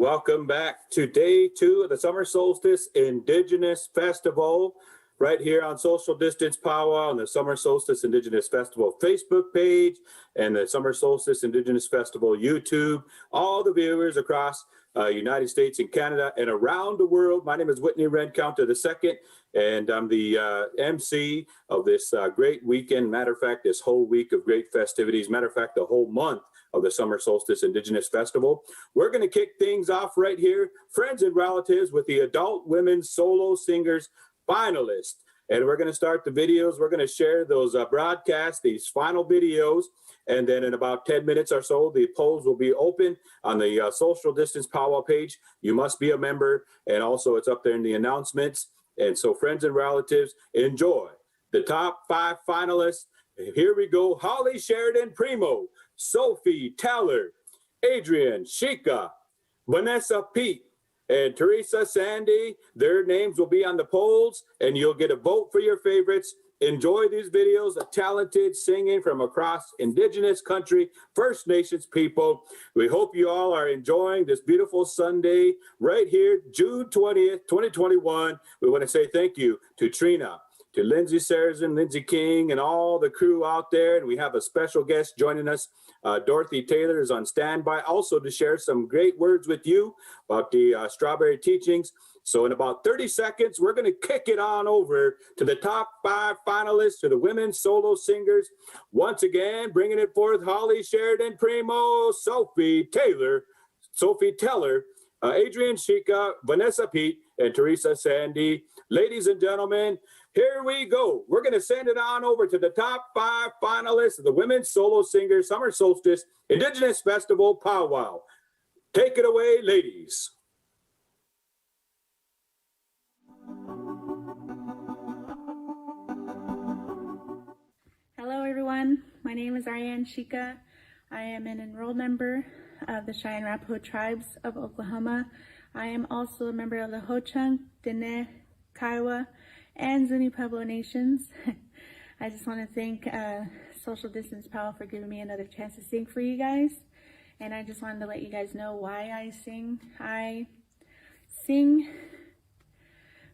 Welcome back to day 2 of the Summer Solstice Indigenous Festival, right here on Social Distance Powwow on the Summer Solstice Indigenous Festival Facebook page and the Summer Solstice Indigenous Festival YouTube. All the viewers across United States and Canada and around the world. My name is Whitney Rencounter II, and I'm the MC of this great weekend. Matter of fact, this whole week of great festivities. Matter of fact, the whole month of the Summer Solstice Indigenous Festival. We're going to kick things off right here, friends and relatives, with the Adult Women Solo Singers finalists. And we're going to start the videos. We're going to share those broadcasts, these final videos. And then in about 10 minutes or so, the polls will be open on the Social Distance Powwow page. You must be a member. And also it's up there in the announcements. And so friends and relatives, enjoy the top 5 finalists. Here we go. Holly Sheridan Primo, Sophie Teller, Adrian Shika, Vanessa Pete, and Teresa Sandy. Their names will be on the polls, and you'll get a vote for your favorites. Enjoy these videos of talented singing from across Indigenous country, First Nations people. We hope you all are enjoying this beautiful Sunday right here, June 20th, 2021. We want to say thank you to Trina, to Lindsay Sarrazin, Lindsay King, and all the crew out there. And we have a special guest joining us. Dorothy Taylor is on standby also to share some great words with you about the strawberry teachings. So in about 30 seconds, we're going to kick it on over to the top 5 finalists, to the women solo singers. Once again, bringing it forth, Holly Sheridan Primo, Sophie Teller, Adrian Shika, Vanessa Pete, and Teresa Sandy. Ladies and gentlemen, here we go. We're going to send it on over to the top 5 finalists of the Women's Solo Singers Summer Solstice Indigenous Festival Powwow. Take it away, ladies. Hello, everyone. My name is Ariane Shika. I am an enrolled member of the Cheyenne Arapaho tribes of Oklahoma. I am also a member of the Ho-Chunk, Dene, Kiowa, and Zuni Pueblo nations. I just want to thank Social Distance Powwow for giving me another chance to sing for you guys. And I just wanted to let you guys know why I sing. I sing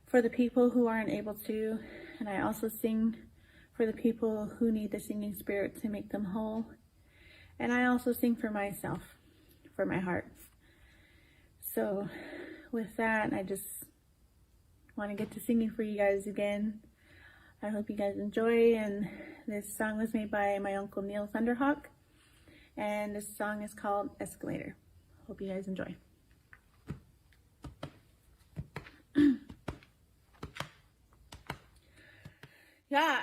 for the people who aren't able to, and I also sing for the people who need the singing spirit to make them whole. And I also sing for myself, for my heart. So with that, I just want to get to singing for you guys again. I hope you guys enjoy, and this song was made by my uncle Neil Thunderhawk, and this song is called Escalator. Hope you guys enjoy. Yeah.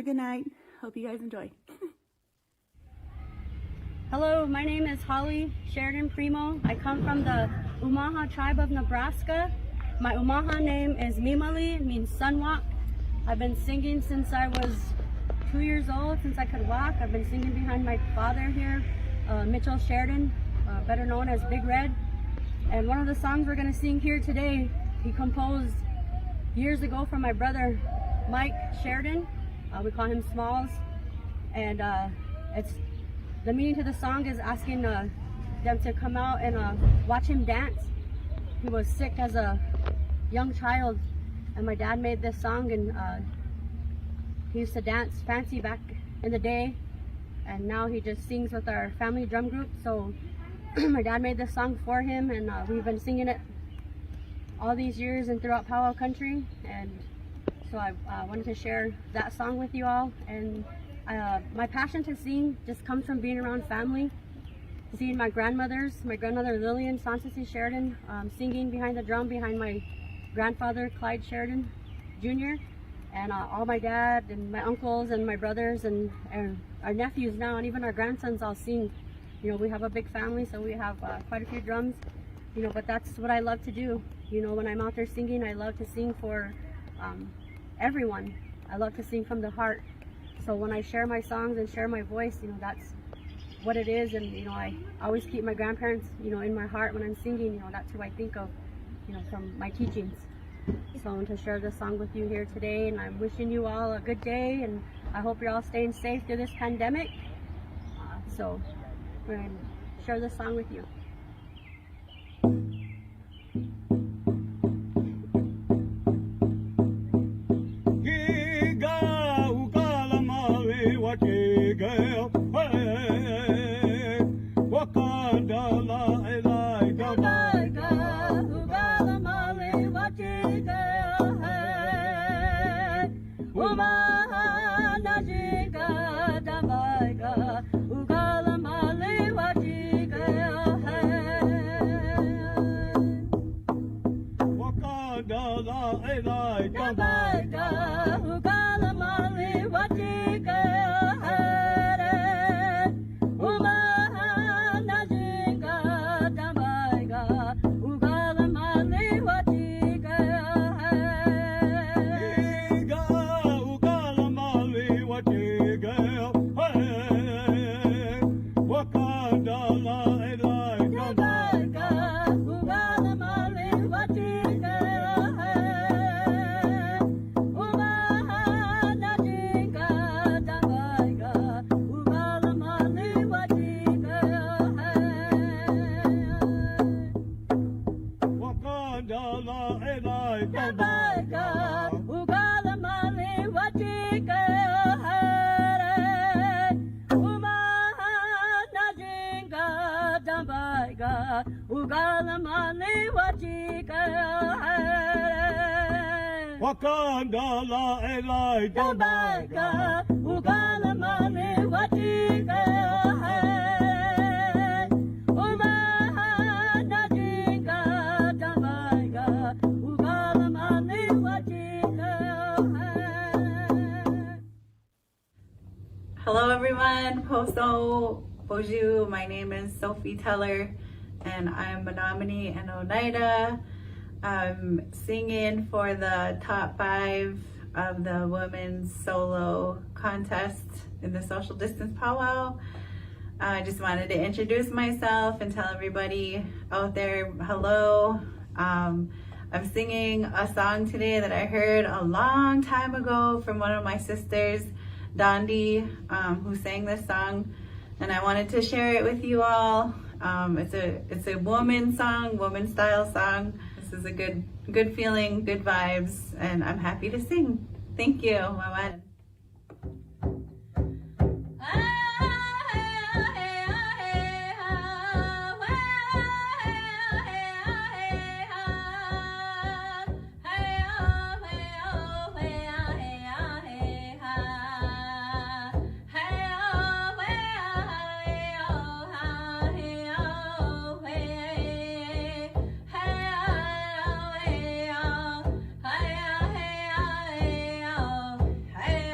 good night. Hope you guys enjoy. Hello, my name is Holly Sheridan Primo. I come from the Omaha tribe of Nebraska. My Omaha name is Mimali, it means sunwalk. I've been singing since I was 2 years old, since I could walk. I've been singing behind my father here, Mitchell Sheridan, better known as Big Red. And one of the songs we're going to sing here today, he composed years ago for my brother Mike Sheridan. We call him Smalls. And the meaning to the song is asking them to come out and watch him dance. He was sick as a young child, and my dad made this song, and he used to dance fancy back in the day, and now he just sings with our family drum group. So my dad made this song for him, and we've been singing it all these years and throughout Powwow country. And so I wanted to share that song with you all. And my passion to sing just comes from being around family, seeing my grandmother Lillian Sansasi Sheridan singing behind the drum behind my grandfather Clyde Sheridan Jr. and all my dad and my uncles and my brothers and our nephews now, and even our grandsons all sing. You know, we have a big family, so we have quite a few drums, you know, but that's what I love to do. You know, when I'm out there singing, I love to sing for everyone. I love to sing from the heart. So when I share my songs and share my voice, you know, that's what it is. And, you know, I always keep my grandparents, you know, in my heart when I'm singing. You know, that's who I think of, you know, from my teachings. So I want to share this song with you here today, and I'm wishing you all a good day, and I hope you're all staying safe through this pandemic. So we're going to share this song with you. Hello everyone, Poso Boju. My name is Sophie Teller, and I'm Menominee and Oneida. I'm singing for the top 5 of the women's solo contest in the social distance powwow. I just wanted to introduce myself and tell everybody out there hello. I'm singing a song today that I heard a long time ago from one of my sisters, Dondi, who sang this song, and I wanted to share it with you all. It's a woman song, woman style song. This is a good feeling, good vibes, and I'm happy to sing. Thank you. Bye-bye. Hey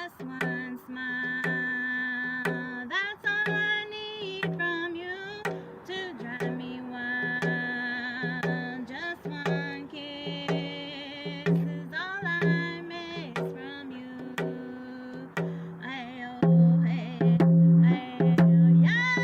just one smile. That's all I need from you to drive me wild. Just one kiss is all I miss from you. Ay, oh, hey, ay, oh, yeah.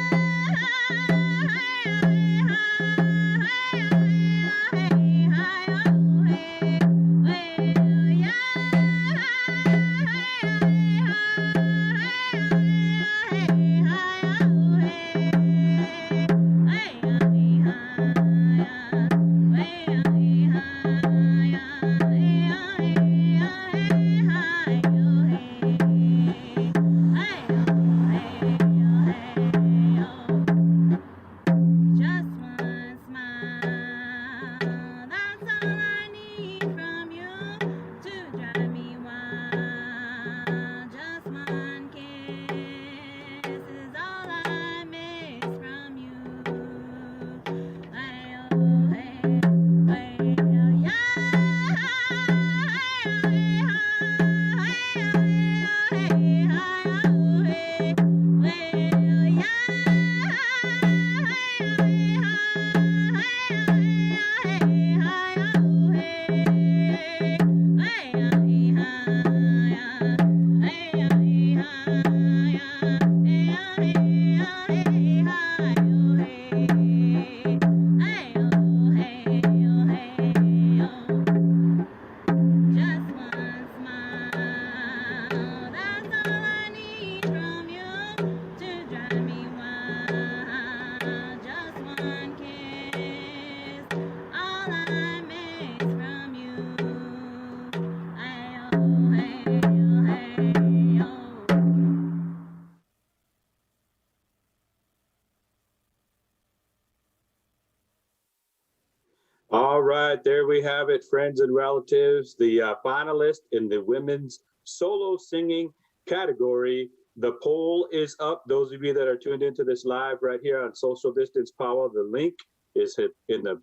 Just one smile, that's all I need from you to drive me wild. Just one kiss is all I miss from you. Ay, oh, hey, ay, oh, yeah. Just one smile, that's all I need from you to drive me wild. Just one kiss, all I miss from you. Ay, oh, hey, oh, hey, oh. All right, there we have it, friends and relatives. The finalist in the women's solo singing category. The poll is up. Those of you that are tuned into this live right here on Social Distance Powwow, the link is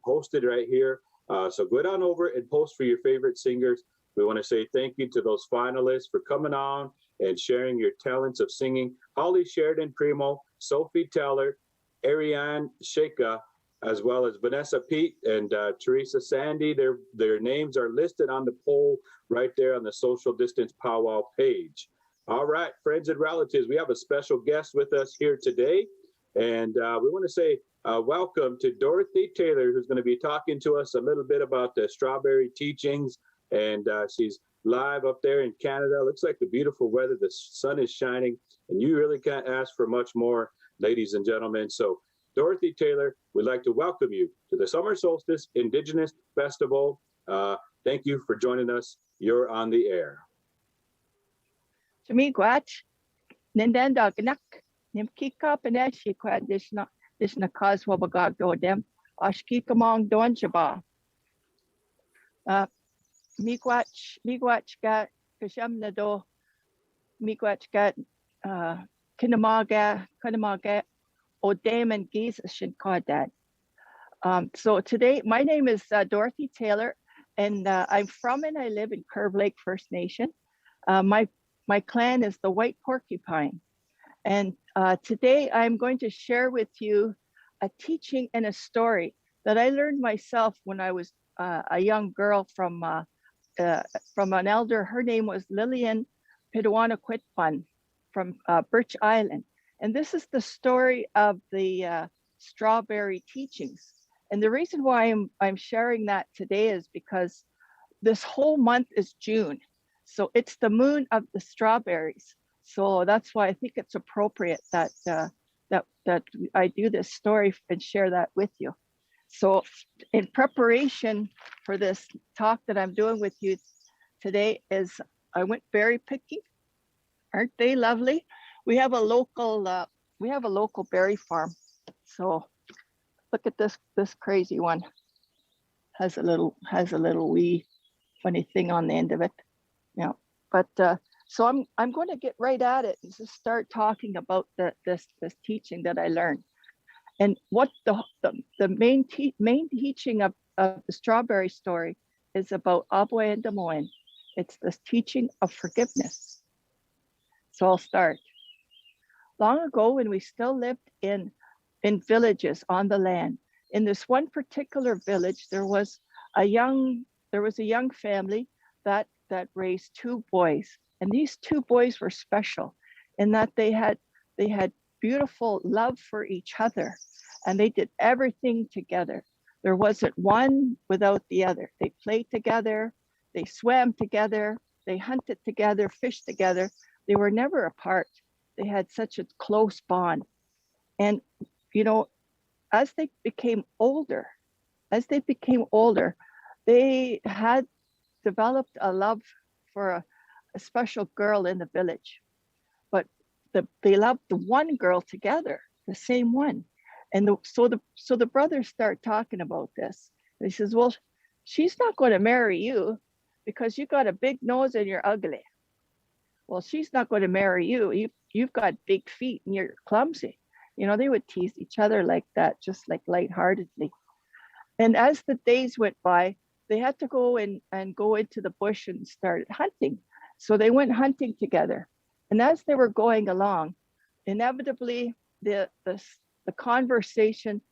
posted right here. So go on over and post for your favorite singers. We want to say thank you to those finalists for coming on and sharing your talents of singing. Holly Sheridan Primo, Sophie Teller, Ariane Sheka, as well as Vanessa Pete and Teresa Sandy. Their names are listed on the poll right there on the Social Distance Powwow page. All right, friends and relatives, we have a special guest with us here today. And we want to say welcome to Dorothy Taylor, who's going to be talking to us a little bit about the strawberry teachings. And she's live up there in Canada. Looks like the beautiful weather. The sun is shining. And you really can't ask for much more, ladies and gentlemen. So Dorothy Taylor, we'd like to welcome you to the Summer Solstice Indigenous Festival. Thank you for joining us. You're on the air. Chamiquach, Nindandaganak, Nimkika Paneshi, Dishna Coswabagog Dodem, Ashkikamong Donjaba. Miigwach got Kashamnado, Miigwach got Kinamaga, Odam and Geese should call that. So today, my name is Dorothy Taylor, and I'm from and I live in Curve Lake First Nation. My clan is the White Porcupine. And today I'm going to share with you a teaching and a story that I learned myself when I was a young girl from an elder. Her name was Lillian Pidawana-Quitpun from Birch Island. And this is the story of the strawberry teachings. And the reason why I'm sharing that today is because this whole month is June. So it's the moon of the strawberries. So that's why I think it's appropriate that I do this story and share that with you. So in preparation for this talk that I'm doing with you today is I went berry picking. Aren't they lovely? We have a local berry farm. So look at this crazy one. Has a little wee funny thing on the end of it. Yeah. But so I'm going to get right at it and just start talking about this teaching that I learned. And what the main teaching of the strawberry story is about Abwe and Des Moines. It's this teaching of forgiveness. So I'll start. Long ago, when we still lived in villages on the land, in this one particular village, there was a young family that raised two boys, and these two boys were special in that they had beautiful love for each other, and they did everything together. There wasn't one without the other. They played together, they swam together, they hunted together, fished together. They were never apart. They had such a close bond. And, you know, as they became older, they had developed a love for a special girl in the village. But they loved the one girl together, the same one. And so the brothers start talking about this. And he says, well, she's not going to marry you because you got a big nose and you're ugly. Well, she's not going to marry you. You've got big feet and you're clumsy. You know, they would tease each other like that, just like lightheartedly. And as the days went by, they had to go and go into the bush and started hunting. So they went hunting together. And as they were going along, inevitably the conversation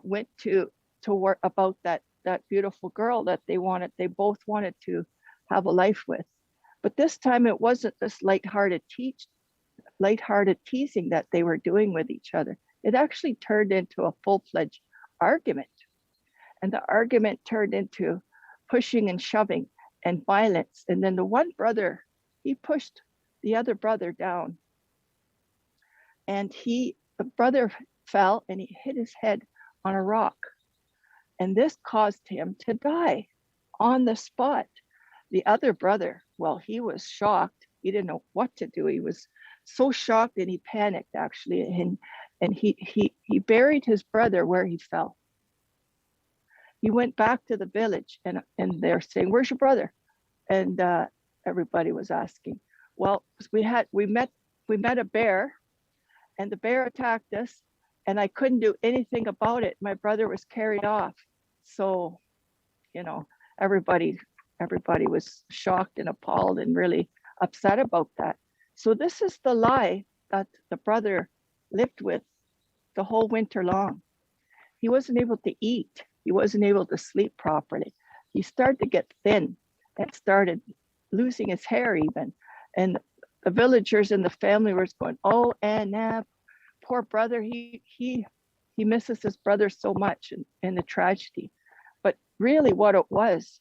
went to work about that beautiful girl that they both wanted to have a life with. But this time it wasn't this lighthearted teasing that they were doing with each other. It actually turned into a full-fledged argument. And the argument turned into pushing and shoving and violence. And then the one brother, he pushed the other brother down. And the brother fell and he hit his head on a rock. And this caused him to die on the spot. The other brother, well, he was shocked. He didn't know what to do. He was so shocked and he panicked actually. And he buried his brother where he fell. He went back to the village and they're saying, where's your brother? And everybody was asking. Well, we met a bear, and the bear attacked us, and I couldn't do anything about it. My brother was carried off. So, you know, everybody was shocked and appalled and really upset about that. So this is the lie that the brother lived with the whole winter long. He wasn't able to eat. He wasn't able to sleep properly. He started to get thin and started losing his hair even. And the villagers in the family were going, oh, and poor brother, he misses his brother so much in the tragedy. But really what it was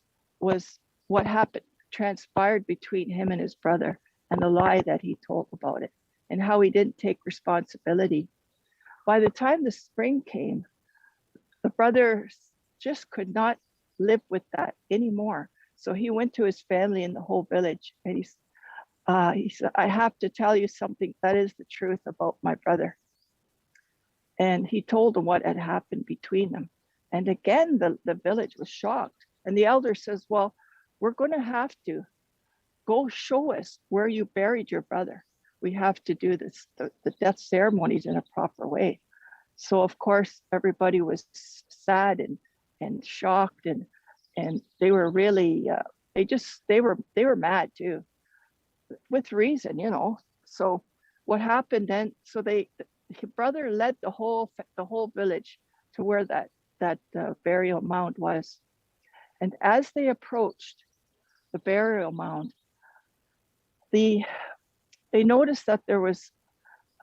what happened, transpired between him and his brother, and the lie that he told about it, and how he didn't take responsibility. By the time the spring came, the brother just could not live with that anymore. So he went to his family in the whole village, and he said, I have to tell you something that is the truth about my brother. And he told them what had happened between them. And again, the village was shocked. And the elder says, well, we're going to have to go show us where you buried your brother. We have to do this, the death ceremonies in a proper way. So of course, everybody was sad and shocked, and they were really, they were mad too, with reason, you know. So what happened then? So his brother led the whole village to where that burial mound was, and as they approached the burial mound, they noticed that there was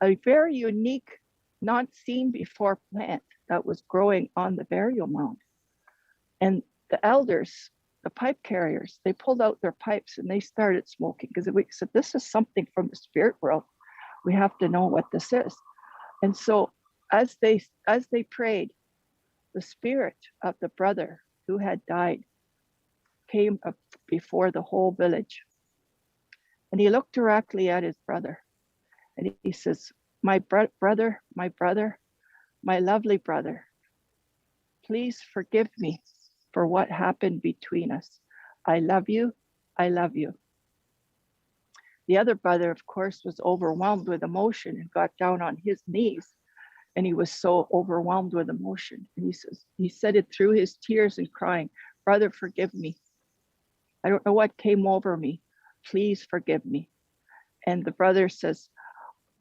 a very unique, not seen before plant that was growing on the burial mound. And the elders, the pipe carriers, they pulled out their pipes and they started smoking, because we said, this is something from the spirit world. We have to know what this is. And so as they prayed, the spirit of the brother who had died came up before the whole village. And he looked directly at his brother and he says, my brother, my lovely brother, please forgive me for what happened between us. I love you. I love you. The other brother, of course, was overwhelmed with emotion and got down on his knees. And he was so overwhelmed with emotion. And he said it through his tears and crying, brother, forgive me. I don't know what came over me. Please forgive me. And the brother says,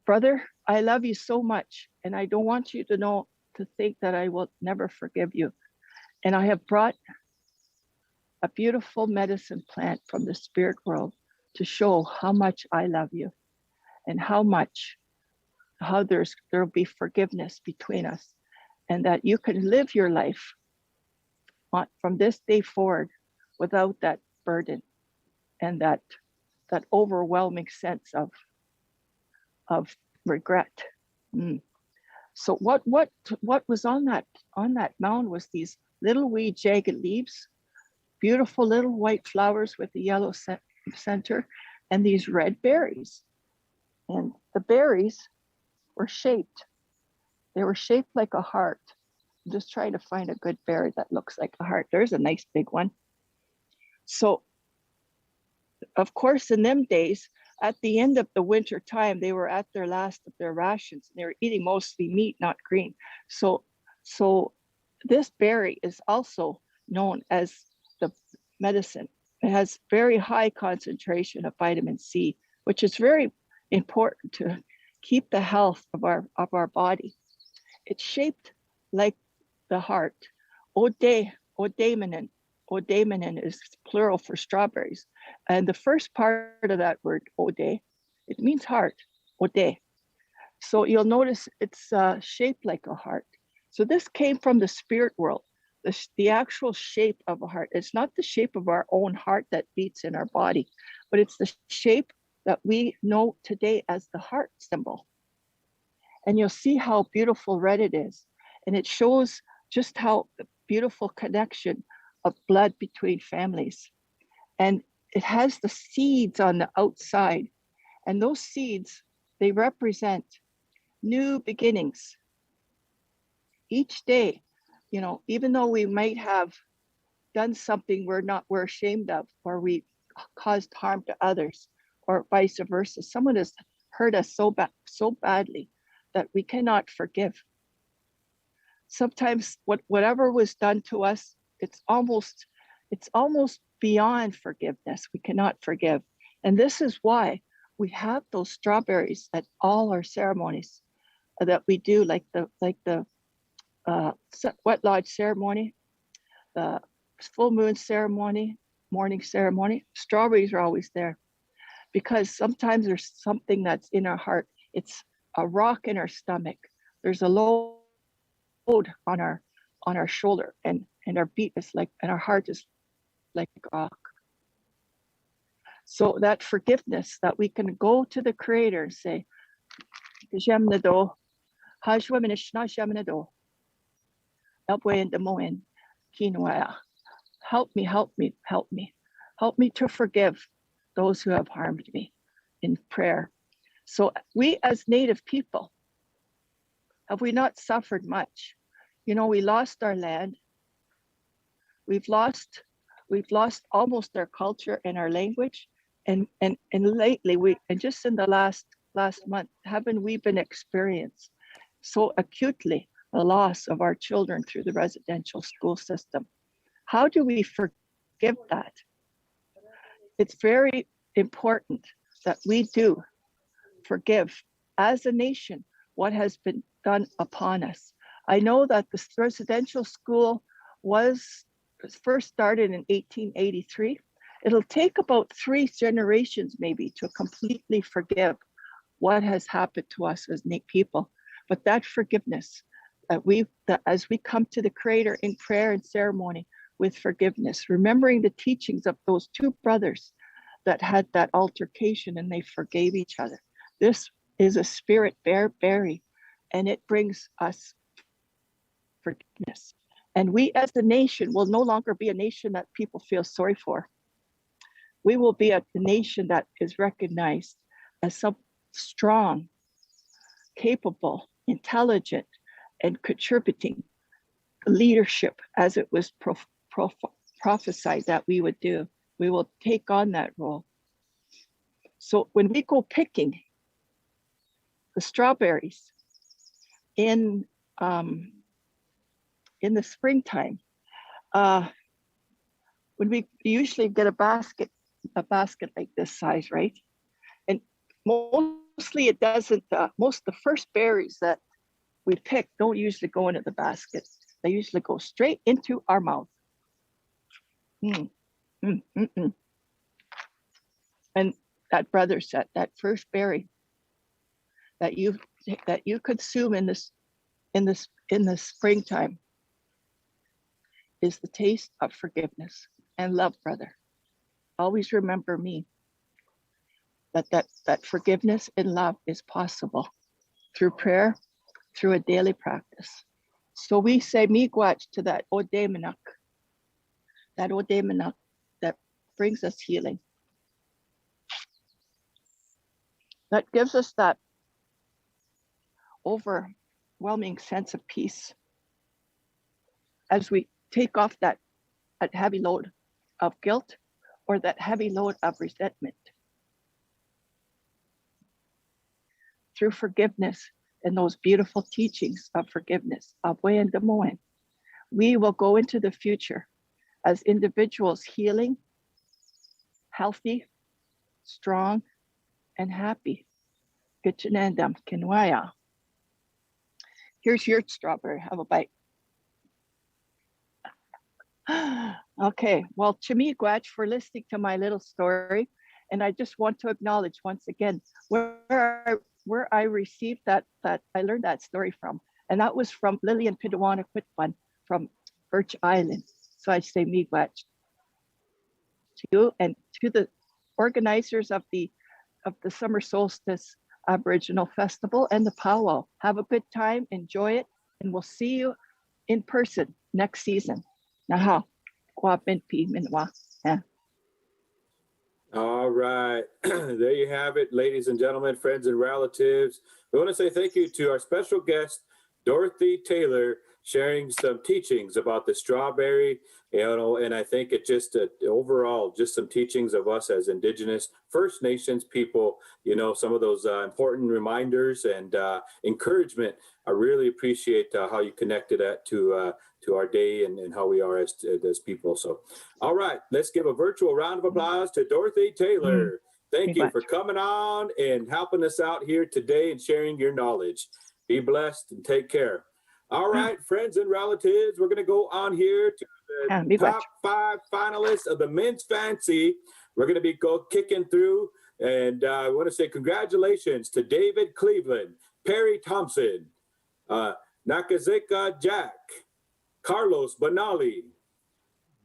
brother, I love you so much, and I don't want you to think that I will never forgive you. And I have brought a beautiful medicine plant from the spirit world to show how much I love you and how there'll be forgiveness between us, and that you can live your life from this day forward without that burden and that overwhelming sense of regret. So what was on that mound was these little wee jagged leaves, beautiful little white flowers with the yellow center, and these red berries. And the berries were shaped. They were shaped like a heart. I'm just trying to find a good berry that looks like a heart. There's a nice big one. So, of course, in them days, at the end of the winter time, they were at their last of their rations. They were eating mostly meat, not green. So this berry is also known as the medicine. It has very high concentration of vitamin C, which is very important to keep the health of our body. It's shaped like the heart. Odemenen is plural for strawberries. And the first part of that word, ode, it means heart, ode. So you'll notice it's shaped like a heart. So this came from the spirit world, the actual shape of a heart. It's not the shape of our own heart that beats in our body, but it's the shape that we know today as the heart symbol. And you'll see how beautiful red it is. And it shows just how beautiful connection of blood between families. And it has the seeds on the outside. And those seeds, they represent new beginnings. Each day, even though we might have done something we're ashamed of, or we caused harm to others, or vice versa, someone has hurt us so badly that we cannot forgive. Sometimes whatever was done to us, it's almost beyond forgiveness. We cannot forgive. And this is why we have those strawberries at all our ceremonies that we do, like the wet lodge ceremony, the full moon ceremony, morning ceremony. Strawberries are always there because sometimes there's something that's in our heart. It's a rock in our stomach. There's a load on our shoulder, and our beat is like, and our heart is like a rock. So that forgiveness, that we can go to the Creator and say, help me to forgive those who have harmed me in prayer. So we as Native people, have we not suffered much? We lost our land. We've lost almost our culture and our language. And lately, and just in the last month, haven't we been experienced so acutely the loss of our children through the residential school system? How do we forgive that? It's very important that we do forgive as a nation what has been done upon us. I know that the residential school was first started in 1883. It'll take about 3 generations maybe to completely forgive what has happened to us as Native people. But that forgiveness, that as we come to the Creator in prayer and ceremony with forgiveness, remembering the teachings of those 2 brothers that had that altercation and they forgave each other. This is a spirit berry, and it brings us forgiveness. And we as a nation will no longer be a nation that people feel sorry for. We will be a nation that is recognized as some strong, capable, intelligent, and contributing leadership, as it was prophesied that we would do. We will take on that role. So when we go picking the strawberries in the springtime, when we usually get a basket like this size, right? And mostly it doesn't, most of the first berries that we pick don't usually go into the basket. They usually go straight into our mouth. Mm, mm, mm, mm. And that brother said that first berry that you consume in the springtime is the taste of forgiveness and love, brother. Always remember me that forgiveness and love is possible through prayer, through a daily practice. So we say miigwech to that odemanuk that brings us healing. That gives us that overwhelming sense of peace as we take off that heavy load of guilt or that heavy load of resentment. Through forgiveness and those beautiful teachings of forgiveness, of Way and Demoen, we will go into the future as individuals healing, healthy, strong, and happy. Gichinandam Kinwaya. Here's your strawberry. Have a bite. Okay, well, Chimiigwech for listening to my little story. And I just want to acknowledge once again where I received that I learned that story from. And that was from Lillian Pidawana Quitban from Birch Island. So I say miigwech to you and to the organizers of the Summer Solstice Aboriginal Festival and the powwow. Have a good time, enjoy it, and we'll see you in person next season. Naha, kwa binpi minwa. All right. There you have it, ladies and gentlemen, friends and relatives. We want to say thank you to our special guest, Dorothy Taylor, sharing some teachings about the strawberry, and I think it just overall, just some teachings of us as Indigenous First Nations people, some of those important reminders and encouragement. I really appreciate how you connected that to our day and how we are as people. So, all right, let's give a virtual round of applause to Dorothy Taylor. Thank you for coming on and helping us out here today and sharing your knowledge. Be blessed and take care. All right, friends and relatives, we're going to go on here to the top 5 finalists of the Men's Fancy. We're going to be kicking through, and I want to say congratulations to David Cleveland, Perry Thompson, Nakazeka Jack, Carlos Banali,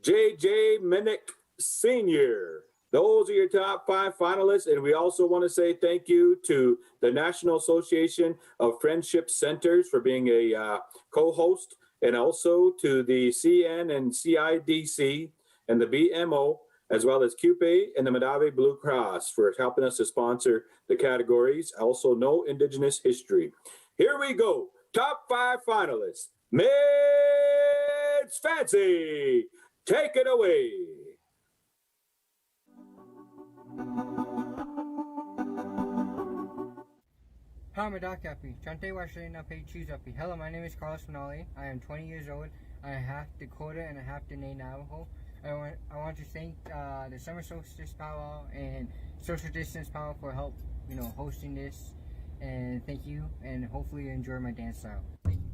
J.J. Minnick Sr., Those are your top 5 finalists. And we also want to say thank you to the National Association of Friendship Centers for being a co-host, and also to the CN and CIDC and the BMO, as well as CUPE and the Medave Blue Cross for helping us to sponsor the categories. Also, No Indigenous History. Here we go. Top 5 finalists. Men's Fancy. Take it away. Hello, my name is Carlos Finali. I am 20 years old. I am half Dakota and a half Dene Navajo. I want to thank the Summer Solstice Powwow and Social Distance Powwow for help, hosting this. And thank you, and hopefully you enjoy my dance style. Thank you.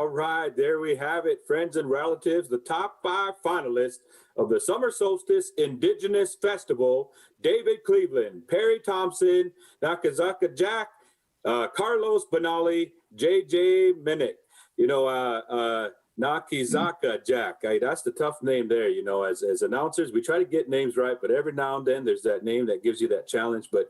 All right, there we have it, friends and relatives, the top 5 finalists of the Summer Solstice Indigenous Festival: David Cleveland, Perry Thompson, Nakazaka Jack, Carlos Benali, JJ Minnick. Nakizaka Jack. That's the tough name there. As announcers, we try to get names right, but every now and then there's that name that gives you that challenge. But,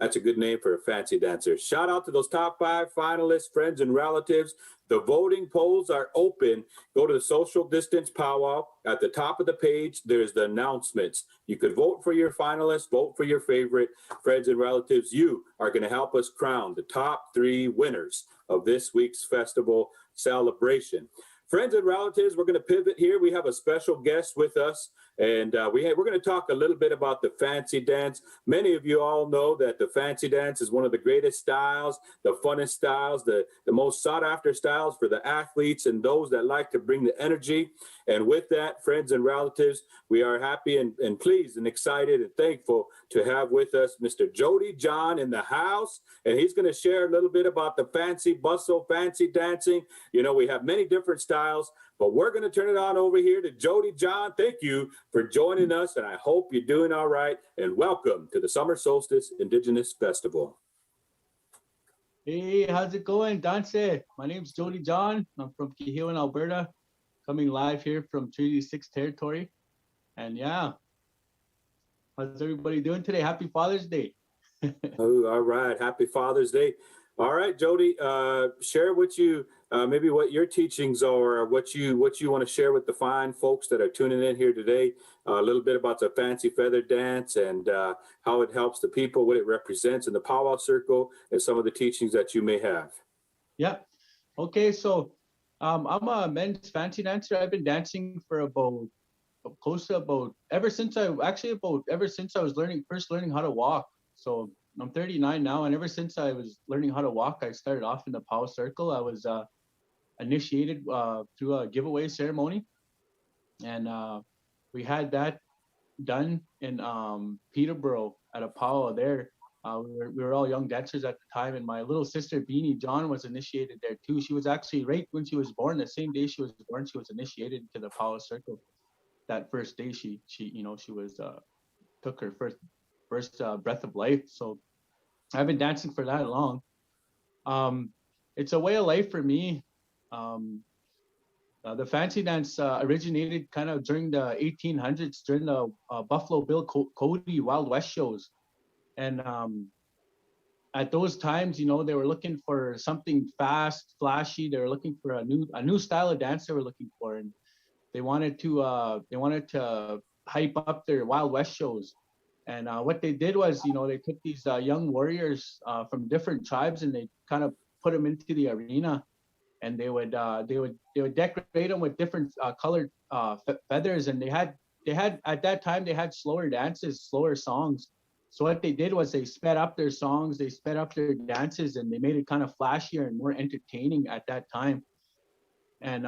that's a good name for a fancy dancer. Shout out to those top 5 finalists, friends and relatives. The voting polls are open. Go to the Social Distance Powwow. At the top of the page, there's the announcements. You could vote for your finalists, vote for your favorite friends and relatives. You are going to help us crown the top 3 winners of this week's festival celebration. Friends and relatives, we're going to pivot here. We have a special guest with us, and we're going to talk a little bit about the fancy dance. Many of you all know that the fancy dance is one of the greatest styles, the funnest styles, the most sought after styles for the athletes and those that like to bring the energy. And with that, friends and relatives, we are happy and pleased and excited and thankful to have with us Mr. Jody John in the house. And he's going to share a little bit about the fancy bustle, fancy dancing. We have many different styles, but we're going to turn it on over here to Jody John. Thank you for joining us, and I hope you're doing all right. And welcome to the Summer Solstice Indigenous Festival. Hey, how's it going, Dance? My name's Jody John. I'm from Kehewan, Alberta, coming live here from Treaty 6 territory. And yeah, how's everybody doing today? Happy Father's Day. Oh, all right. Happy Father's Day. All right, Jody, share what you, maybe what your teachings are, what you want to share with the fine folks that are tuning in here today, a little bit about the fancy feather dance and how it helps the people, what it represents in the powwow circle, and some of the teachings that you may have. Yeah. Okay, so I'm a men's fancy dancer. I've been dancing for ever since I was first learning how to walk. So I'm 39 now, and ever since I was learning how to walk, I started off in the POW circle. I was initiated through a giveaway ceremony, and we had that done in Peterborough at a powwow there. We were all young dancers at the time, and my little sister Beanie John was initiated there too. She was actually right when she was born, the same day she was born, she was initiated into the powwow circle. That first day, she was took her first breath of life. So I've been dancing for that long. It's a way of life for me. The fancy dance originated kind of during the 1800s, during the Buffalo Bill Cody Wild West shows. And at those times, they were looking for something fast, flashy. They were looking for a new style of dance they were looking for. And they wanted to hype up their Wild West shows. And what they did was, they took these young warriors from different tribes and they kind of put them into the arena, and they would decorate them with different colored feathers. And they had at that time they had slower dances, slower songs. So what they did was they sped up their songs, they sped up their dances, and they made it kind of flashier and more entertaining at that time. And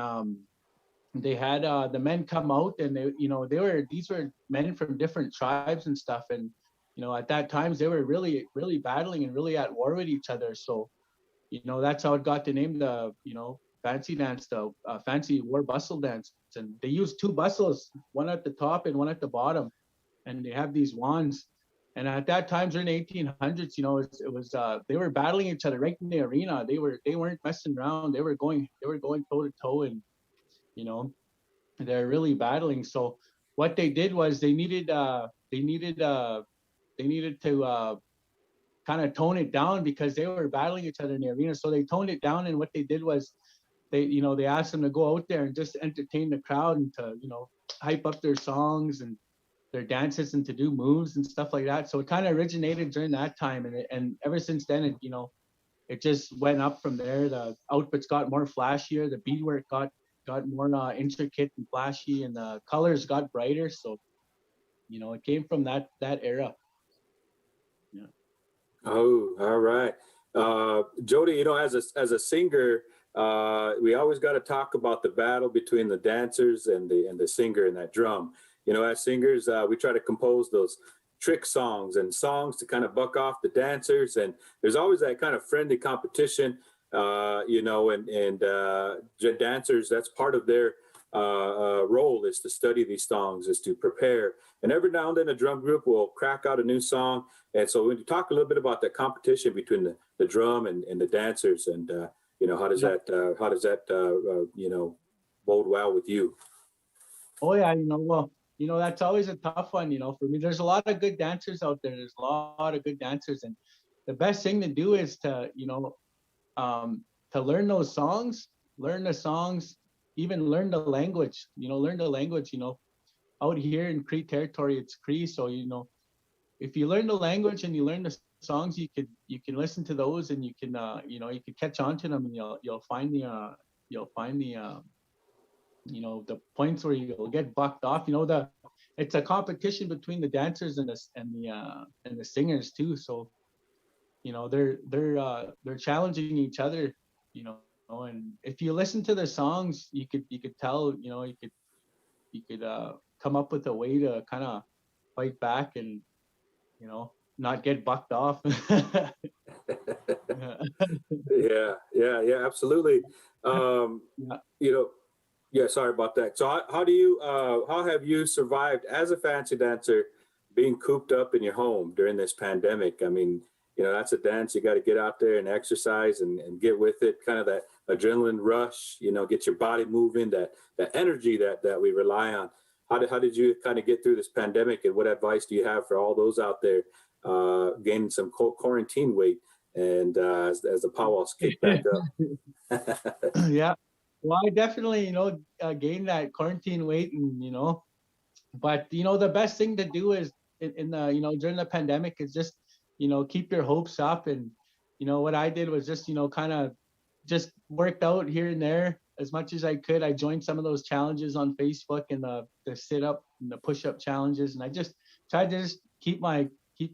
they had the men come out, and these were men from different tribes and stuff, and at that times they were really battling and really at war with each other. So that's how it got the name, the fancy dance, the fancy war bustle dance. And they used 2 bustles, one at the top and one at the bottom, and they have these wands. And at that time during the 1800s, it was they were battling each other right in the arena. They weren't messing around. They were going toe to toe, and they're really battling. So what they did was they needed to kind of tone it down because they were battling each other in the arena. So they toned it down, and what they did was they asked them to go out there and just entertain the crowd and to hype up their songs and their dances and to do moves and stuff like that. So it kind of originated during that time, and ever since then it just went up from there. The outfits got more flashier, the beadwork got more intricate and flashy, and the colors got brighter. So it came from that era. Yeah. Oh, all right. Jody, as a singer, we always got to talk about the battle between the dancers and the singer and that drum. As singers, we try to compose those trick songs and songs to kind of buck off the dancers, and there's always that kind of friendly competition. you know, and the dancers, that's part of their role, is to study these songs, is to prepare. And every now and then a drum group will crack out a new song. And so when you talk a little bit about the competition between the drum and the dancers, and you know, how does that you know, bode well with you? Oh yeah, you know, well, you know, that's always a tough one, you know, for me. There's a lot of good dancers out there. There's a lot of good dancers, and the best thing to do is to, you know, to learn those songs, learn the songs, even learn the language, you know, learn the language, you know. Out here in Cree territory, it's Cree, so, you know, if you learn the language and you learn the songs, you can listen to those, and you can, you know, you can catch on to them, and you'll find the you know, the points where you'll get bucked off. You know, it's a competition between the dancers and the singers too. So, you know, they're challenging each other, you know, and if you listen to their songs, you could tell, you know, you could come up with a way to kind of fight back and, you know, not get bucked off. Yeah, absolutely. Yeah. You know, yeah, sorry about that. So how have you survived as a fancy dancer being cooped up in your home during this pandemic? I mean, you know, that's a dance. You got to get out there and exercise and get with it, kind of that adrenaline rush, you know, get your body moving, that energy that we rely on. How did you kind of get through this pandemic, and what advice do you have for all those out there gaining some quarantine weight, and as the powwows kick back up? Yeah. Well, I definitely, you know, gained that quarantine weight, and, you know, but, you know, the best thing to do is in the, you know, during the pandemic is just, you know, keep your hopes up. And, you know, what I did was just, you know, kind of just worked out here and there as much as I could. I joined some of those challenges on Facebook, and the sit up and the push up challenges. And I just tried to just keep my you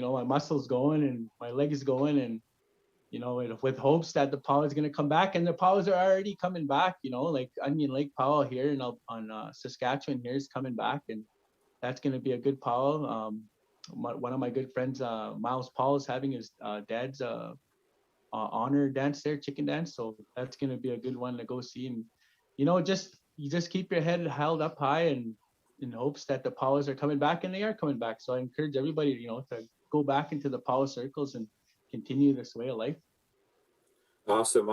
know, my muscles going and my legs going, and, you know, with hopes that the power is going to come back. And the powers are already coming back, you know, like Onion Lake Powwow here and on Saskatchewan here is coming back, and that's going to be a good powwow. One of my good friends, Miles Paul, is having his dad's honor dance there, chicken dance, so that's going to be a good one to go see. And, you know, you just keep your head held up high, and in hopes that the powwows are coming back, and they are coming back. So I encourage everybody, you know, to go back into the powwow circles and continue this way of life. Awesome.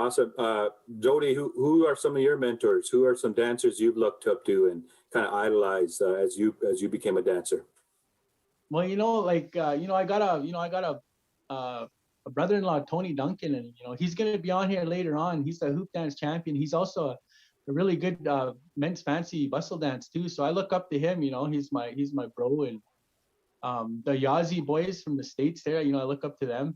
Jody, who are some of your mentors? Who are some dancers you've looked up to and kind of idolized as you became a dancer? Well, you know, like you know, I got a brother-in-law, Tony Duncan, and, you know, he's going to be on here later on. He's a hoop dance champion. He's also a really good men's fancy bustle dance too. So I look up to him. You know, he's my bro. And the Yazzie boys from the States there, you know, I look up to them.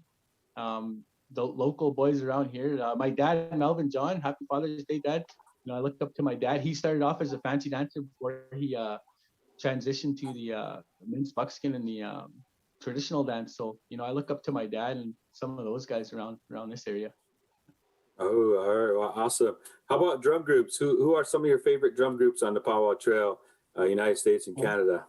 The local boys around here, my dad, Melvin John, happy Father's Day, Dad. You know, I looked up to my dad. He started off as a fancy dancer before he transitioned to the men's buckskin and the traditional dance. So, you know, I look up to my dad and some of those guys around this area. Oh, all right. Well, awesome. How about drum groups? Who are some of your favorite drum groups on the Powwow Trail, United States and Canada?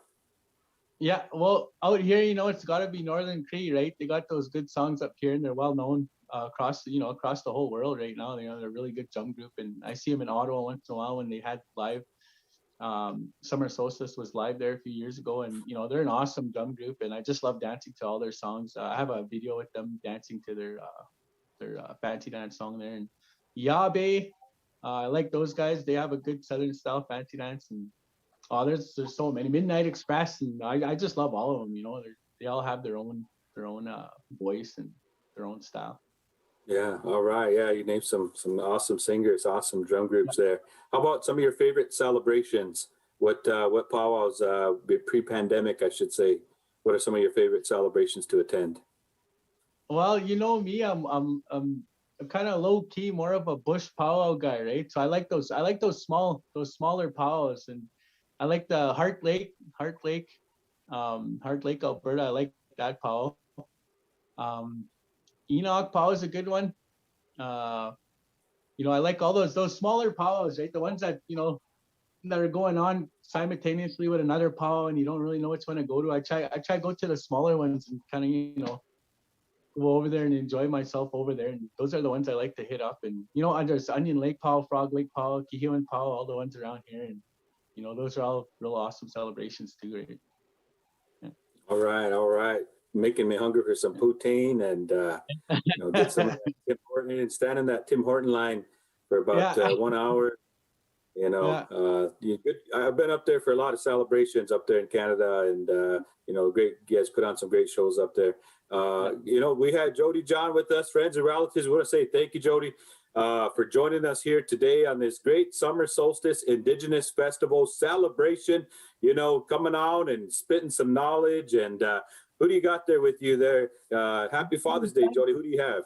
Yeah, well, out here, you know, it's got to be Northern Cree, right? They got those good songs up here, and they're well known across the whole world right now. You know, they're a really good drum group, and I see them in Ottawa once in a while when they had live. Summer Solstice was live there a few years ago, and, you know, they're an awesome drum group, and I just love dancing to all their songs. I have a video with them dancing to their fancy dance song there, and Yabe, I like those guys. They have a good Southern style fancy dance, and there's so many. Midnight Express, and I just love all of them. You know, they all have their own voice and their own style. Yeah. All right. Yeah, you named some awesome singers, awesome drum groups there. How about some of your favorite celebrations? What powwows pre-pandemic, I should say? What are some of your favorite celebrations to attend? Well, you know me, I'm kind of low key, more of a bush powwow guy, right? So I like those smaller powwows, and I like the Heart Lake, Alberta. I like that powwow. Enoch powwow is a good one. You know, I like all those smaller powwows, right? The ones that, you know, that are going on simultaneously with another powwow, and you don't really know which one to go to. I try to go to the smaller ones and kind of, you know, go over there and enjoy myself over there. And those are the ones I like to hit up. And, you know, there's Onion Lake Pow, Frog Lake Pow, Kihiwan Pow, all the ones around here. And, you know, those are all real awesome celebrations too, right? Yeah. All right, all right. Making me hungry for some poutine and, you know, get some of that Tim Horton and stand in that Tim Horton line for about 1 hour. You know, I've been up there for a lot of celebrations up there in Canada, and you know, great. You guys put on some great shows up there. You know, we had Jody John with us, friends and relatives. We want to say thank you, Jody, for joining us here today on this great summer solstice Indigenous Festival celebration. You know, coming out and spitting some knowledge. And who do you got there with you there? Happy Father's Day, Jody. Who do you have?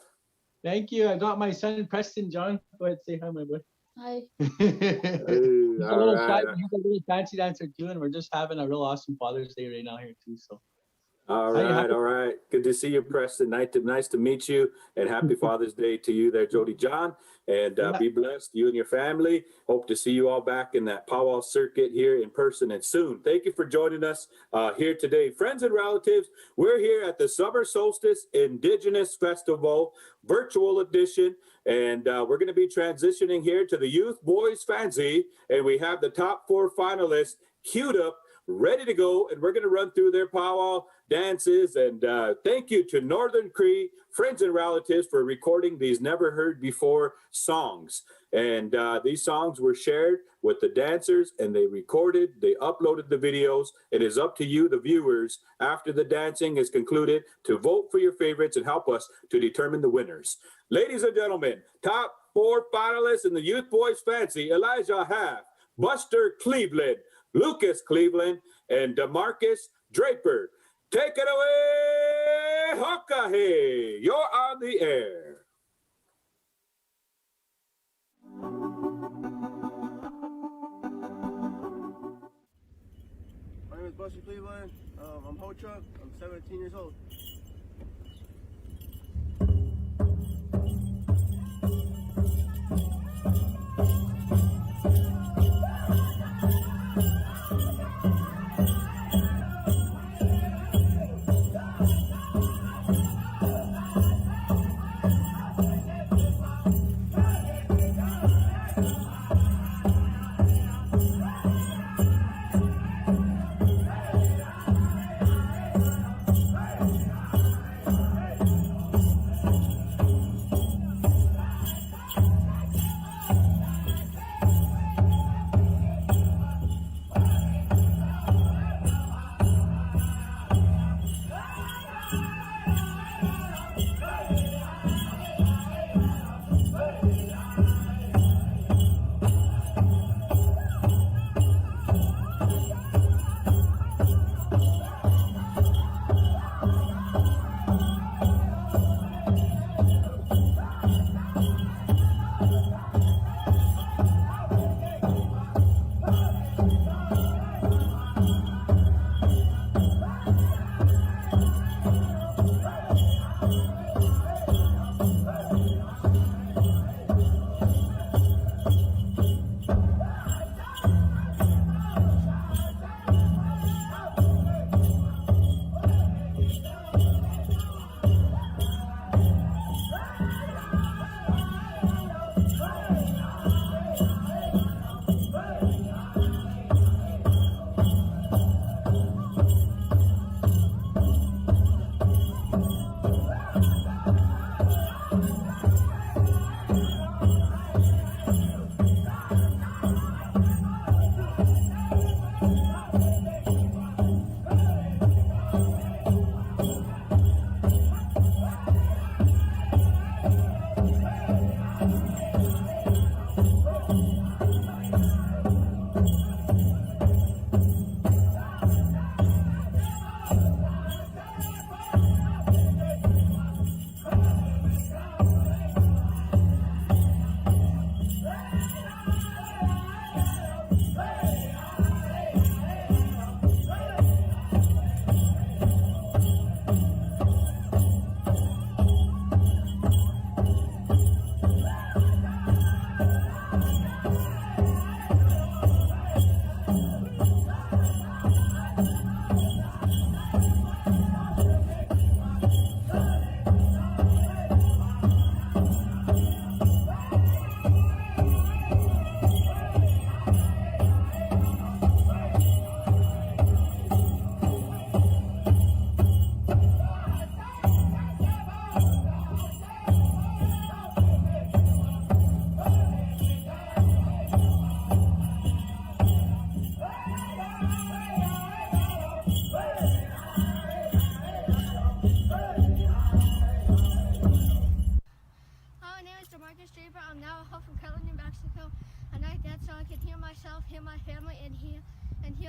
Thank you. I got my son Preston John. Go ahead, say hi, my boy. Hi. He's a little shy, but he's a little fancy dancer too, and we're just having a real awesome Father's Day right now here too. So. All right. Good to see you, Preston. Nice to meet you, and happy Father's Day to you there, Jody John. And be blessed, you and your family. Hope to see you all back in that powwow circuit here in person and soon. Thank you for joining us here today. Friends and relatives, we're here at the Summer Solstice Indigenous Festival virtual edition, and we're going to be transitioning here to the Youth Boys Fancy, and we have the top 4 finalists queued up, ready to go, and we're going to run through their powwow dances. And thank you to Northern Cree friends and relatives for recording these never heard before songs. And these songs were shared with the dancers, and they uploaded the videos. It is up to you, the viewers, after the dancing is concluded, to vote for your favorites and help us to determine the winners. Ladies and gentlemen, top 4 finalists in the Youth Boys Fancy: Elijah Half, Buster Cleveland, Lucas Cleveland, and DeMarcus Draper. Take it away, Hokahe. You're on the air. My name is Buster Cleveland. I'm Ho Truck. I'm 17 years old.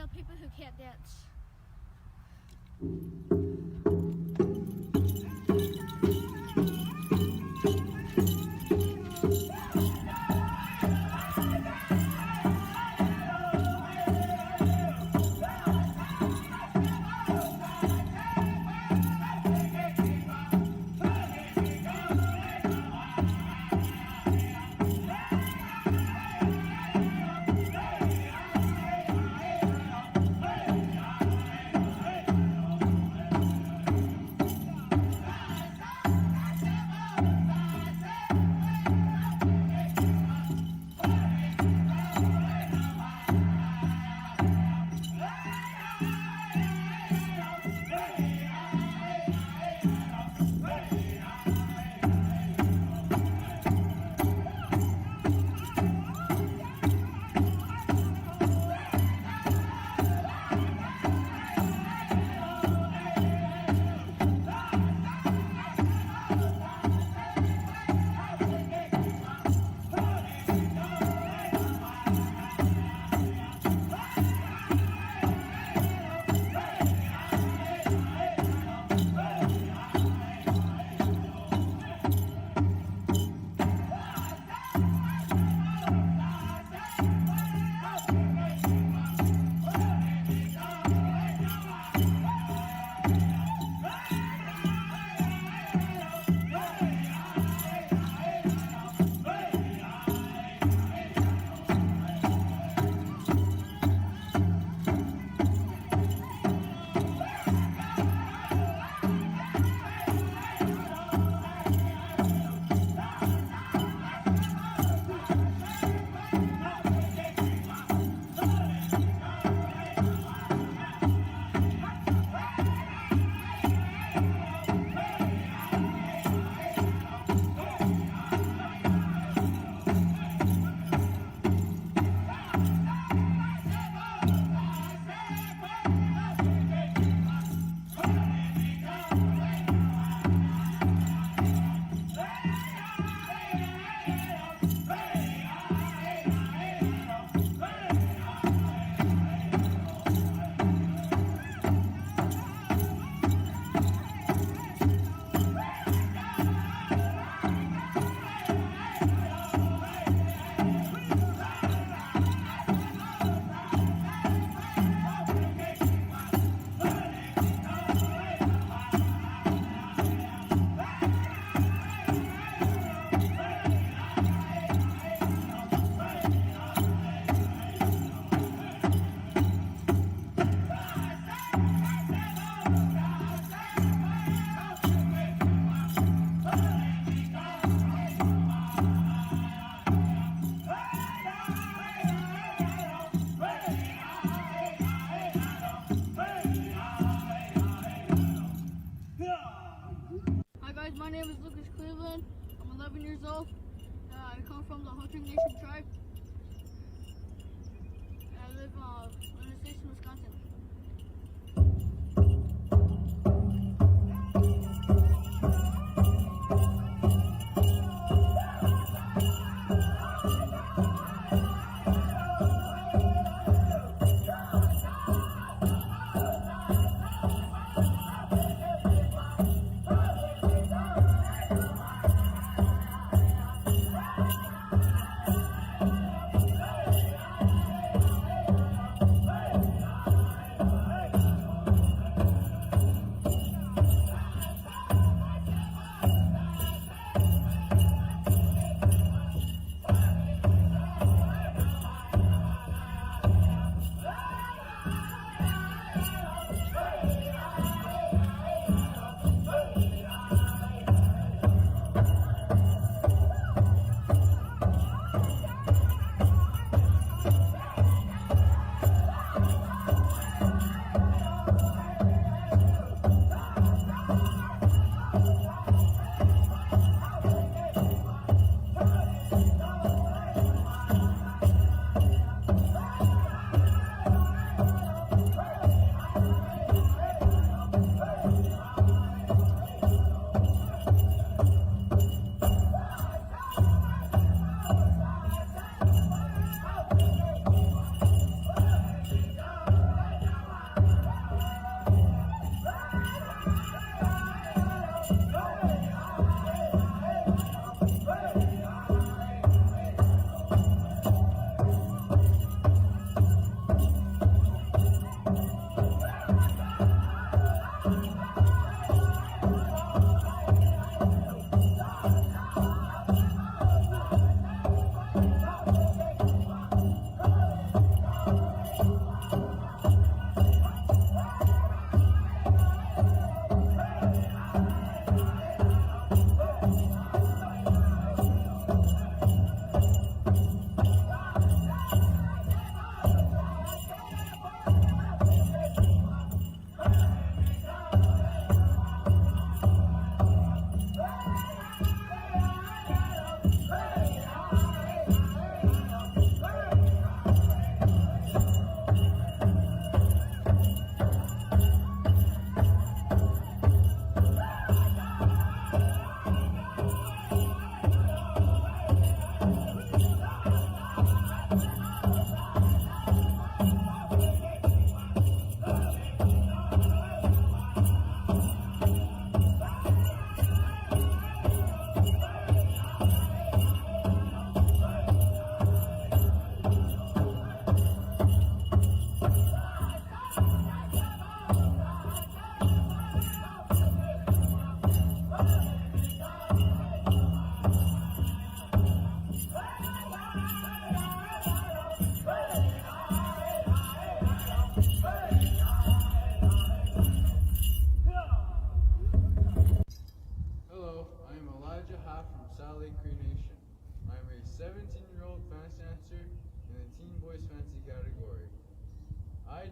scare people who can't dance.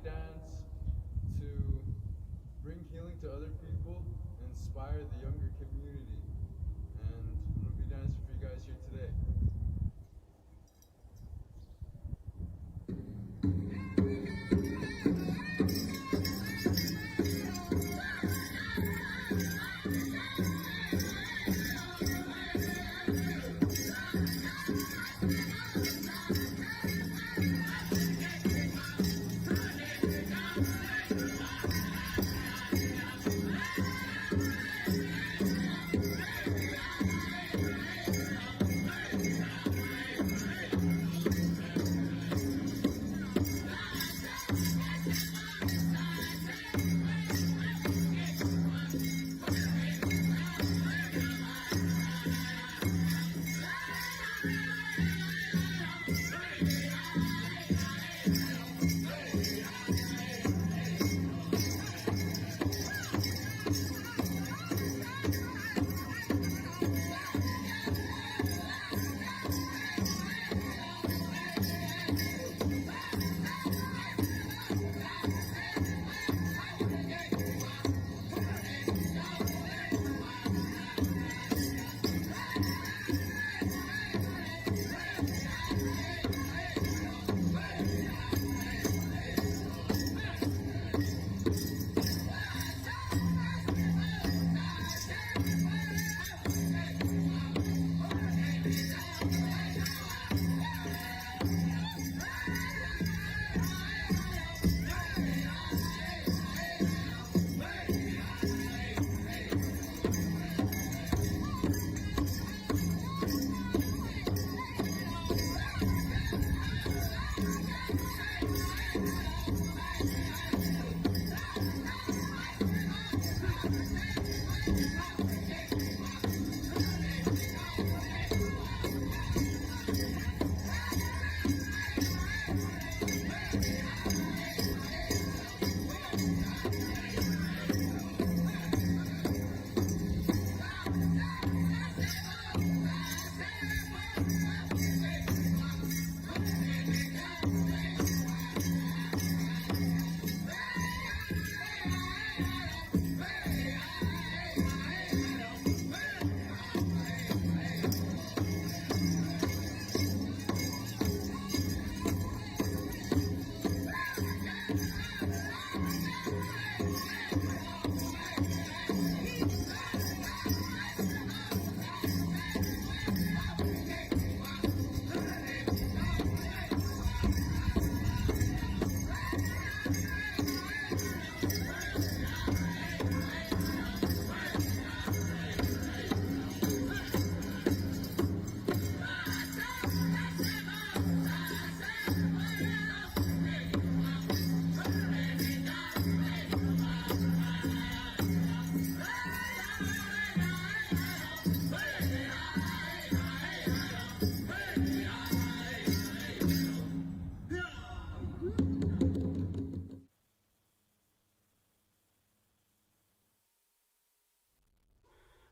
dance to bring healing to other people and inspire the younger community. And I'm going to be dancing for you guys here today.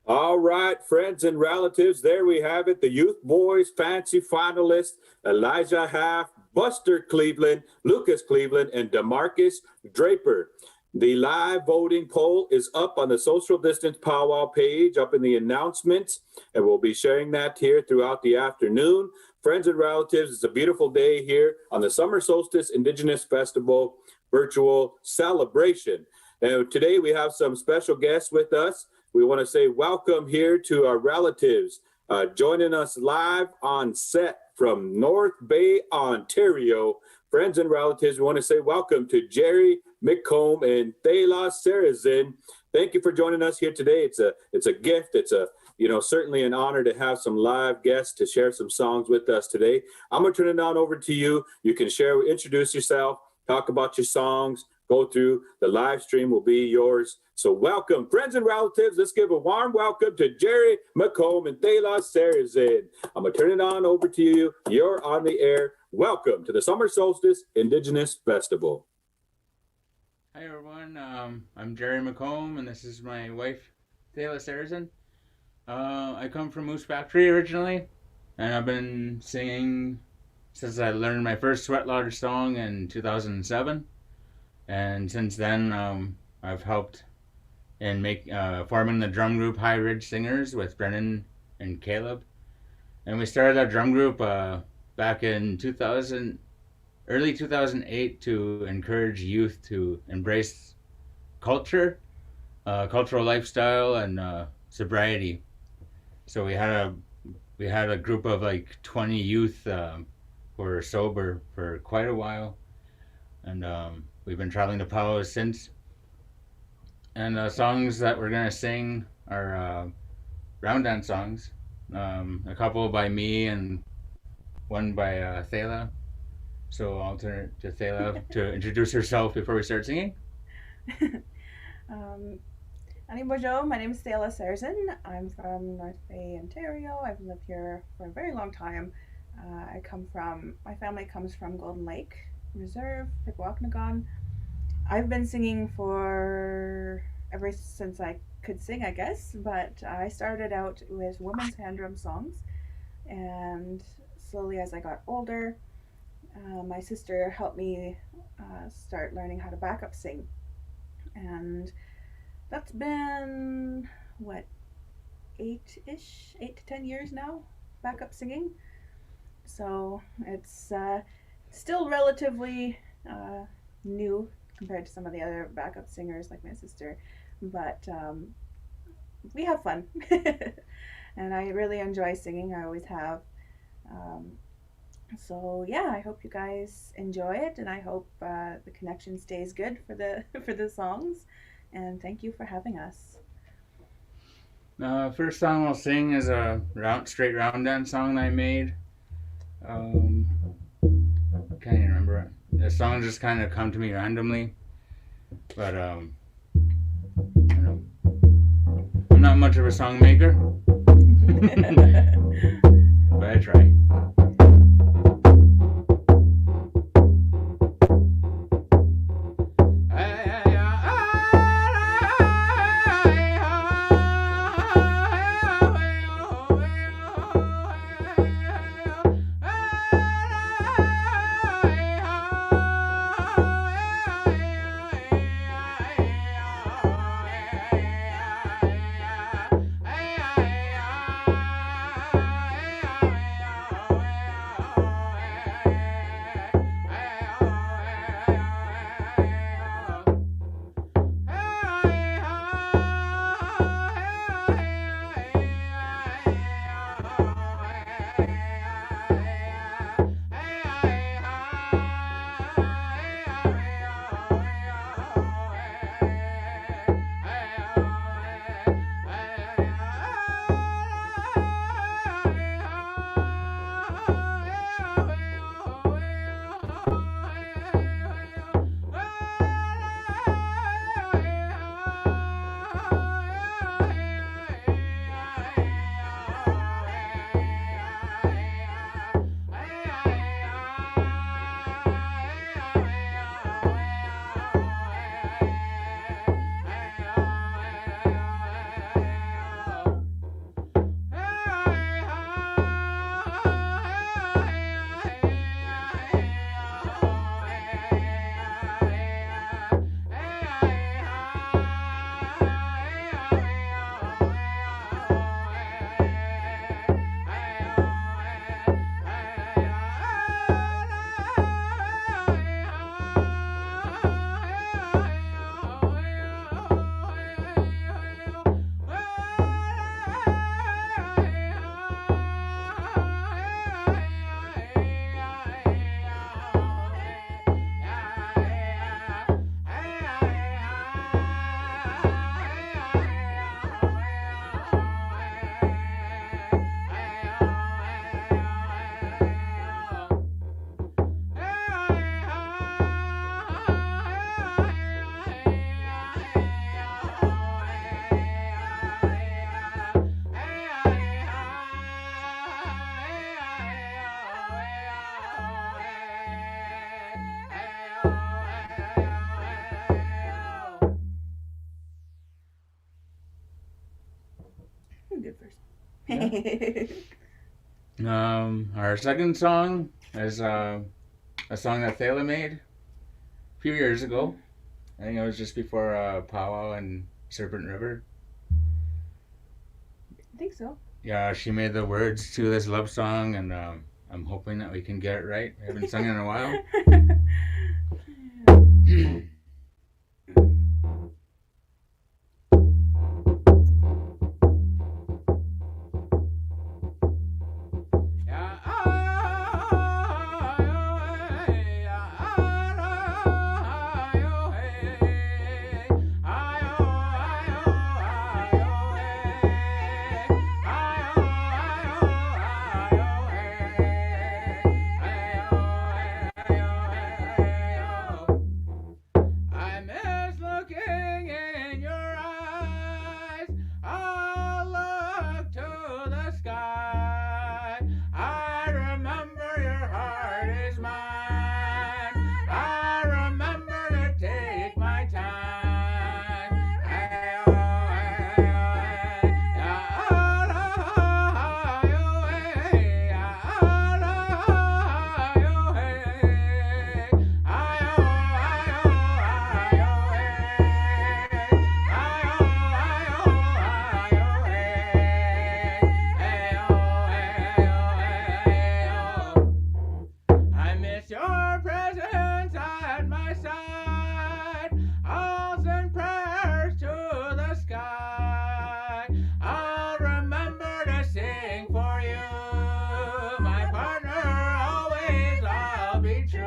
All right, friends and relatives, there we have it. The Youth Boys Fancy finalists, Elijah Half, Buster Cleveland, Lucas Cleveland, and DeMarcus Draper. The live voting poll is up on the Social Distance Powwow page, up in the announcements, and we'll be sharing that here throughout the afternoon. Friends and relatives, it's a beautiful day here on the Summer Solstice Indigenous Festival virtual celebration. Now, today we have some special guests with us. We want to say welcome here to our relatives joining us live on set from North Bay, Ontario. Friends and relatives, we want to say welcome to Jerry McComb and Thela Sarazin. Thank you for joining us here today. It's a gift. It's certainly an honor to have some live guests to share some songs with us today. I'm going to turn it on over to you. You can introduce yourself, talk about your songs, go through. The live stream will be yours. So welcome, friends and relatives. Let's give a warm welcome to Jerry McComb and Thela Sarazin. I'm going to turn it on over to you. You're on the air. Welcome to the Summer Solstice Indigenous Festival. Hi, everyone. I'm Jerry McComb, and this is my wife, Thela Sarazin. I come from Moose Factory originally, and I've been singing since I learned my first Sweat Lodge song in 2007. And since then, I've helped in forming the drum group High Ridge Singers with Brennan and Caleb. And we started that drum group back in early 2008 to encourage youth to embrace culture, cultural lifestyle, and sobriety. So we had a group of like 20 youth who were sober for quite a while, and we've been traveling to Powwow since. And the songs that we're gonna sing are round dance songs, a couple by me and one by Thela. So I'll turn it to Thela to introduce herself before we start singing. Ani bonjour, my name is Thela Sarzen. I'm from North Bay, Ontario. I've lived here for a very long time. My family comes from Golden Lake Reserve, Pikwakanagan. I've been singing ever since I could sing, I guess, but I started out with women's hand drum songs, and slowly as I got older, my sister helped me start learning how to backup sing, and that's been, 8 to 10 years now, backup singing. So it's still relatively new compared to some of the other backup singers like my sister, but we have fun. And I really enjoy singing. I always have. So yeah, I hope you guys enjoy it, and I hope the connection stays good for the songs. And thank you for having us. First song I'll sing is a straight round dance song that I made. Can't even remember it. The song just kind of come to me randomly, but I'm not much of a song maker, but I try. Our second song is a song that Thela made a few years ago. I think it was just before Powwow and Serpent River. I think so. Yeah, she made the words to this love song, and I'm hoping that we can get it right. We haven't sung it in a while. I miss looking in your eyes. I'll look to the sky. I remember your heart is mine. I remember to take my time. Ayo, ayo, I miss your presence at my side. I'll send prayers to the sky. I'll remember to sing for you. My partner, always I'll be true.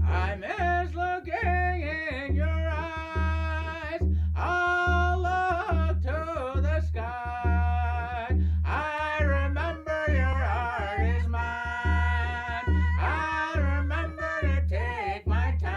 I miss looking in your eyes. I'll look to the sky. I remember your heart is mine. I remember to take my time.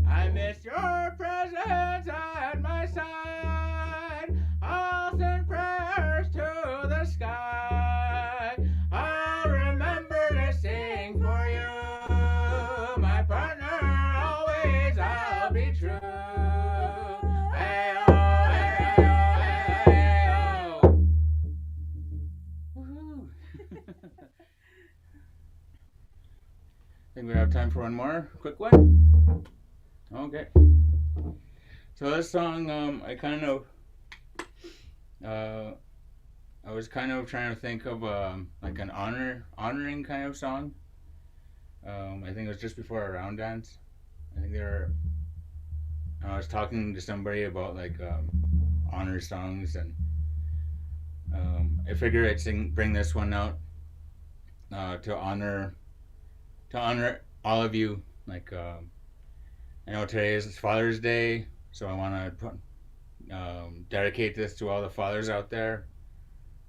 I miss your presence at my side. I'll send prayers to the sky. I'll remember to sing for you. My partner, always I'll be true. Ayo, ayo, ayo. Woohoo. Think we have time for one more quick one? Okay. So this song, I was kind of trying to think of like an honoring kind of song. I think it was just before a round dance. I was talking to somebody about like honor songs, and I figured I'd bring this one out to honor all of you. Like I know today is Father's Day, so I want to dedicate this to all the fathers out there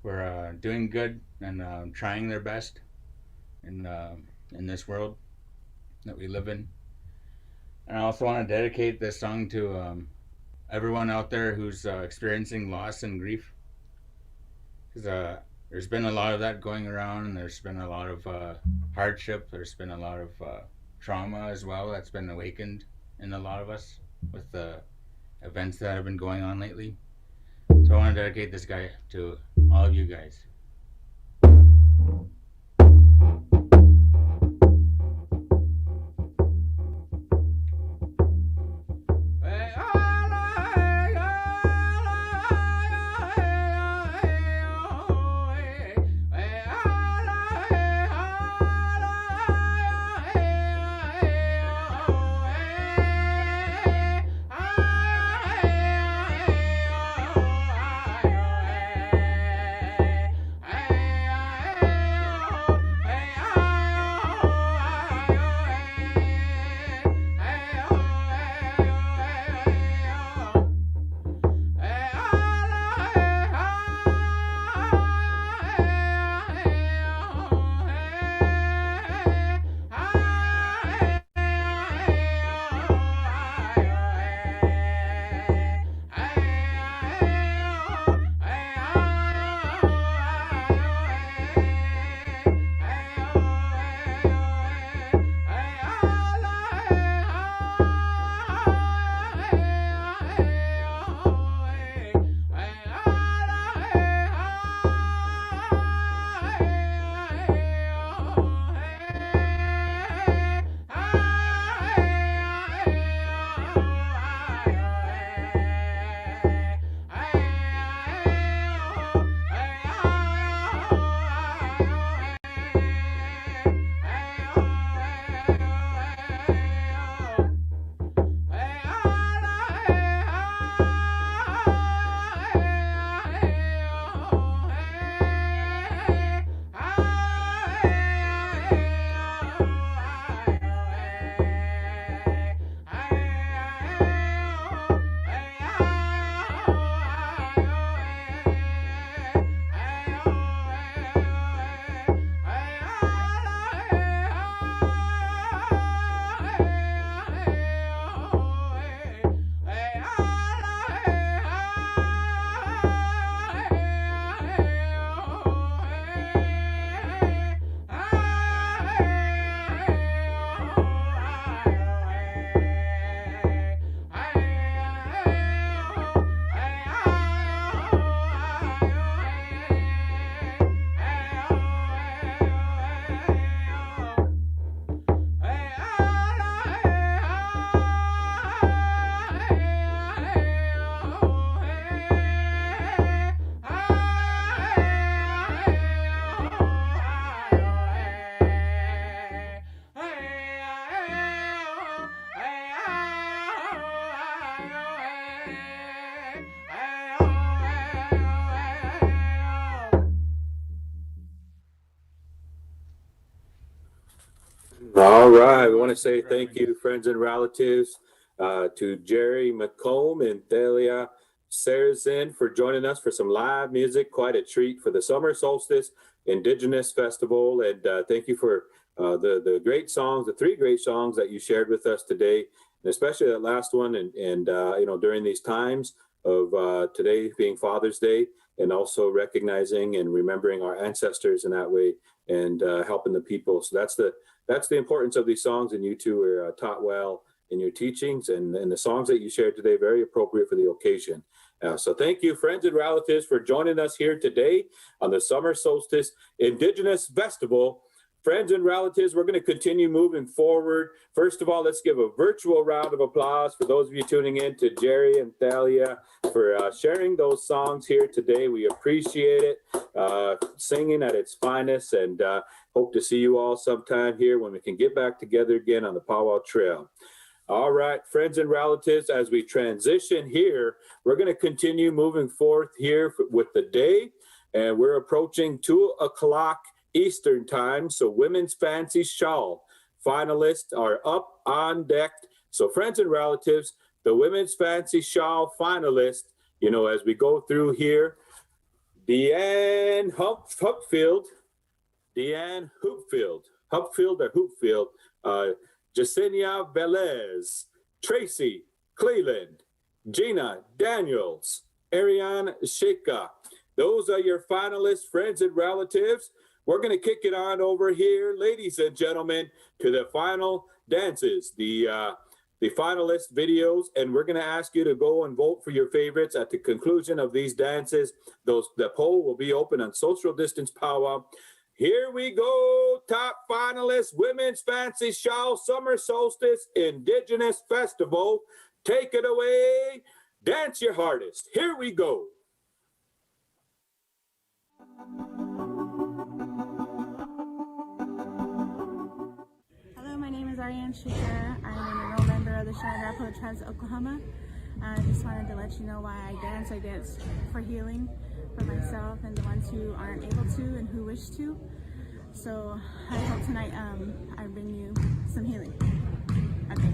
who are doing good and trying their best in this world that we live in. And I also want to dedicate this song to everyone out there who's experiencing loss and grief, because there's been a lot of that going around, and there's been a lot of hardship. There's been a lot of trauma as well that's been awakened in a lot of us with the events that have been going on lately. So I want to dedicate this guy to all of you guys. All right. We want to say thank you, friends and relatives, to Jerry McComb and Thalia Sarzin for joining us for some live music. Quite a treat for the Summer Solstice Indigenous Festival. And thank you for the great songs, the 3 great songs that you shared with us today, and especially that last one. And you know, during these times of today being Father's Day, and also recognizing and remembering our ancestors in that way, and helping the people. So that's the importance of these songs, and you two were taught well in your teachings, and the songs that you shared today, very appropriate for the occasion. So thank you, friends and relatives, for joining us here today on the Summer Solstice Indigenous Festival. Friends and relatives, we're going to continue moving forward. First of all, let's give a virtual round of applause for those of you tuning in to Jerry and Thalia for sharing those songs here today. We appreciate it, singing at its finest, and hope to see you all sometime here when we can get back together again on the Powwow Trail. All right, friends and relatives, as we transition here, we're going to continue moving forth here with the day, and we're approaching 2 o'clock Eastern time. So Women's Fancy Shawl finalists are up on deck. So friends and relatives, the Women's Fancy Shawl finalists, you know, as we go through here, Deanne Hupfield, Jasenia Velez, Tracy Cleland, Gina Daniels, Ariane Sheka. Those are your finalists, friends and relatives. We're going to kick it on over here, ladies and gentlemen, to the final dances, the finalist videos, and we're going to ask you to go and vote for your favorites at the conclusion of these dances. The poll will be open on Social Distance Powwow. Here we go, top finalists, Women's Fancy Shawl Summer Solstice Indigenous Festival. Take it away, dance your hardest. Here we go. Hello, my name is Ariane Shika. I'm an enrolled member of the Cheyenne Arapaho Tribes of Oklahoma. I just wanted to let you know why I dance. I dance for healing for myself and the ones who aren't able to and who wish to. So I hope tonight I bring you some healing. Okay.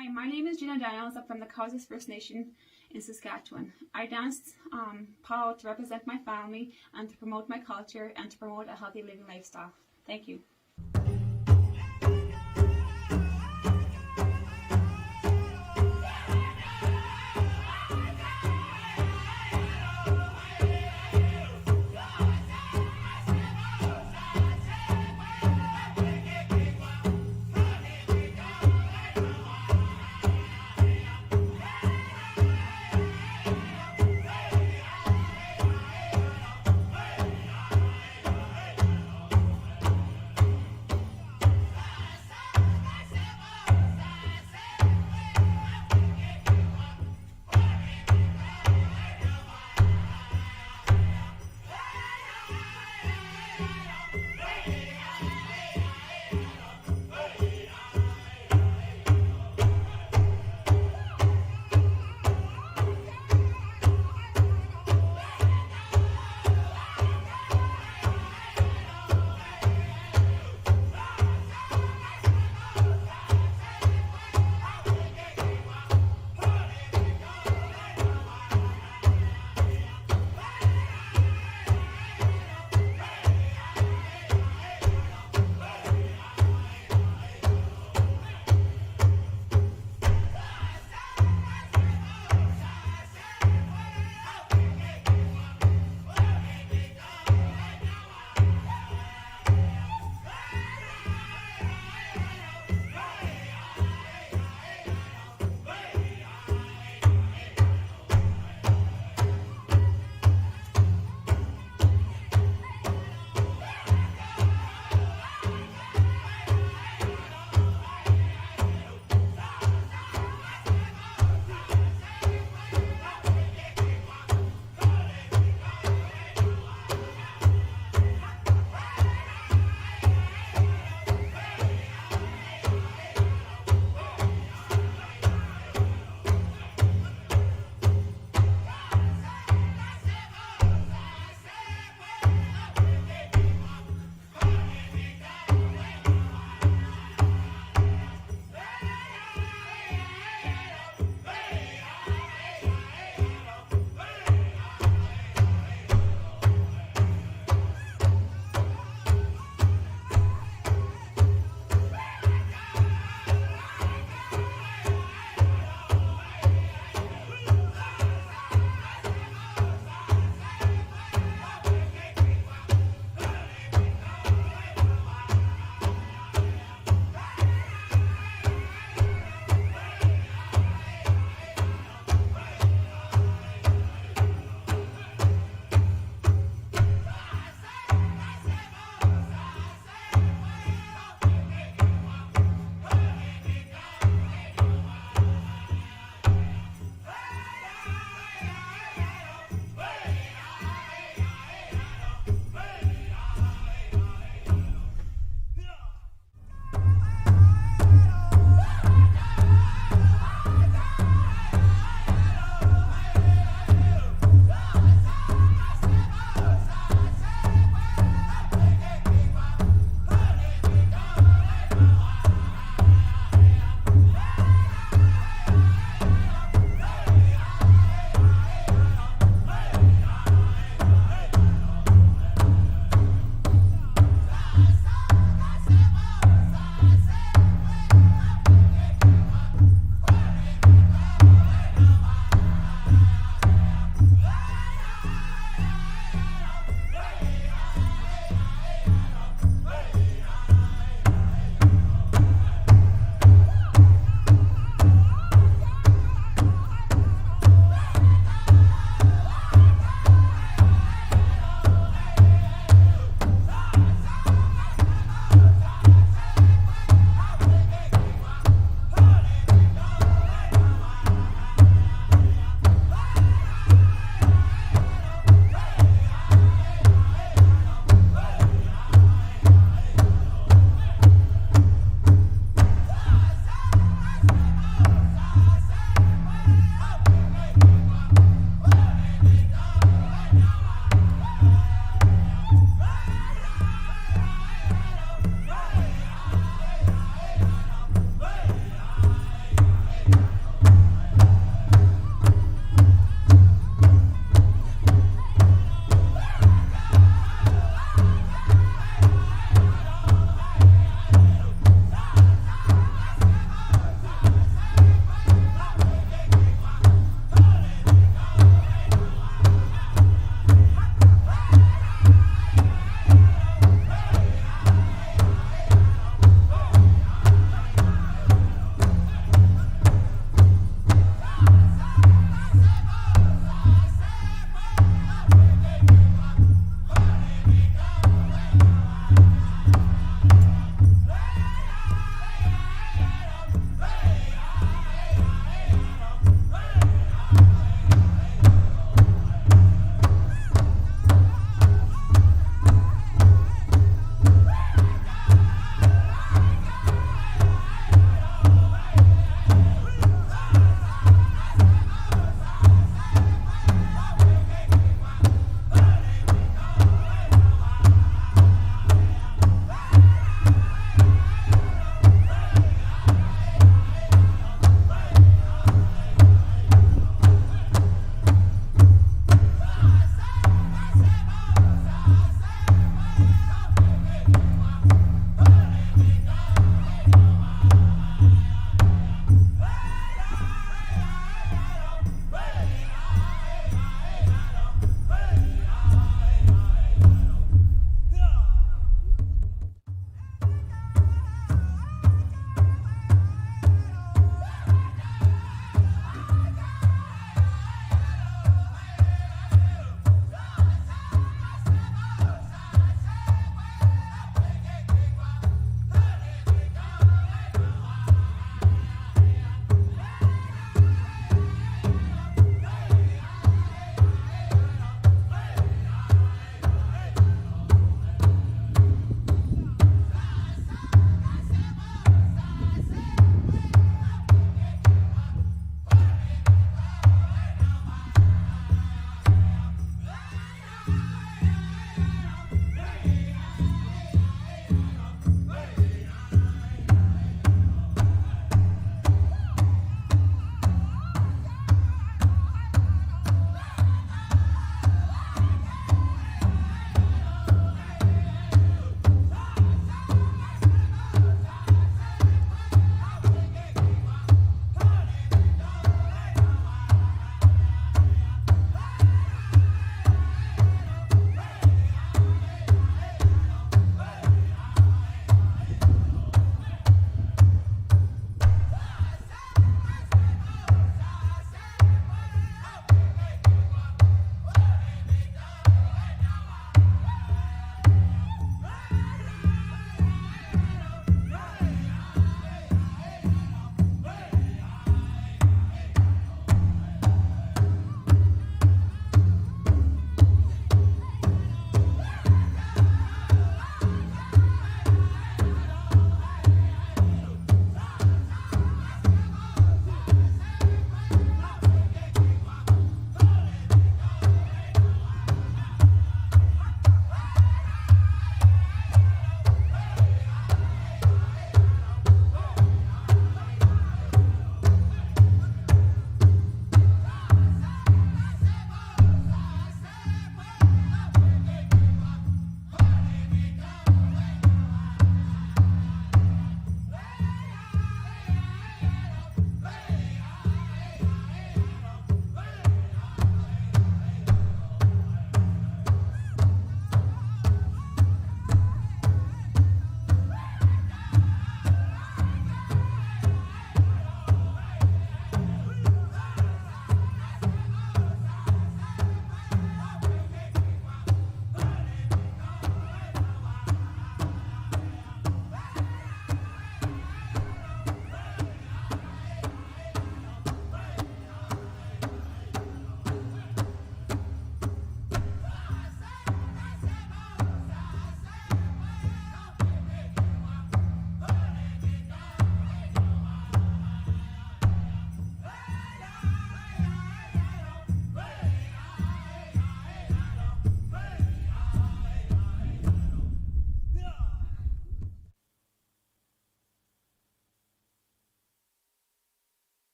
Hi, my name is Gina Daniels. I'm from the Causes First Nation in Saskatchewan. I danced Powwow to represent my family and to promote my culture and to promote a healthy living lifestyle. Thank you.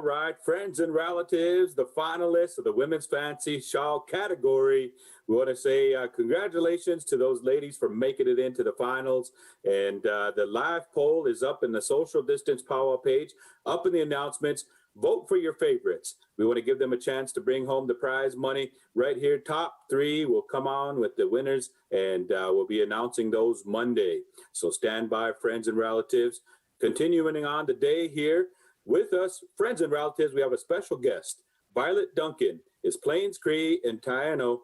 right, friends and relatives, the finalists of the Women's Fancy Shawl category. We want to say congratulations to those ladies for making it into the finals. And the live poll is up in the Social Distance Powwow page, up in the announcements. Vote for your favorites. We want to give them a chance to bring home the prize money. Right here, top 3 will come on with the winners, and we'll be announcing those Monday. So stand by, friends and relatives. Continuing on the day here, with us, friends and relatives, we have a special guest. Violet Duncan is Plains Cree and Taino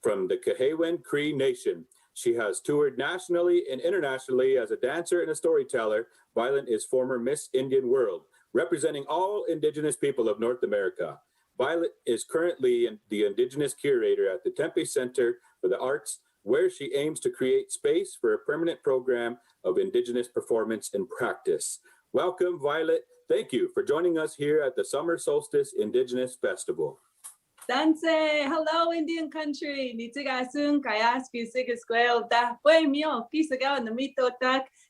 from the Kahewan Cree Nation. She has toured nationally and internationally as a dancer and a storyteller. Violet is former Miss Indian World, representing all Indigenous people of North America. Violet is currently the Indigenous Curator at the Tempe Center for the Arts, where she aims to create space for a permanent program of Indigenous performance and practice. Welcome, Violet. Thank you for joining us here at the Summer Solstice Indigenous Festival. Dance, hello Indian country.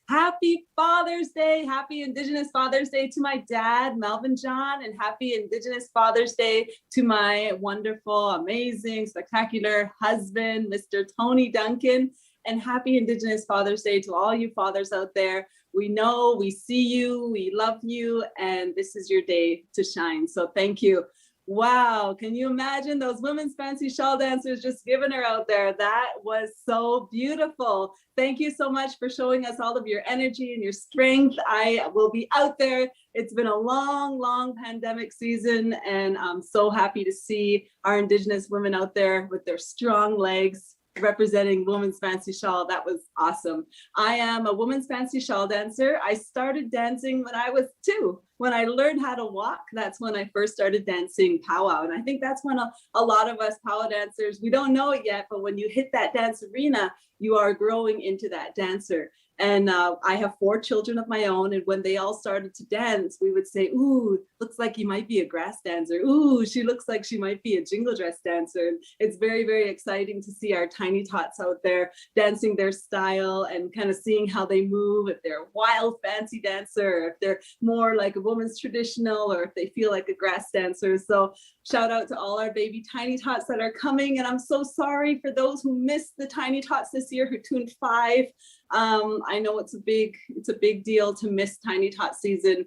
Happy Father's Day, happy Indigenous Father's Day to my dad, Melvin John, and happy Indigenous Father's Day to my wonderful, amazing, spectacular husband, Mr. Tony Duncan. And happy Indigenous Father's Day to all you fathers out there. We know, we see you, we love you, and this is your day to shine. So thank you. Wow, can you imagine those women's fancy shawl dancers just giving her out there? That was so beautiful. Thank you so much for showing us all of your energy and your strength. I will be out there. It's been a long, long pandemic season, and I'm so happy to see our Indigenous women out there with their strong legs, representing Women's Fancy Shawl. That was awesome. I am a Women's Fancy Shawl dancer. I started dancing when I was 2. When I learned how to walk, that's when I first started dancing powwow. And I think that's when a lot of us powwow dancers, we don't know it yet, but when you hit that dance arena, you are growing into that dancer. And I have 4 children of my own. And when they all started to dance, we would say, ooh, looks like you might be a grass dancer. Ooh, she looks like she might be a jingle dress dancer. And it's very, very exciting to see our tiny tots out there dancing their style and kind of seeing how they move, if they're a wild fancy dancer, or if they're more like a woman's traditional, or if they feel like a grass dancer. So shout out to all our baby tiny tots that are coming. And I'm so sorry for those who missed the tiny tots this year who tuned 5. I know it's a big deal to miss Tiny Tot season.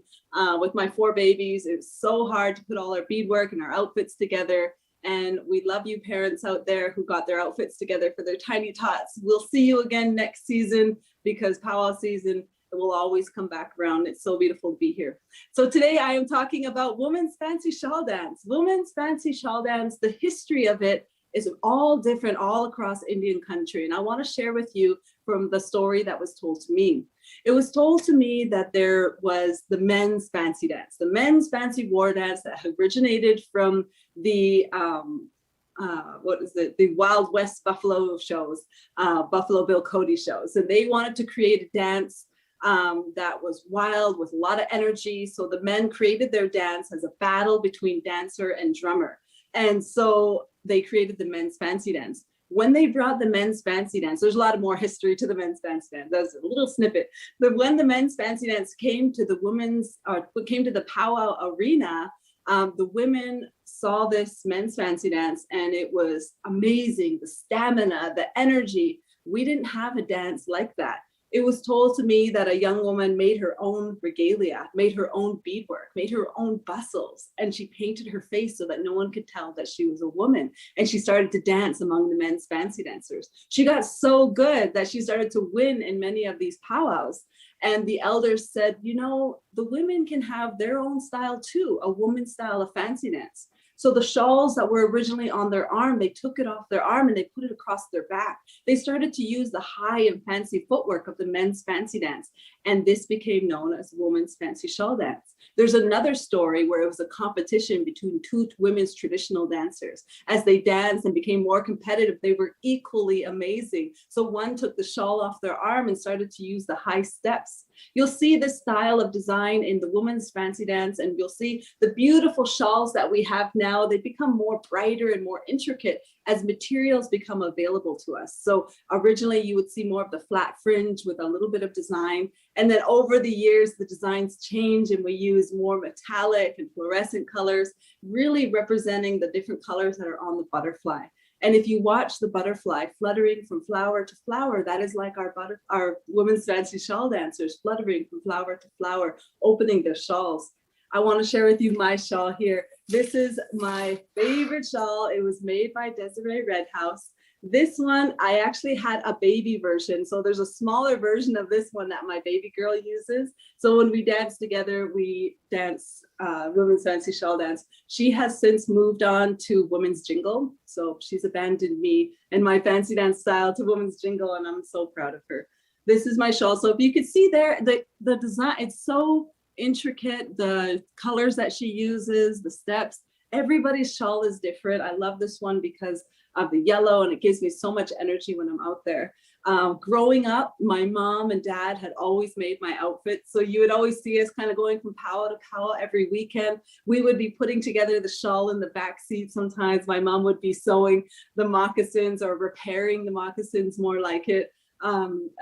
With my 4 babies, it was so hard to put all our beadwork and our outfits together. And we love you parents out there who got their outfits together for their Tiny Tots. We'll see you again next season, because powwow season will always come back around. It's so beautiful to be here. So today I am talking about Women's Fancy Shawl Dance. Women's Fancy Shawl Dance, the history of it is all different all across Indian country. And I want to share with you from the story that was told to me. It was told to me that there was the men's fancy dance, the men's fancy war dance that originated from the the Wild West Buffalo shows, Buffalo Bill Cody shows. And they wanted to create a dance that was wild with a lot of energy. So the men created their dance as a battle between dancer and drummer. And so they created the men's fancy dance. When they brought the men's fancy dance, there's a lot of more history to the men's fancy dance. That's a little snippet. But when the men's fancy dance came to the powwow arena, the women saw this men's fancy dance, and it was amazing. The stamina, the energy. We didn't have a dance like that. It was told to me that a young woman made her own regalia, made her own beadwork, made her own bustles, and she painted her face so that no one could tell that she was a woman. And she started to dance among the men's fancy dancers. She got so good that she started to win in many of these powwows. And the elders said, you know, the women can have their own style too, a woman's style of fancy dance. So the shawls that were originally on their arm, they took it off their arm and they put it across their back. They started to use the high and fancy footwork of the men's fancy dance. And this became known as women's fancy shawl dance. There's another story where it was a competition between 2 women's traditional dancers. As they danced and became more competitive, they were equally amazing. So one took the shawl off their arm and started to use the high steps. You'll see this style of design in the women's fancy dance, and you'll see the beautiful shawls that we have now. They become more brighter and more intricate, as materials become available to us. So originally you would see more of the flat fringe with a little bit of design. And then over the years, the designs change and we use more metallic and fluorescent colors, really representing the different colors that are on the butterfly. And if you watch the butterfly fluttering from flower to flower, that is like our women's fancy shawl dancers fluttering from flower to flower, opening their shawls. I want to share with you my shawl here. This is my favorite shawl. It was made by Desiree Redhouse. This one, I actually had a baby version. So there's a smaller version of this one that my baby girl uses. So when we dance together, we dance Women's Fancy Shawl Dance. She has since moved on to Women's Jingle. So she's abandoned me and my fancy dance style to Women's Jingle, and I'm so proud of her. This is my shawl. So if you could see there, the design, it's so intricate, the colors that she uses, the steps, everybody's shawl is different. I love this one because of the yellow, and it gives me so much energy when I'm out there. Growing up, my mom and dad had always made my outfits. So you would always see us kind of going from powwow to powwow every weekend. We would be putting together the shawl in the back seat. Sometimes my mom would be sewing the moccasins or repairing the moccasins, more like it.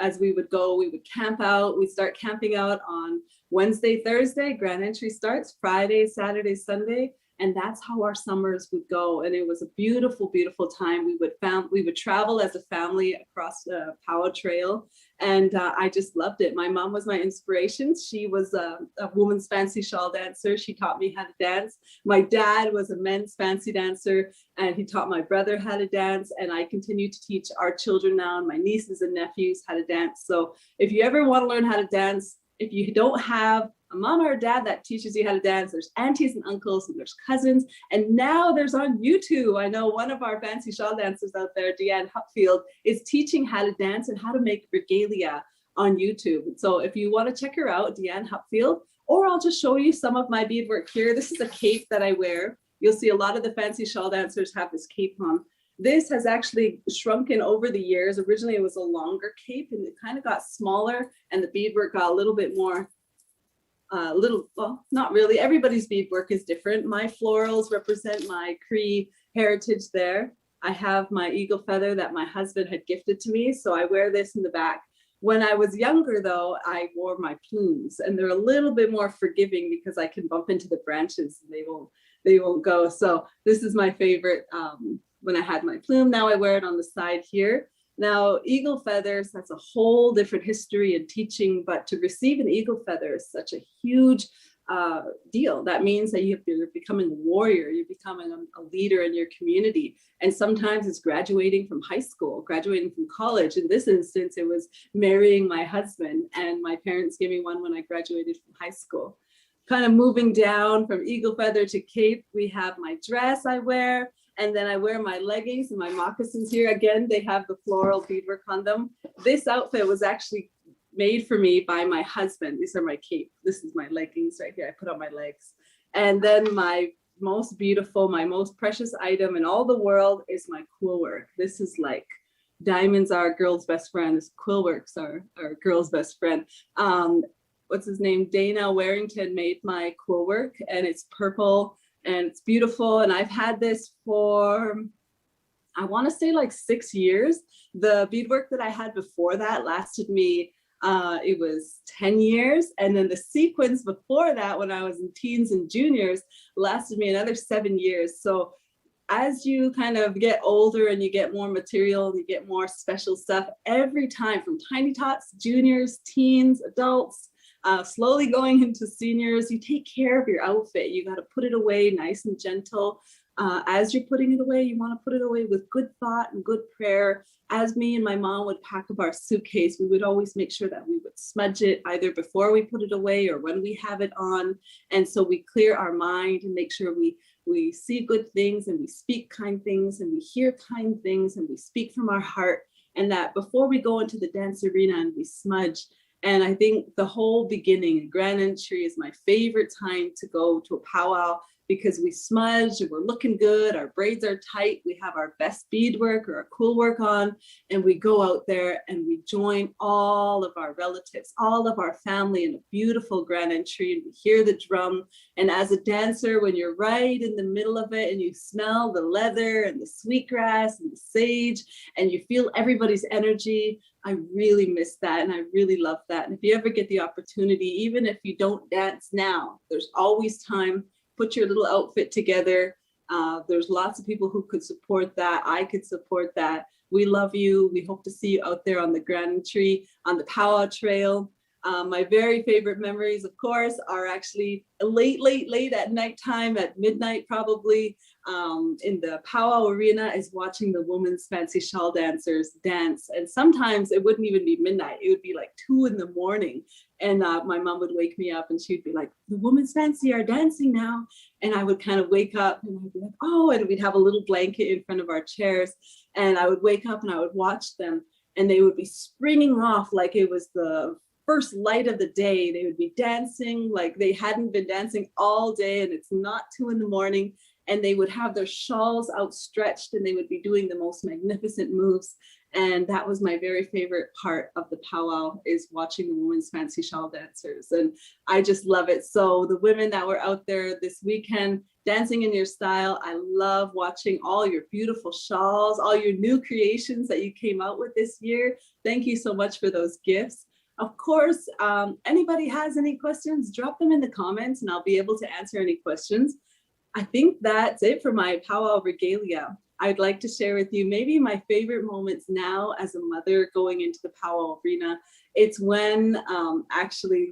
As we would go, we would camp out. We'd start camping out on Wednesday, Thursday. Grand entry starts Friday, Saturday, Sunday. And that's how our summers would go. And it was a beautiful, beautiful time. We would travel as a family across the Powwow Trail. And I just loved it. My mom was my inspiration. She was a woman's fancy shawl dancer. She taught me how to dance. My dad was a men's fancy dancer, and he taught my brother how to dance. And I continue to teach our children now and my nieces and nephews how to dance. So if you ever want to learn how to dance, if you don't have a mom or a dad that teaches you how to dance, there's aunties and uncles and there's cousins. And now there's on YouTube. I know one of our fancy shawl dancers out there, Deanne Hupfield, is teaching how to dance and how to make regalia on YouTube. So if you want to check her out, Deanne Hupfield, or I'll just show you some of my beadwork here. This is a cape that I wear. You'll see a lot of the fancy shawl dancers have this cape on. This has actually shrunken over the years. Originally, it was a longer cape and it kind of got smaller and the beadwork got a little bit more, well, not really. Everybody's beadwork is different. My florals represent my Cree heritage there. I have my eagle feather that my husband had gifted to me. So I wear this in the back. When I was younger, though, I wore my plumes, and they're a little bit more forgiving because I can bump into the branches and they won't go. So this is my favorite. When I had my plume, now I wear it on the side here. Now, eagle feathers, that's a whole different history and teaching, but to receive an eagle feather is such a huge deal. That means that you're becoming a warrior, you're becoming a leader in your community. And sometimes it's graduating from high school, graduating from college. In this instance, it was marrying my husband, and my parents gave me one when I graduated from high school. Kind of moving down from eagle feather to cape, we have my dress I wear. And then I wear my leggings and my moccasins here. Again, they have the floral beadwork on them. This outfit was actually made for me by my husband. These are my cape. This is my leggings right here. I put on my legs. And then my most beautiful, my most precious item in all the world is my quill work. This is like, diamonds are a girl's best friend. This quill works are a girl's best friend. What's his name? Dana Warrington made my quill work, and it's purple. And it's beautiful. And I've had this for, I want to say like 6 years. The beadwork that I had before that lasted me, it was 10 years. And then the sequins before that, when I was in teens and juniors, lasted me another 7 years. So as you kind of get older and you get more material, you get more special stuff every time, from tiny tots, juniors, teens, adults, slowly going into seniors, you take care of your outfit. You got to put it away nice and gentle. As you're putting it away, you want to put it away with good thought and good prayer. As me and my mom would pack up our suitcase, we would always make sure that we would smudge it either before we put it away or when we have it on. And so we clear our mind and make sure we see good things, and we speak kind things, and we hear kind things, and we speak from our heart. And that before we go into the dance arena and we smudge. And I think the whole beginning, grand entry, is my favorite time to go to a powwow because we smudge and we're looking good, our braids are tight, we have our best beadwork or our cool work on, and we go out there and we join all of our relatives, all of our family in a beautiful grand entry, and we hear the drum. And as a dancer, when you're right in the middle of it and you smell the leather and the sweetgrass and the sage and you feel everybody's energy, I really miss that and I really love that. And if you ever get the opportunity, even if you don't dance now, there's always time. Put your little outfit together. There's lots of people who could support that. I could support that. We love you. We hope to see you out there on the Grand Tree, on the Powwow Trail. My very favorite memories, of course, are actually late at nighttime, at midnight probably, in the Powwow arena, is watching the women's fancy shawl dancers dance. And sometimes it wouldn't even be midnight. It would be like 2 in the morning. And my mom would wake me up and she'd be like, the women's fancy are dancing now. And I would kind of wake up and I'd be like, oh, and we'd have a little blanket in front of our chairs. And I would wake up and I would watch them and they would be springing off like it was the first light of the day. They would be dancing like they hadn't been dancing all day and it's not 2 in the morning. And they would have their shawls outstretched and they would be doing the most magnificent moves. And that was my very favorite part of the powwow, is watching the women's fancy shawl dancers. And I just love it. So the women that were out there this weekend dancing in your style, I love watching all your beautiful shawls, all your new creations that you came out with this year. Thank you so much for those gifts. Of course, anybody has any questions, drop them in the comments and I'll be able to answer any questions. I think that's it for my powwow regalia. I'd like to share with you maybe my favorite moments now as a mother going into the powwow arena. It's when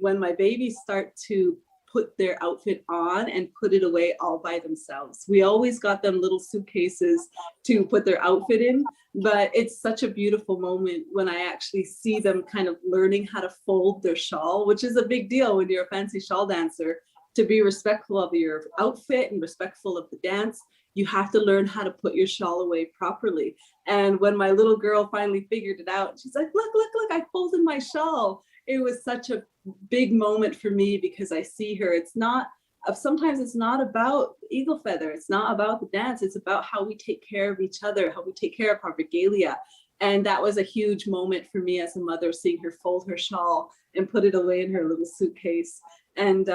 when my babies start to put their outfit on and put it away all by themselves. We always got them little suitcases to put their outfit in, but it's such a beautiful moment when I actually see them kind of learning how to fold their shawl, which is a big deal when you're a fancy shawl dancer. To be respectful of your outfit and respectful of the dance, you have to learn how to put your shawl away properly. And when my little girl finally figured it out, she's like, look, I folded my shawl. It was such a big moment for me because I see her. Sometimes it's not about eagle feather. It's not about the dance. It's about how we take care of each other, how we take care of our regalia. And that was a huge moment for me as a mother, seeing her fold her shawl and put it away in her little suitcase. And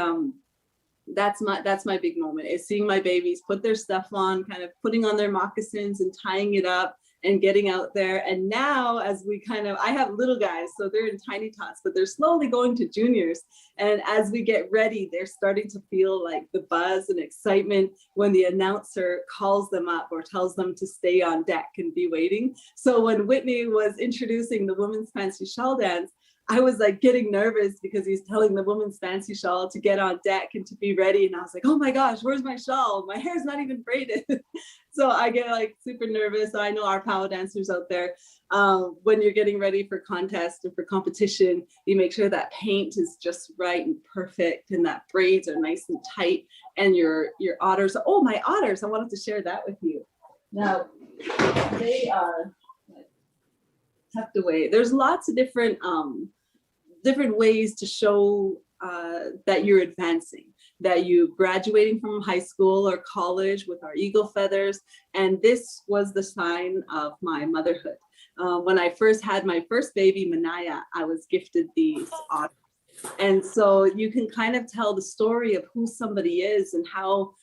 that's my big moment, is seeing my babies put their stuff on, kind of putting on their moccasins and tying it up and getting out there. And now as I have little guys, so they're in tiny tots, but they're slowly going to juniors. And as we get ready, they're starting to feel like the buzz and excitement when the announcer calls them up or tells them to stay on deck and be waiting. So when Whitney was introducing the women's fancy shawl dance, I was like getting nervous because he's telling the woman's fancy shawl to get on deck and to be ready. And I was like, oh my gosh, where's my shawl? My hair's not even braided. So I get like super nervous. I know our powwow dancers out there, when you're getting ready for contest or for competition, you make sure that paint is just right and perfect and that braids are nice and tight and your otters. Oh, my otters, I wanted to share that with you. Now, they are tucked away. There's lots of different ways to show that you're advancing, that you're graduating from high school or college with our eagle feathers. And this was the sign of my motherhood. When I first had my first baby, Manaya, I was gifted these otters. And so you can kind of tell the story of who somebody is and how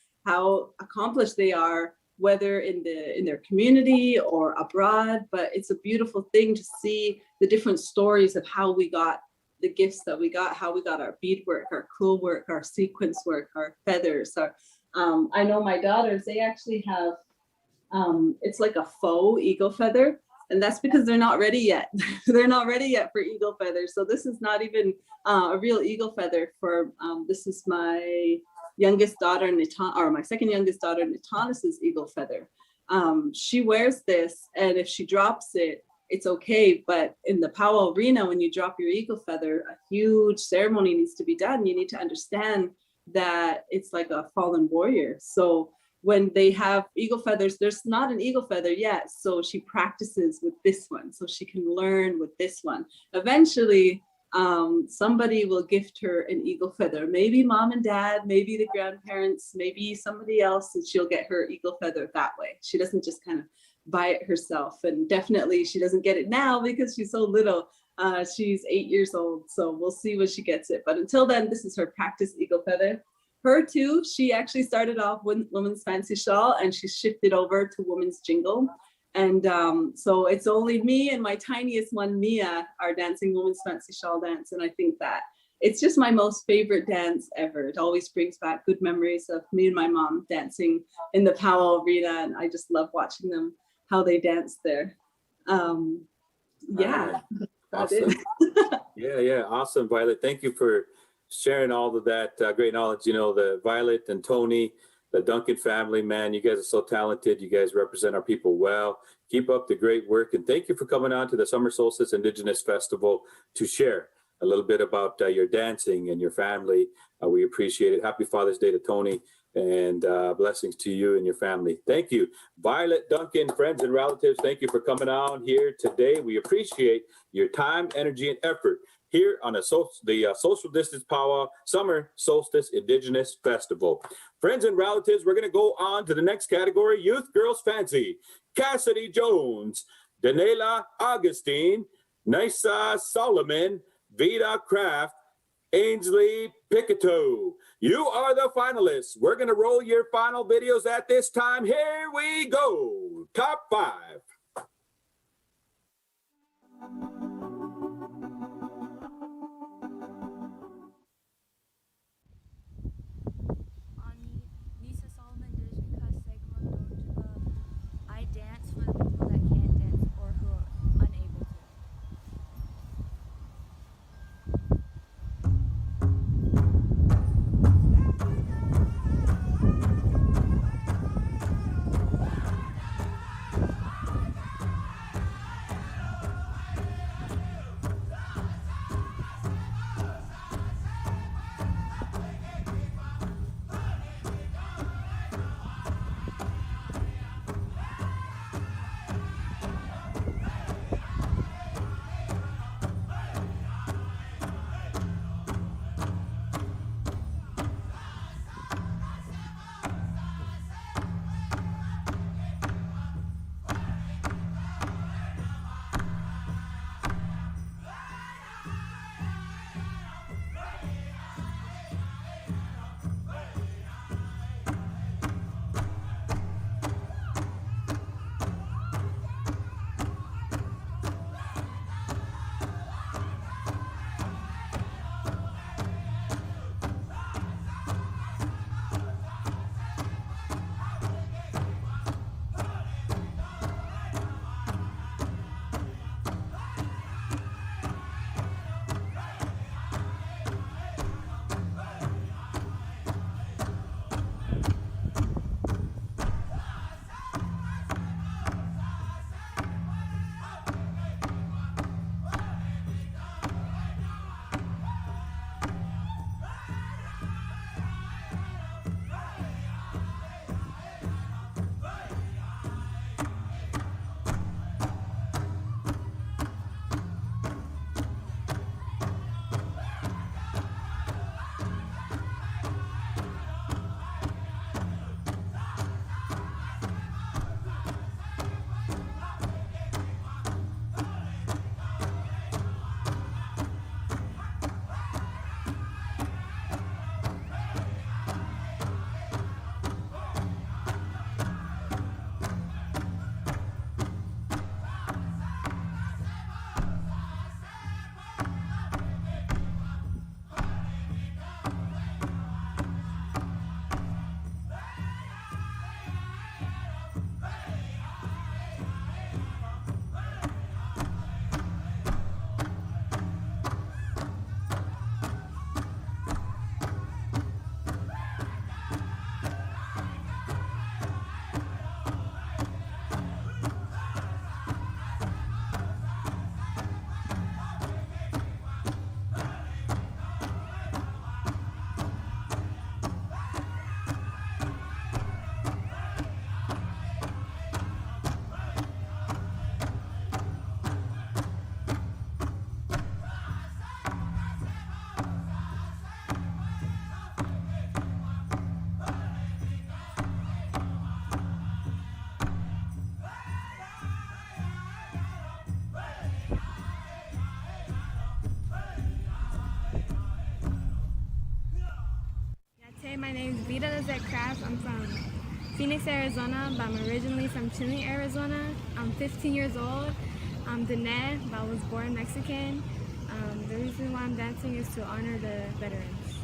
accomplished they are, whether in their community or abroad. But it's a beautiful thing to see the different stories of how we got the gifts that we got, how we got our beadwork, our cool work, our sequence work, our feathers. I know my daughters, they actually have, it's like a faux eagle feather, and that's because they're not ready yet. They're not ready yet for eagle feathers. So this is not even a real eagle feather for, this is my youngest daughter, my second youngest daughter, Natanis's eagle feather. She wears this, and if she drops it, it's okay. But in the powwow arena, when you drop your eagle feather, a huge ceremony needs to be done. You need to understand that it's like a fallen warrior. So when they have eagle feathers, there's not an eagle feather yet. So she practices with this one so she can learn with this one. Eventually, somebody will gift her an eagle feather. Maybe mom and dad, maybe the grandparents, maybe somebody else, and she'll get her eagle feather that way. She doesn't just kind of buy it herself. And definitely she doesn't get it now because she's so little. She's 8 years old, so we'll see when she gets it. But until then, this is her practice eagle feather. Her too, she actually started off with Woman's Fancy Shawl and she shifted over to Woman's Jingle. And so it's only me and my tiniest one, Mia, are dancing Woman's Fancy Shawl dance. And I think that it's just my most favorite dance ever. It always brings back good memories of me and my mom dancing in the Powwow arena. And I just love watching them, how they dance there. Yeah. Awesome. Yeah, awesome, Violet. Thank you for sharing all of that great knowledge. You know, the Violet and Tony, the Duncan family, man, you guys are so talented. You guys represent our people well. Keep up the great work. And thank you for coming on to the Summer Solstice Indigenous Festival to share a little bit about your dancing and your family. We appreciate it. Happy Father's Day to Tony, and blessings to you and your family. Thank you. Violet, Duncan, friends and relatives, thank you for coming on here today. We appreciate your time, energy, and effort here on the Social Distance Powwow Summer Solstice Indigenous Festival. Friends and relatives, we're going to go on to the next category, Youth Girls Fancy. Cassidy Jones, Danela Augustine, Nisa Solomon, Vida Kraft, Ainsley Picketo. You are the finalists. We're going to roll your final videos at this time. Here we go. Top 5. I dance for the people that can't dance or who are unable to. my name is Vita Lizette Krabs. I'm from Phoenix, Arizona, but I'm originally from Chinle, Arizona. I'm 15 years old. I'm Dene, but I was born Mexican. The reason why I'm dancing is to honor the veterans.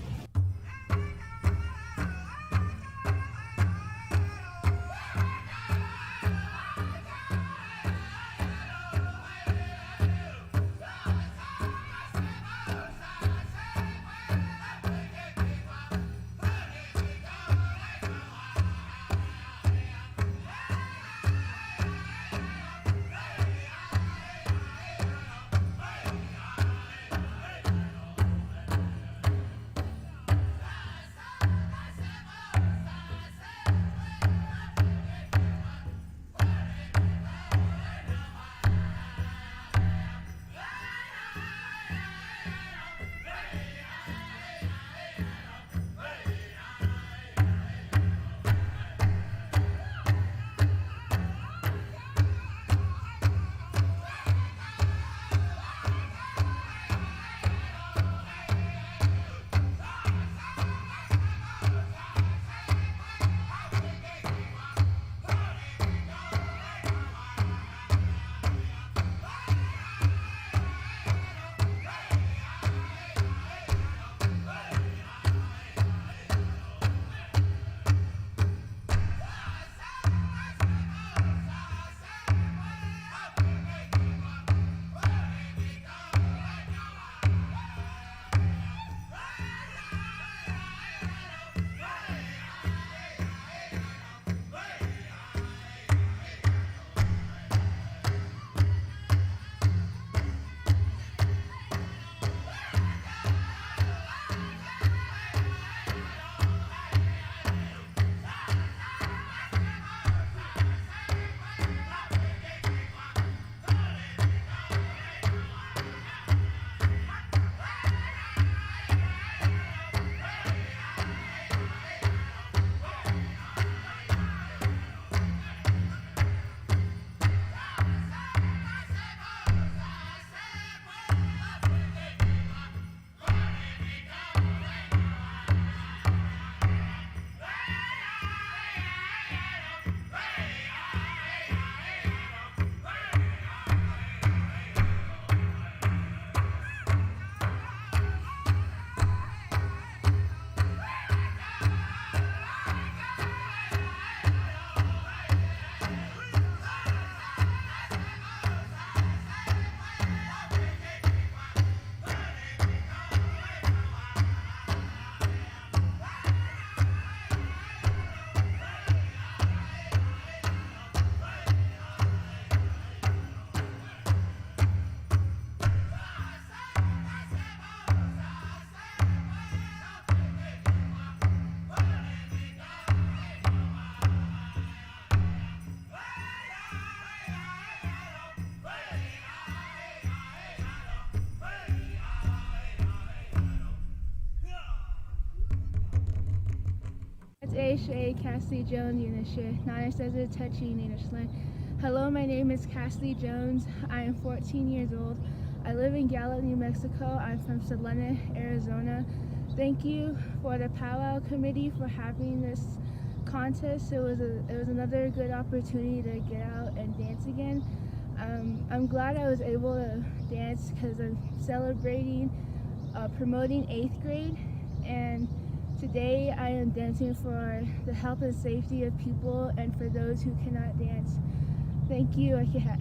Aisha Cassidy Jones Unisha. Nana says it touchy Nanishland. Hello, my name is Cassidy Jones. I am 14 years old. I live in Gallup, New Mexico. I'm from Salina, Arizona. Thank you for the Powwow committee for having this contest. It was another good opportunity to get out and dance again. I'm glad I was able to dance because I'm celebrating promoting 8th grade, and today I am dancing for the health and safety of people and for those who cannot dance. Thank you. Akiha.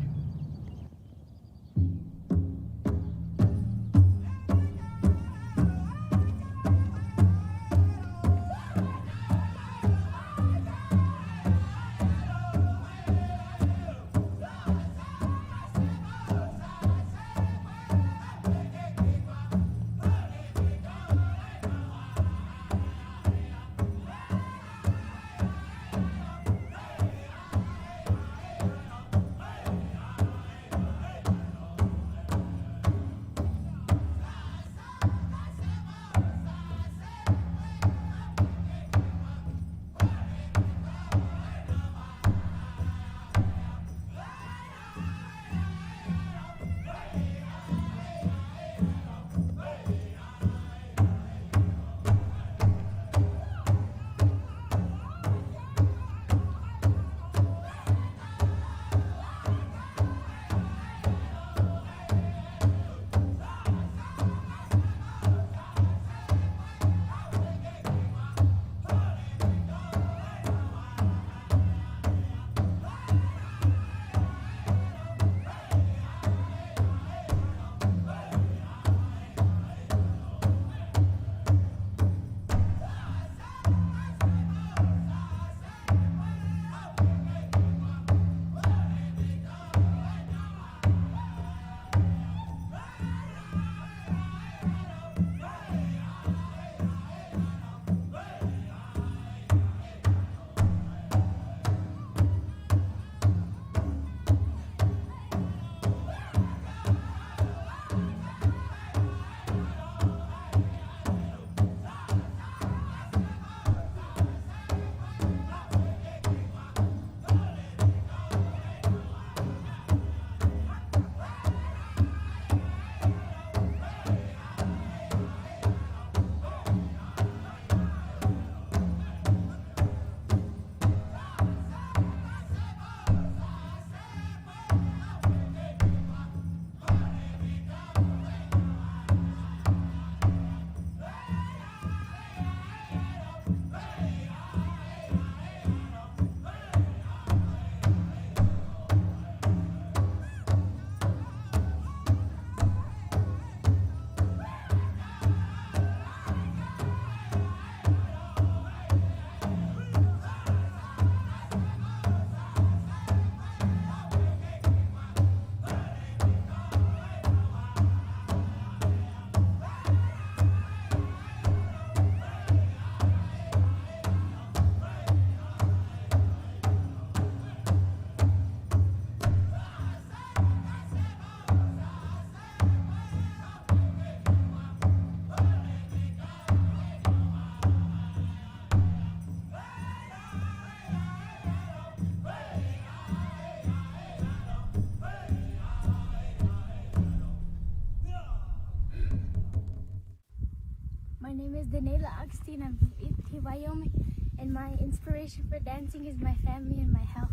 Daniela Augustine. I'm from E.T. Wyoming, and my inspiration for dancing is my family and my health.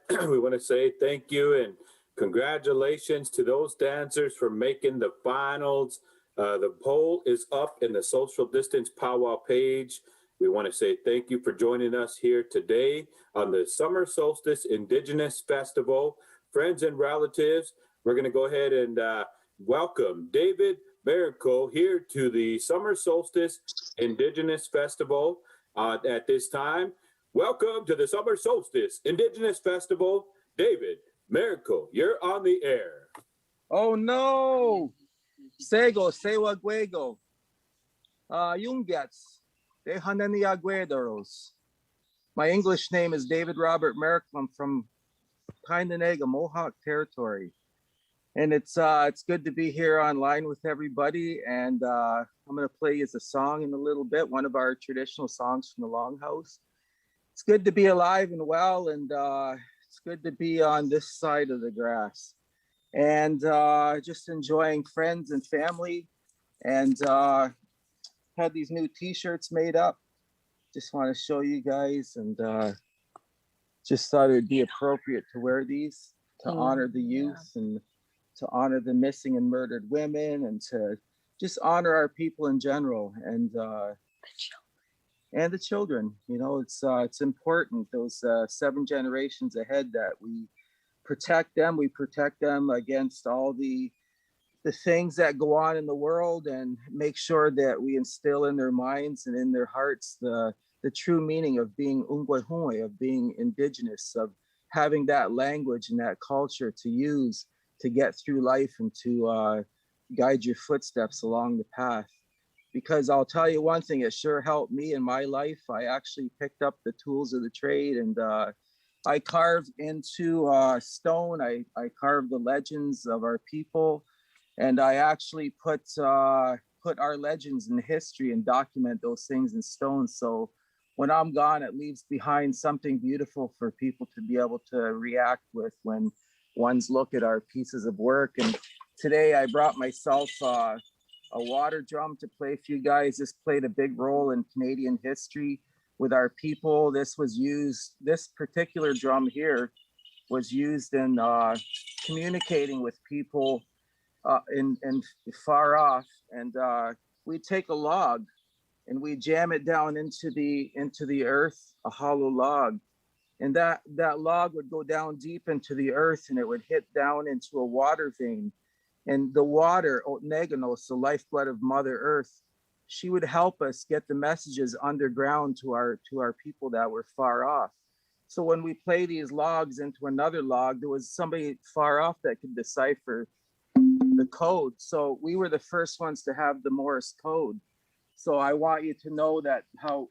right. We want to say thank you and congratulations to those dancers for making the finals. The poll is up in the Social Distance Powwow page. We want to say thank you for joining us here today on the Summer Solstice Indigenous Festival. Friends and relatives, we're going to go ahead and welcome David Miracle here to the Summer Solstice Indigenous Festival at this time. Welcome to the Summer Solstice Indigenous Festival. David Miracle, you're on the air. Oh no! Sego, Sewa Guego. Yungets. De Hanania Guedoros. My English name is David Robert Miracle. I'm from Pindanega, Mohawk Territory. And it's good to be here online with everybody. And I'm going to play you a song in a little bit, one of our traditional songs from the Longhouse. It's good to be alive and well, and it's good to be on this side of the grass. And just enjoying friends and family, and had these new t-shirts made up. Just want to show you guys, and just thought it would be appropriate to wear these to honor the youth and to honor the missing and murdered women, and to just honor our people in general, and the children. You know, it's important, those 7 generations ahead, that we protect them. We protect them against all the things that go on in the world, and make sure that we instill in their minds and in their hearts the true meaning of being Ungwahumwe, of being indigenous, of having that language and that culture to use to get through life and to guide your footsteps along the path. Because I'll tell you one thing, it sure helped me in my life. I actually picked up the tools of the trade, and I carved into stone. I carved the legends of our people, and I actually put our legends in history and document those things in stone. So when I'm gone, it leaves behind something beautiful for people to be able to react with when ones look at our pieces of work. And today I brought myself a water drum to play for you guys. This played a big role in Canadian history with our people. This particular drum here was used in communicating with people in far off, and we take a log and we jam it down into the earth, a hollow log, and that log would go down deep into the earth, and it would hit down into a water vein, and the water, Neganos, the lifeblood of Mother Earth, she would help us get the messages underground to our people that were far off. So when we play these logs into another log, there was somebody far off that could decipher the code. So we were the first ones to have the Morse code. So I want you to know that how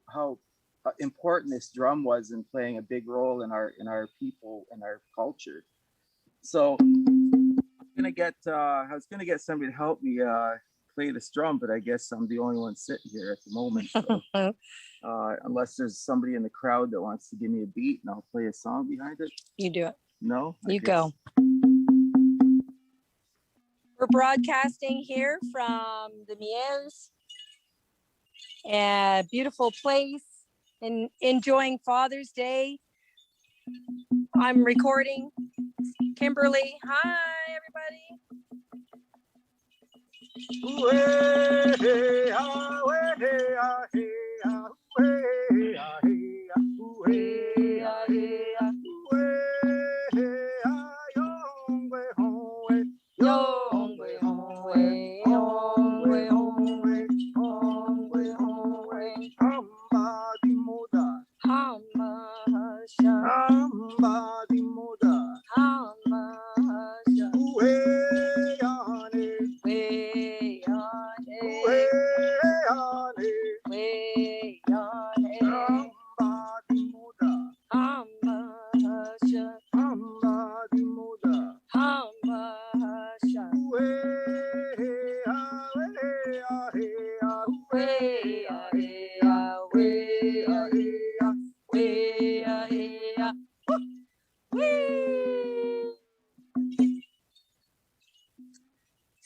important this drum was in playing a big role in our people and our culture. So I was gonna get somebody to help me play this drum, but I guess I'm the only one sitting here at the moment. So, unless there's somebody in the crowd that wants to give me a beat, and I'll play a song behind it. You do it. No? You go. We're broadcasting here from the Miels, a beautiful place, and enjoying Father's Day. I'm recording. Kimberly, hi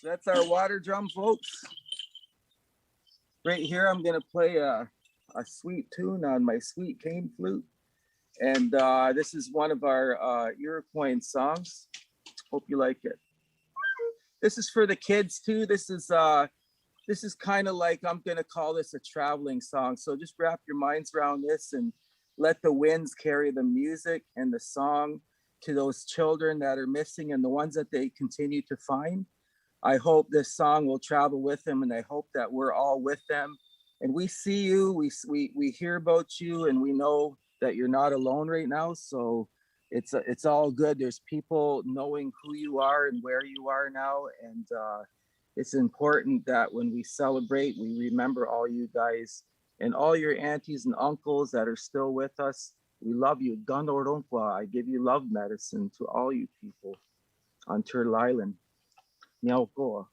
So that's our water drum, folks. Right here, I'm gonna play a sweet tune on my sweet cane flute. And this is one of our Iroquois songs. Hope you like it. This is for the kids too. This is kind of like, I'm gonna call this a traveling song. So just wrap your minds around this and let the winds carry the music and the song to those children that are missing and the ones that they continue to find. I hope this song will travel with them, and I hope that we're all with them. And we see you, we hear about you, and we know that you're not alone right now. So it's all good. There's people knowing who you are and where you are now. And it's important that when we celebrate, we remember all you guys and all your aunties and uncles that are still with us. We love you. Gandoronkwa, I give you love medicine to all you people on Turtle Island. Nyaukoa.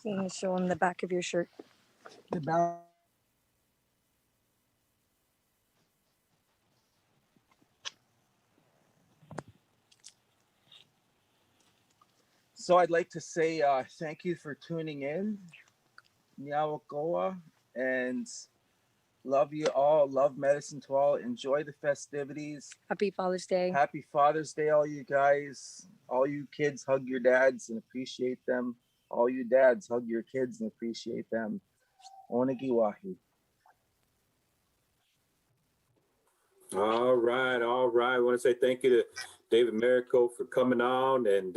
Can you show them the back of your shirt? The back. So I'd like to say thank you for tuning in. Nyaukoa, and love you all. Love medicine to all. Enjoy the festivities. Happy Father's Day. Happy Father's Day, all you guys. All you kids, hug your dads and appreciate them. All you dads, hug your kids and appreciate them. Onagiwahi. All right. I want to say thank you to David Marico for coming on and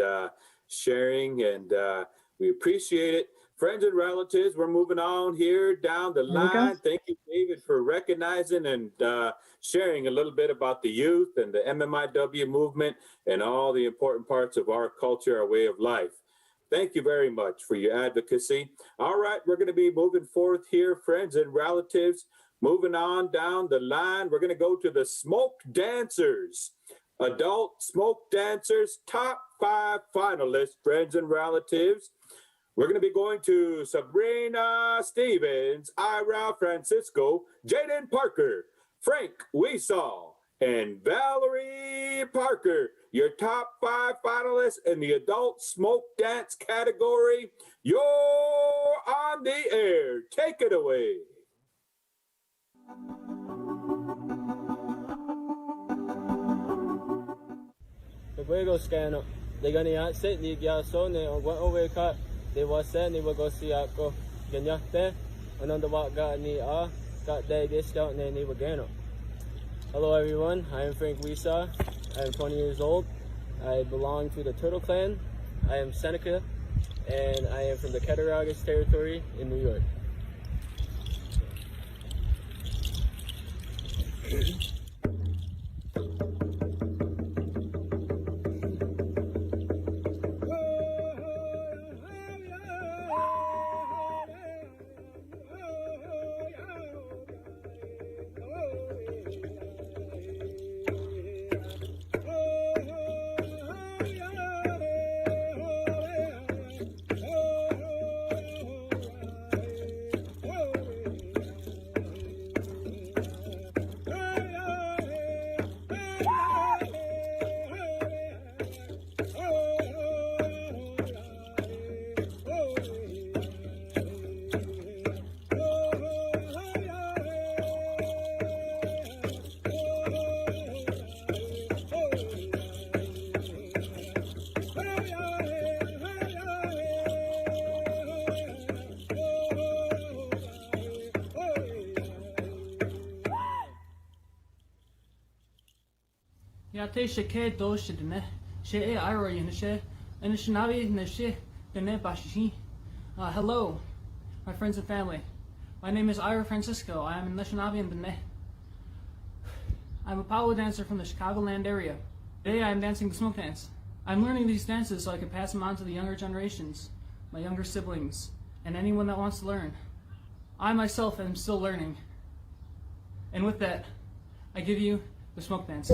sharing, and we appreciate it. Friends and relatives, we're moving on here down the line. Thank you, David, for recognizing and sharing a little bit about the youth and the MMIW movement and all the important parts of our culture, our way of life. Thank you very much for your advocacy. All right, we're going to be moving forth here, friends and relatives. Moving on down the line, we're going to go to the smoke dancers. Adult smoke dancers, top 5 finalists, friends and relatives. We're going to be going to Sabrina Stevens, Ira Francisco, Jaden Parker, Frank Weesaw, and Valerie Parker. Your top 5 finalists in the adult smoke dance category. You're on the air. Take it away. Luego scano. De gania set ni ya so ne on gwa over cut. They was said ni go see ako. Ganya te. Another walk got ni got day discount ne ni wagano. Hello everyone. I am Frank Weesaw. I am 20 years old. I belong to the Turtle Clan. I am Seneca, and I am from the Cattaraugus territory in New York. Yate shake do shidne, she iro in she, and the shinabi in the she, the ne bashi. Hello, my friends and family. My name is Ira Francisco. I am in Anishinaabe and Dene. I'm a powwow dancer from the Chicagoland area. Today I am dancing the smoke dance. I'm learning these dances so I can pass them on to the younger generations, my younger siblings, and anyone that wants to learn. I myself am still learning. And with that, I give you the smoke dance.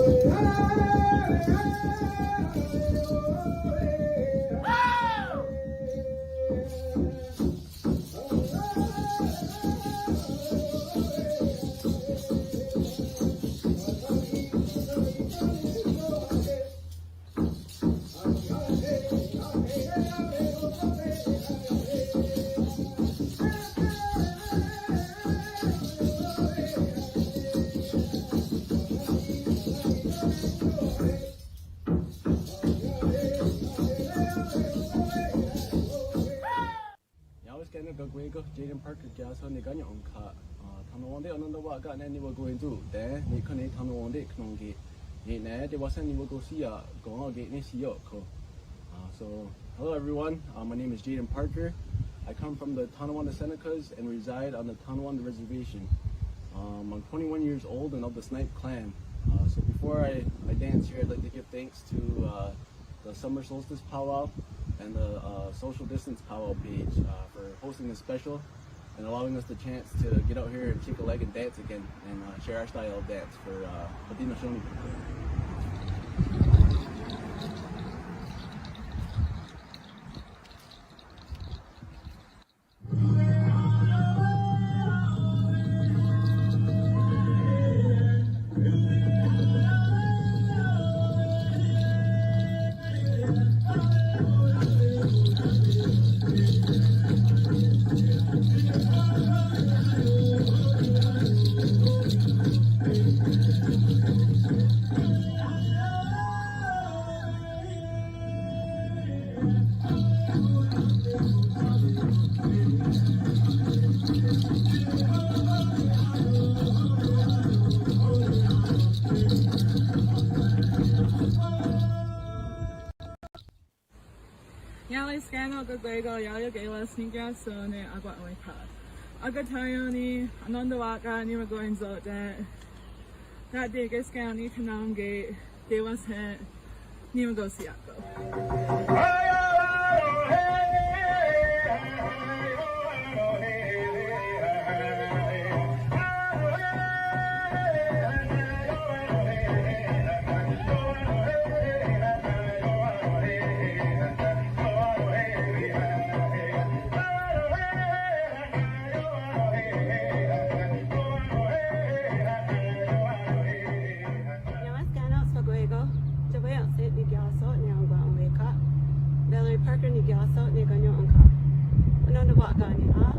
Jaden Parker gas on the Ganya on car. Tanawande on the walk got any were going to there. They couldn't Tanawande Knongi. There was any will go see a go out get Nishiyoko. So, hello everyone. My name is Jaden Parker. I come from the Tonawanda Senecas and reside on the Tonawanda Reservation. I'm 21 years old and of the Snipe clan. So before I dance here, I'd like to give thanks to the Summer Solstice Powwow and the Social Distance Powwow page for hosting this special and allowing us the chance to get out here and shake a leg and dance again and share our style of dance for Latino Shoni. Yali scano gagwego yali gala sneaker so ne agwa oika. Agatayoni ananda waka ni going zo that day scani tanamge they was he ni go siako. Parker ni gaso ni ganyo angka. Ananda waka ni a.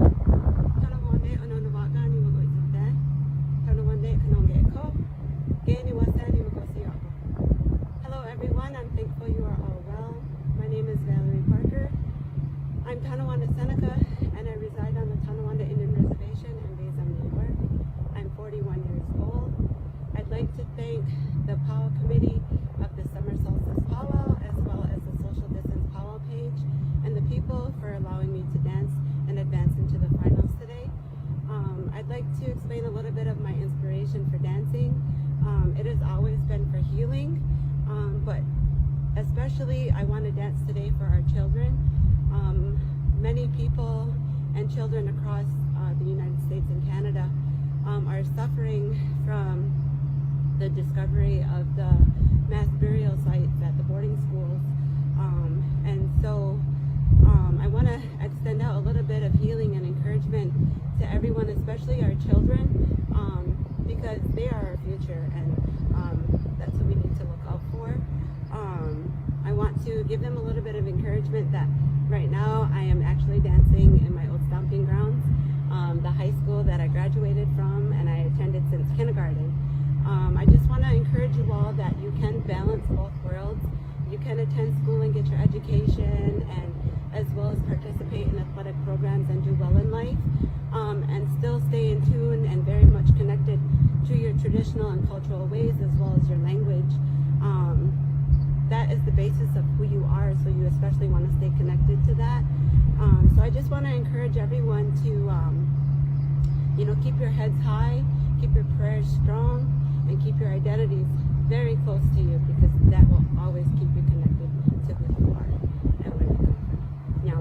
Tana wande ananda waka ni mo go ite. Tana wande kanonge ko. Gani wasani mo go siyako. Hello everyone, I'm thankful you are all well. My name is Valerie Parker. I'm Tonawanda Seneca and I reside on the Tonawanda Indian Reservation in Baysam, New York. I'm 41 years old. I'd like to thank the Powwow Committee of the Summer Solstice Powwow as well as the Social Distance Powwow page and the people for allowing me to dance and advance into the finals today. I'd like to explain a little bit of my inspiration for dancing. It has always been for healing, but especially I want to dance today for our children. Many people and children across the United States and Canada are suffering from the discovery of the mass burial sites at the boarding schools. And so I want to extend out a little bit of healing and encouragement to everyone, especially our children, because they are our future and that's what we need to look out for. I want to give them a little bit of encouragement that right now I am actually dancing in my old stomping grounds, the high school that I graduated from and I attended since kindergarten. I just want to encourage you all that you can balance both worlds. You can attend school and get your education and as well as participate in athletic programs and do well in life, and still stay in tune and very much connected to your traditional and cultural ways as well as your language. that is the basis of who you are, so you especially want to stay connected to that. So I just want to encourage everyone to, you know, keep your heads high, keep your prayers strong, and keep your identities very close to you, because that will always keep you connected to who you are and where you come from. Now.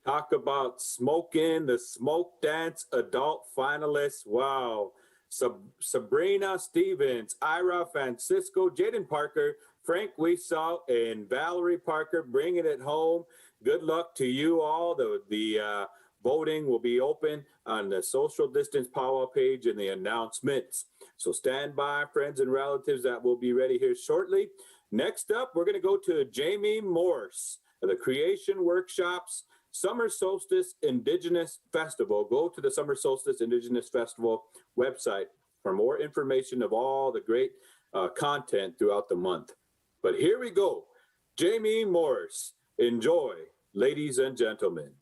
Talk about smoking, the smoke dance adult finalists. Wow. Sabrina Stevens, Ira Francisco, Jaden Parker, Frank Wiesel, and Valerie Parker bringing it home. Good luck to you all. The voting will be open on the social distance powwow page in the announcements. So stand by, friends and relatives, that will be ready here shortly. Next up, we're going to go to Jamie Morse of the Creation Workshops Summer Solstice Indigenous Festival. Go to the Summer Solstice Indigenous Festival website for more information of all the great content throughout the month. But here we go. Jamie Morse. Enjoy, ladies and gentlemen.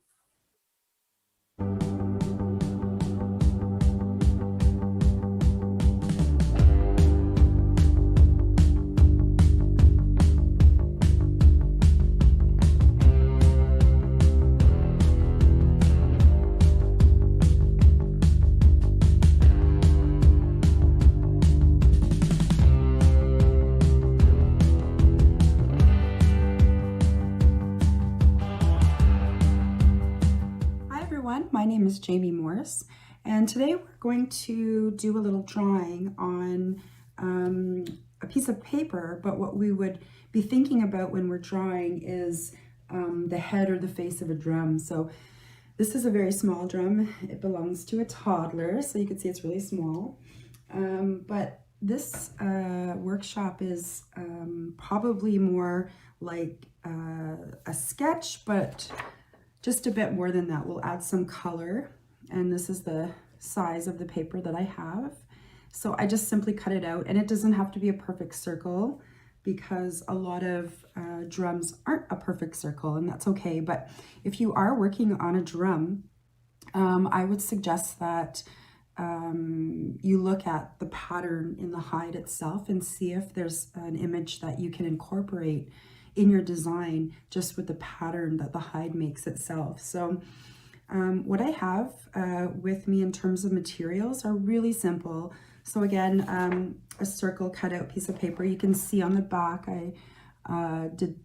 My name is Jamie Morse, and today we're going to do a little drawing on a piece of paper, but what we would be thinking about when we're drawing is the head or the face of a drum. So this is a very small drum. It belongs to a toddler, so you can see it's really small. But this workshop is probably more like a sketch, but just a bit more than that. We'll add some color, and this is the size of the paper that I have. So I just simply cut it out, and it doesn't have to be a perfect circle because a lot of drums aren't a perfect circle, and that's okay. But if you are working on a drum, I would suggest that you look at the pattern in the hide itself and see if there's an image that you can incorporate in your design just with the pattern that the hide makes itself. So what I have with me in terms of materials are really simple. So again, a circle cut out piece of paper. You can see on the back I did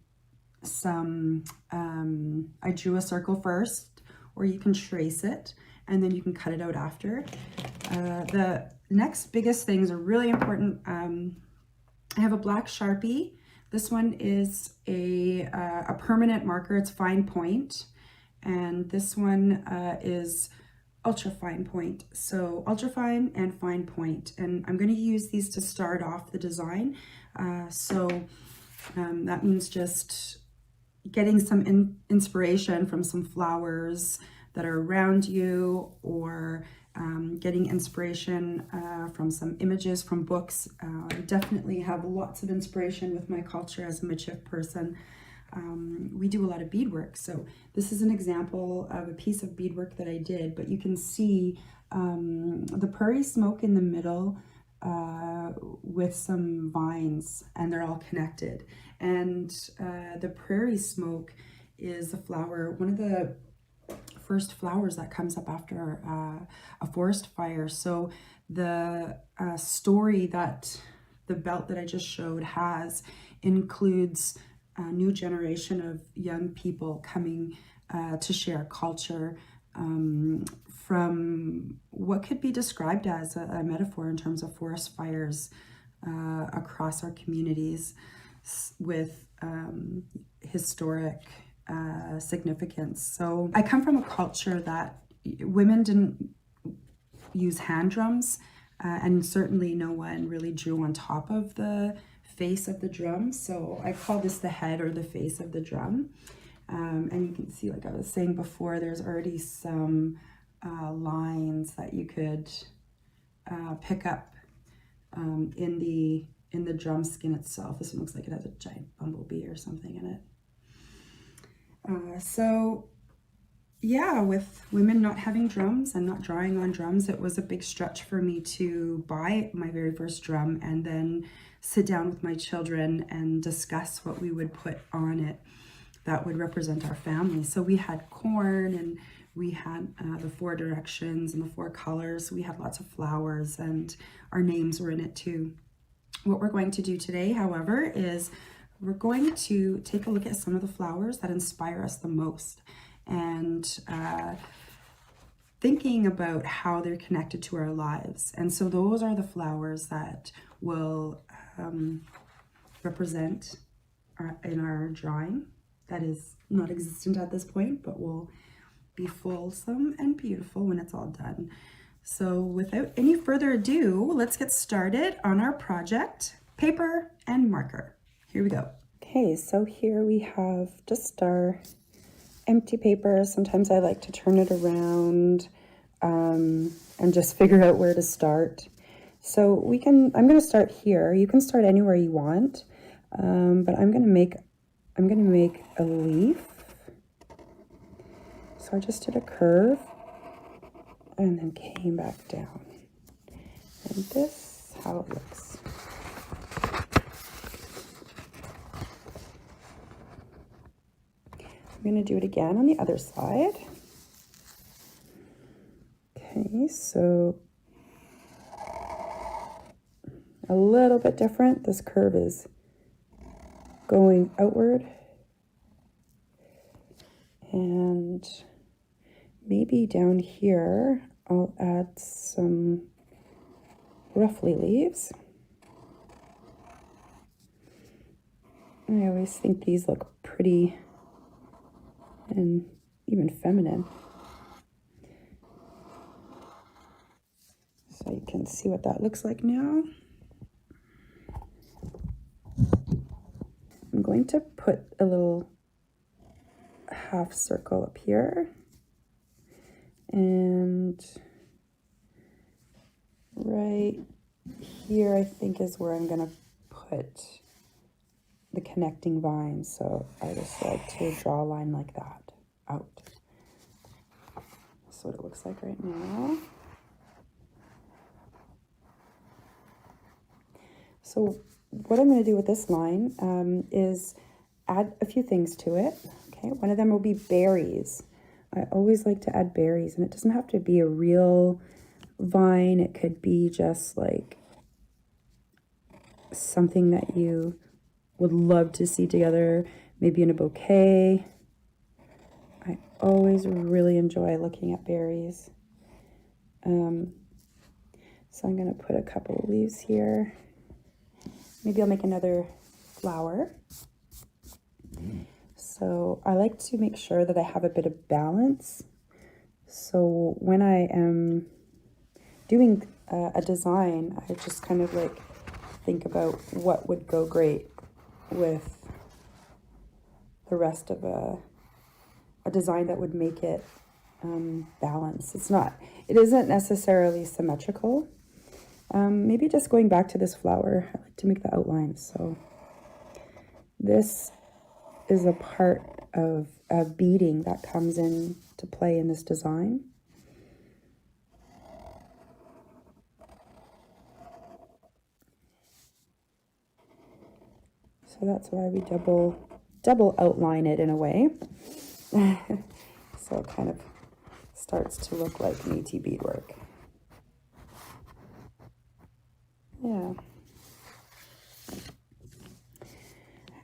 some, I drew a circle first, or you can trace it and then you can cut it out after. The next biggest things are really important. I have a black Sharpie. This one is a permanent marker. It's fine point, and this one is ultra fine point. So ultra fine and fine point, and I'm going to use these to start off the design. That means just getting some inspiration from some flowers that are around you, or getting inspiration from some images from books. I definitely have lots of inspiration with my culture as a Michif person. We do a lot of beadwork, so this is an example of a piece of beadwork that I did, but you can see the prairie smoke in the middle with some vines, and they're all connected. And the prairie smoke is a flower, one of the first flowers that comes up after a forest fire. So the story that the belt that I just showed has includes a new generation of young people coming to share culture from what could be described as a metaphor in terms of forest fires across our communities with historic significance. So I come from a culture that women didn't use hand drums, and certainly no one really drew on top of the face of the drum. So I call this the head or the face of the drum. And you can see, like I was saying before, there's already some lines that you could pick up in the drum skin itself. This one looks like it has a giant bumblebee or something in it. So yeah, with women not having drums and not drawing on drums, it was a big stretch for me to buy my very first drum and then sit down with my children and discuss what we would put on it that would represent our family. So we had corn, and we had the 4 directions and the 4 colors. We had lots of flowers, and our names were in it too. What we're going to do today, however, is we're going to take a look at some of the flowers that inspire us the most, and thinking about how they're connected to our lives. And so those are the flowers that will represent in our drawing. That is not existent at this point, but will be fulsome and beautiful when it's all done. So without any further ado, let's get started on our project, paper and marker. Here we go. Okay, so here we have just our empty paper. Sometimes I like to turn it around and just figure out where to start. So I'm going to start here. You can start anywhere you want, but I'm going to make a leaf. So I just did a curve and then came back down. And this is how it looks. I'm going to do it again on the other side. Okay, so a little bit different. This curve is going outward, and maybe down here I'll add some ruffly leaves. I always think these look pretty and even feminine. So you can see what that looks like now. I'm going to put a little half circle up here, and right here I think is where I'm going to put the connecting vines. So I just like to draw a line like that out. That's what it looks like right now. So what I'm going to do with this line is add a few things to it. Okay, one of them will be berries. I always like to add berries, and it doesn't have to be a real vine. It could be just like something that you would love to see together, maybe in a bouquet. I always really enjoy looking at berries. So I'm going to put a couple of leaves here. Maybe I'll make another flower. So I like to make sure that I have a bit of balance. So when I am doing a design, I just kind of like think about what would go great with the rest of a design that would make it balanced. It isn't necessarily symmetrical. Maybe just going back to this flower, I like to make the outlines. So this is a part of a beading that comes in to play in this design. So that's why we double outline it in a way. So it kind of starts to look like Métis beadwork. Yeah.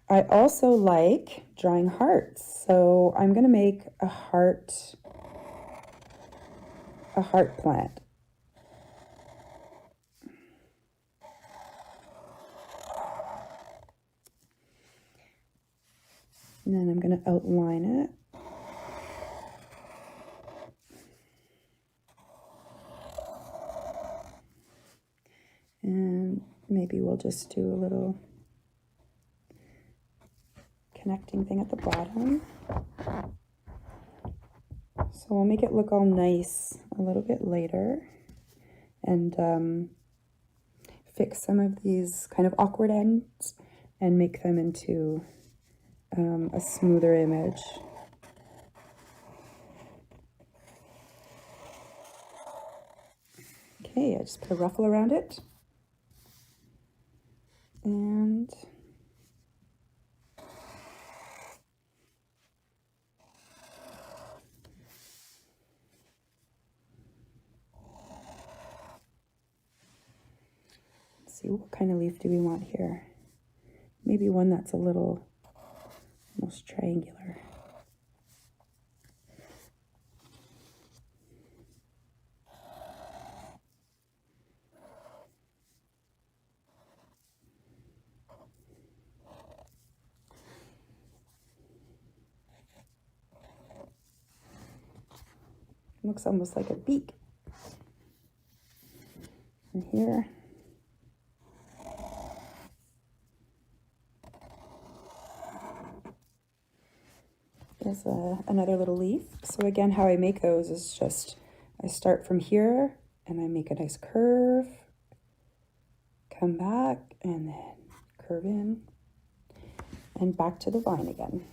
I also like drawing hearts. So I'm going to make a heart plant. And then I'm going to outline it. And maybe we'll just do a little connecting thing at the bottom. So we'll make it look all nice a little bit later, and fix some of these kind of awkward ends and make them into a smoother image. Okay, I just put a ruffle around it. And let's see, what kind of leaf do we want here? Maybe one that's a little almost triangular. Looks almost like a beak. And here. There's another little leaf. So again, how I make those is just, I start from here and I make a nice curve, come back and then curve in and back to the vine again.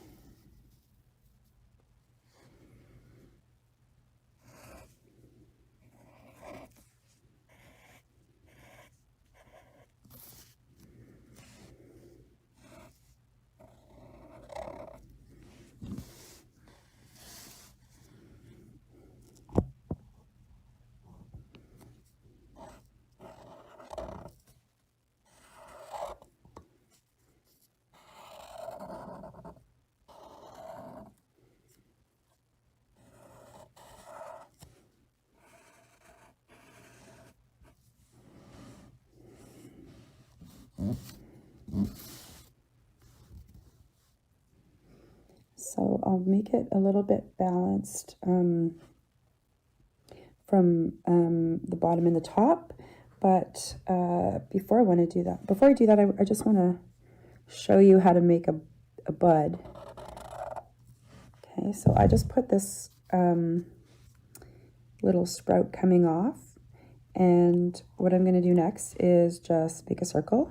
So I'll make it a little bit balanced from the bottom and the top, but before I do that, I just want to show you how to make a bud. Okay, so I just put this little sprout coming off, and what I'm going to do next is just make a circle,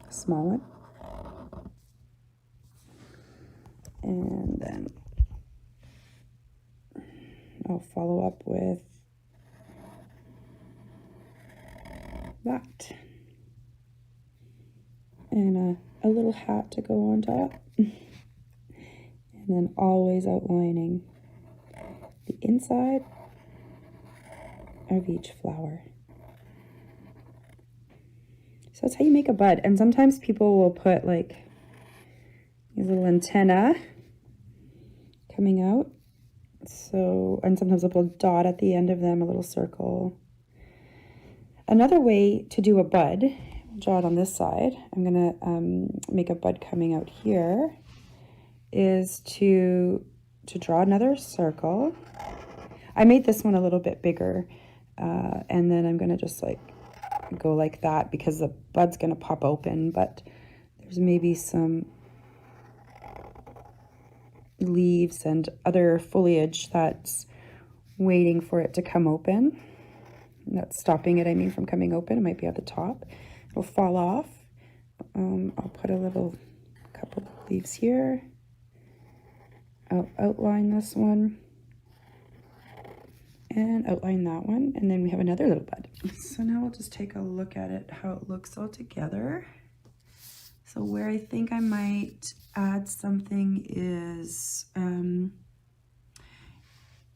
a small one. And then I'll follow up with that. And a little hat to go on top. And then always outlining the inside of each flower. So that's how you make a bud. And sometimes people will put like these little antennae coming out. So, and sometimes I'll put a dot at the end of them, a little circle. Another way to do a bud, I'll draw it on this side. I'm gonna make a bud coming out here, is to draw another circle. I made this one a little bit bigger, and then I'm gonna just like go like that because the bud's gonna pop open, but there's maybe some leaves and other foliage that's waiting for it to come open. That's stopping it, I mean, from coming open. It might be at the top. It'll fall off. I'll put a couple of leaves here. I'll outline this one and outline that one, and then we have another little bud. So now we'll just take a look at it, how it looks all together. So where I think I might add something is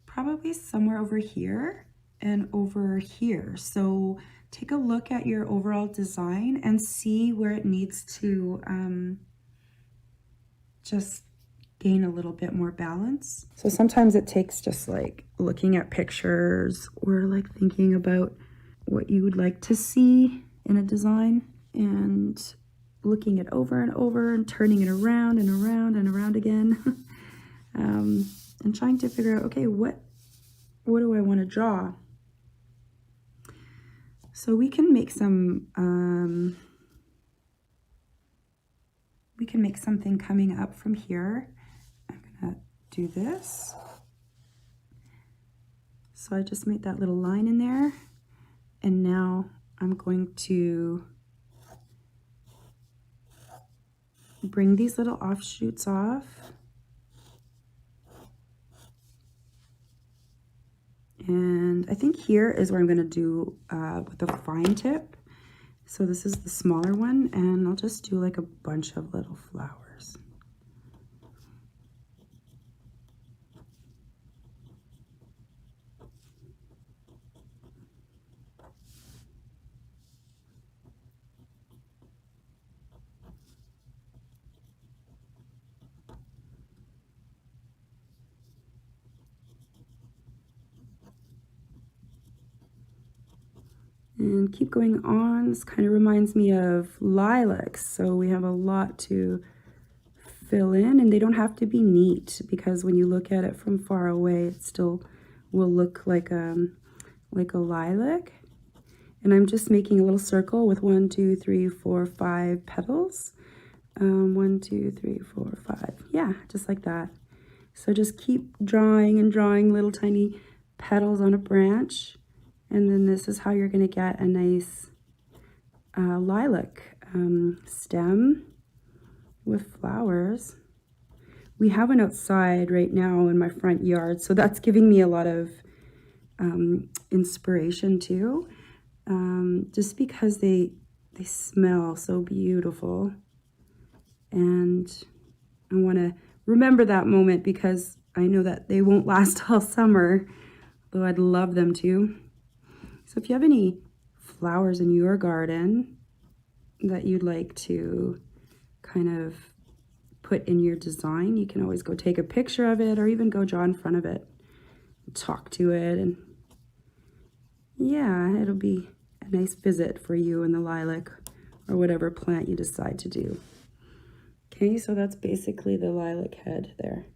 probably somewhere over here and over here. So take a look at your overall design and see where it needs to just gain a little bit more balance. So sometimes it takes just like looking at pictures or like thinking about what you would like to see in a design and looking it over and over and turning it around and around and around again. And trying to figure out, okay, what do I want to draw? So we can make some, we can make something coming up from here. I'm gonna do this. So I just made that little line in there, and now I'm going to bring these little offshoots off. And I think here is where I'm going to do with the fine tip. So this is the smaller one, and I'll just do like a bunch of little flowers. And keep going on. This kind of reminds me of lilacs. So we have a lot to fill in, and they don't have to be neat, because when you look at it from far away, it still will look like a lilac. And I'm just making a little circle with 1, 2, 3, 4, 5 petals. 1, 2, 3, 4, 5. Yeah, just like that. So just keep drawing and drawing little tiny petals on a branch. And then this is how you're going to get a nice lilac stem with flowers. We have one outside right now in my front yard, so that's giving me a lot of inspiration too. Just because they smell so beautiful. And I want to remember that moment, because I know that they won't last all summer, though I'd love them to. So if you have any flowers in your garden that you'd like to kind of put in your design, you can always go take a picture of it, or even go draw in front of it, talk to it, and yeah, it'll be a nice visit for you and the lilac or whatever plant you decide to do. Okay, so that's basically the lilac head there.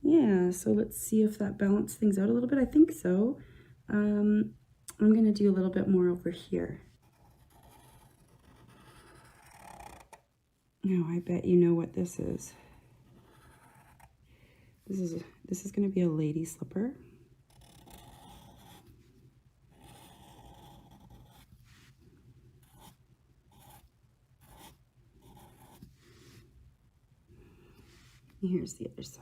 Yeah, so let's see if that balanced things out a little bit. I think so. I'm going to do a little bit more over here. Now, I bet you know what this is. This is going to be a lady slipper. Here's the other side.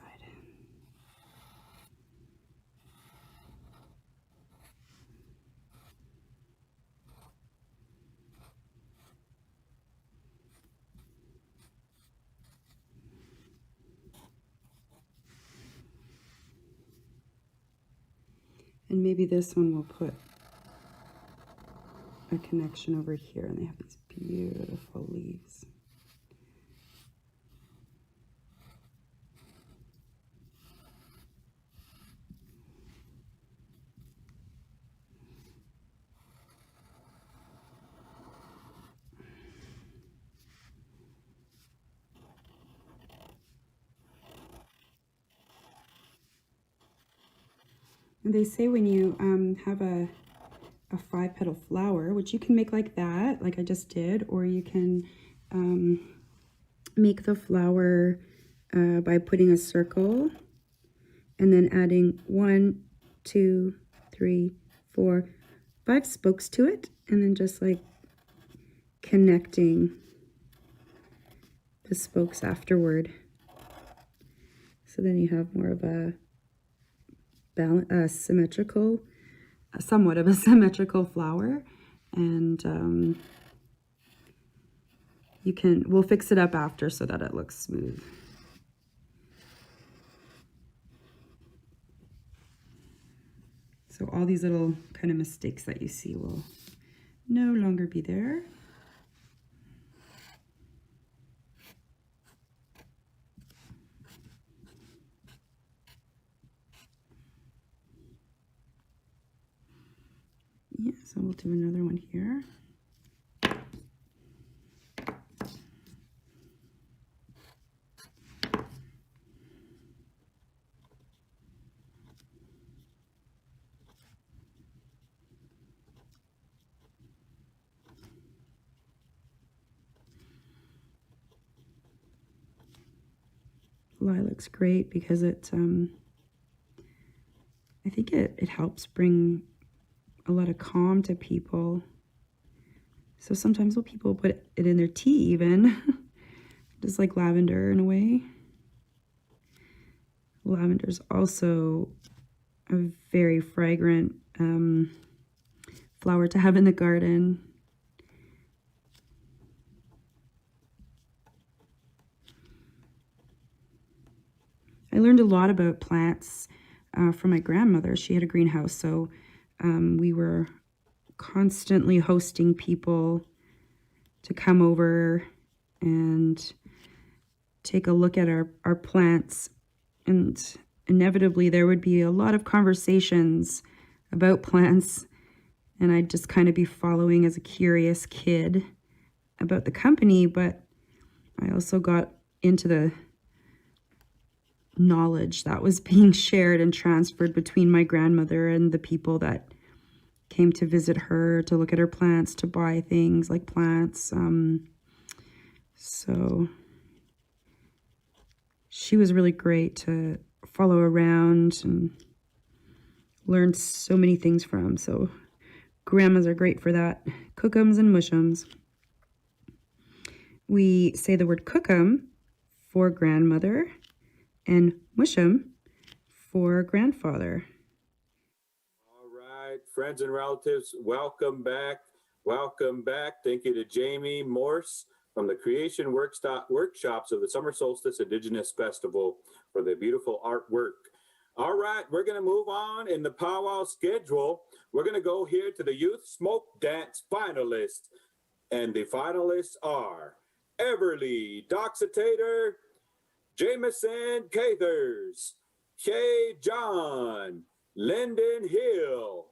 And maybe this one will put a connection over here, and they have these beautiful leaves. And they say when you have a 5-petal flower, which you can make like that, like I just did, or you can make the flower by putting a circle and then adding 1, 2, 3, 4, 5 spokes to it, and then just like connecting the spokes afterward. So then you have more of a symmetrical, somewhat of a symmetrical flower, and we'll fix it up after so that it looks smooth. So all these little kind of mistakes that you see will no longer be there. Yeah, so we'll do another one here. lilac's great because it, I think it helps bring a lot of calm to people. So sometimes people put it in their tea even, just like lavender in a way. Lavender is also a very fragrant flower to have in the garden. I learned a lot about plants from my grandmother. She had a greenhouse, so we were constantly hosting people to come over and take a look at our plants. And inevitably there would be a lot of conversations about plants, and I'd just kind of be following as a curious kid about the company, but I also got into the knowledge that was being shared and transferred between my grandmother and the people that came to visit her, to look at her plants, to buy things like plants. So she was really great to follow around and learn so many things from. So grandmas are great for that. Cookums and mushums. We say the word cookum for grandmother and mushum for grandfather. All right, friends and relatives, welcome back. Welcome back. Thank you to Jamie Morse from the Creation Workshops of the Summer Solstice Indigenous Festival for the beautiful artwork. All right, we're going to move on in the powwow schedule. We're going to go here to the Youth Smoke Dance finalists. And the finalists are Everly Doxitator, Jameson Cathers, Shay John, Lyndon Hill,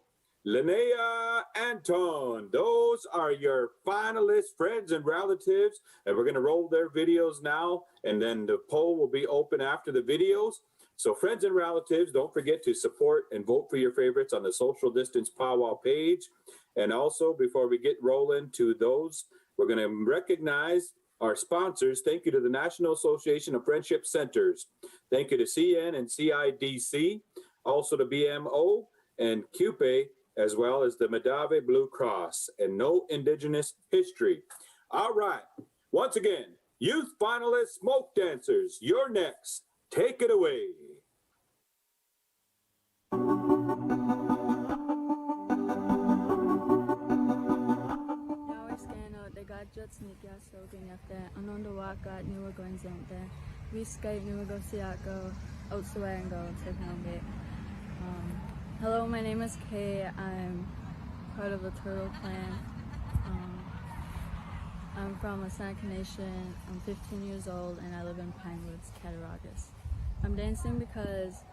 Linnea Anton. Those are your finalists, friends and relatives, and we're going to roll their videos now, and then the poll will be open after the videos. So friends and relatives, don't forget to support and vote for your favorites on the Social Distance Powwow page. And also, before we get rolling to those, we're going to recognize our sponsors. Thank you to the National Association of Friendship Centers. Thank you to CN and CIDC, also to BMO and CUPE, as well as the Medave Blue Cross, and No Indigenous History. All right, once again, youth finalists, smoke dancers, you're next. Take it away. Hello, my name is Kay. I'm part of the Turtle Clan. I'm from a Seneca Nation. I'm 15 years old and I live in Pine Woods, Cattaraugus. I'm dancing because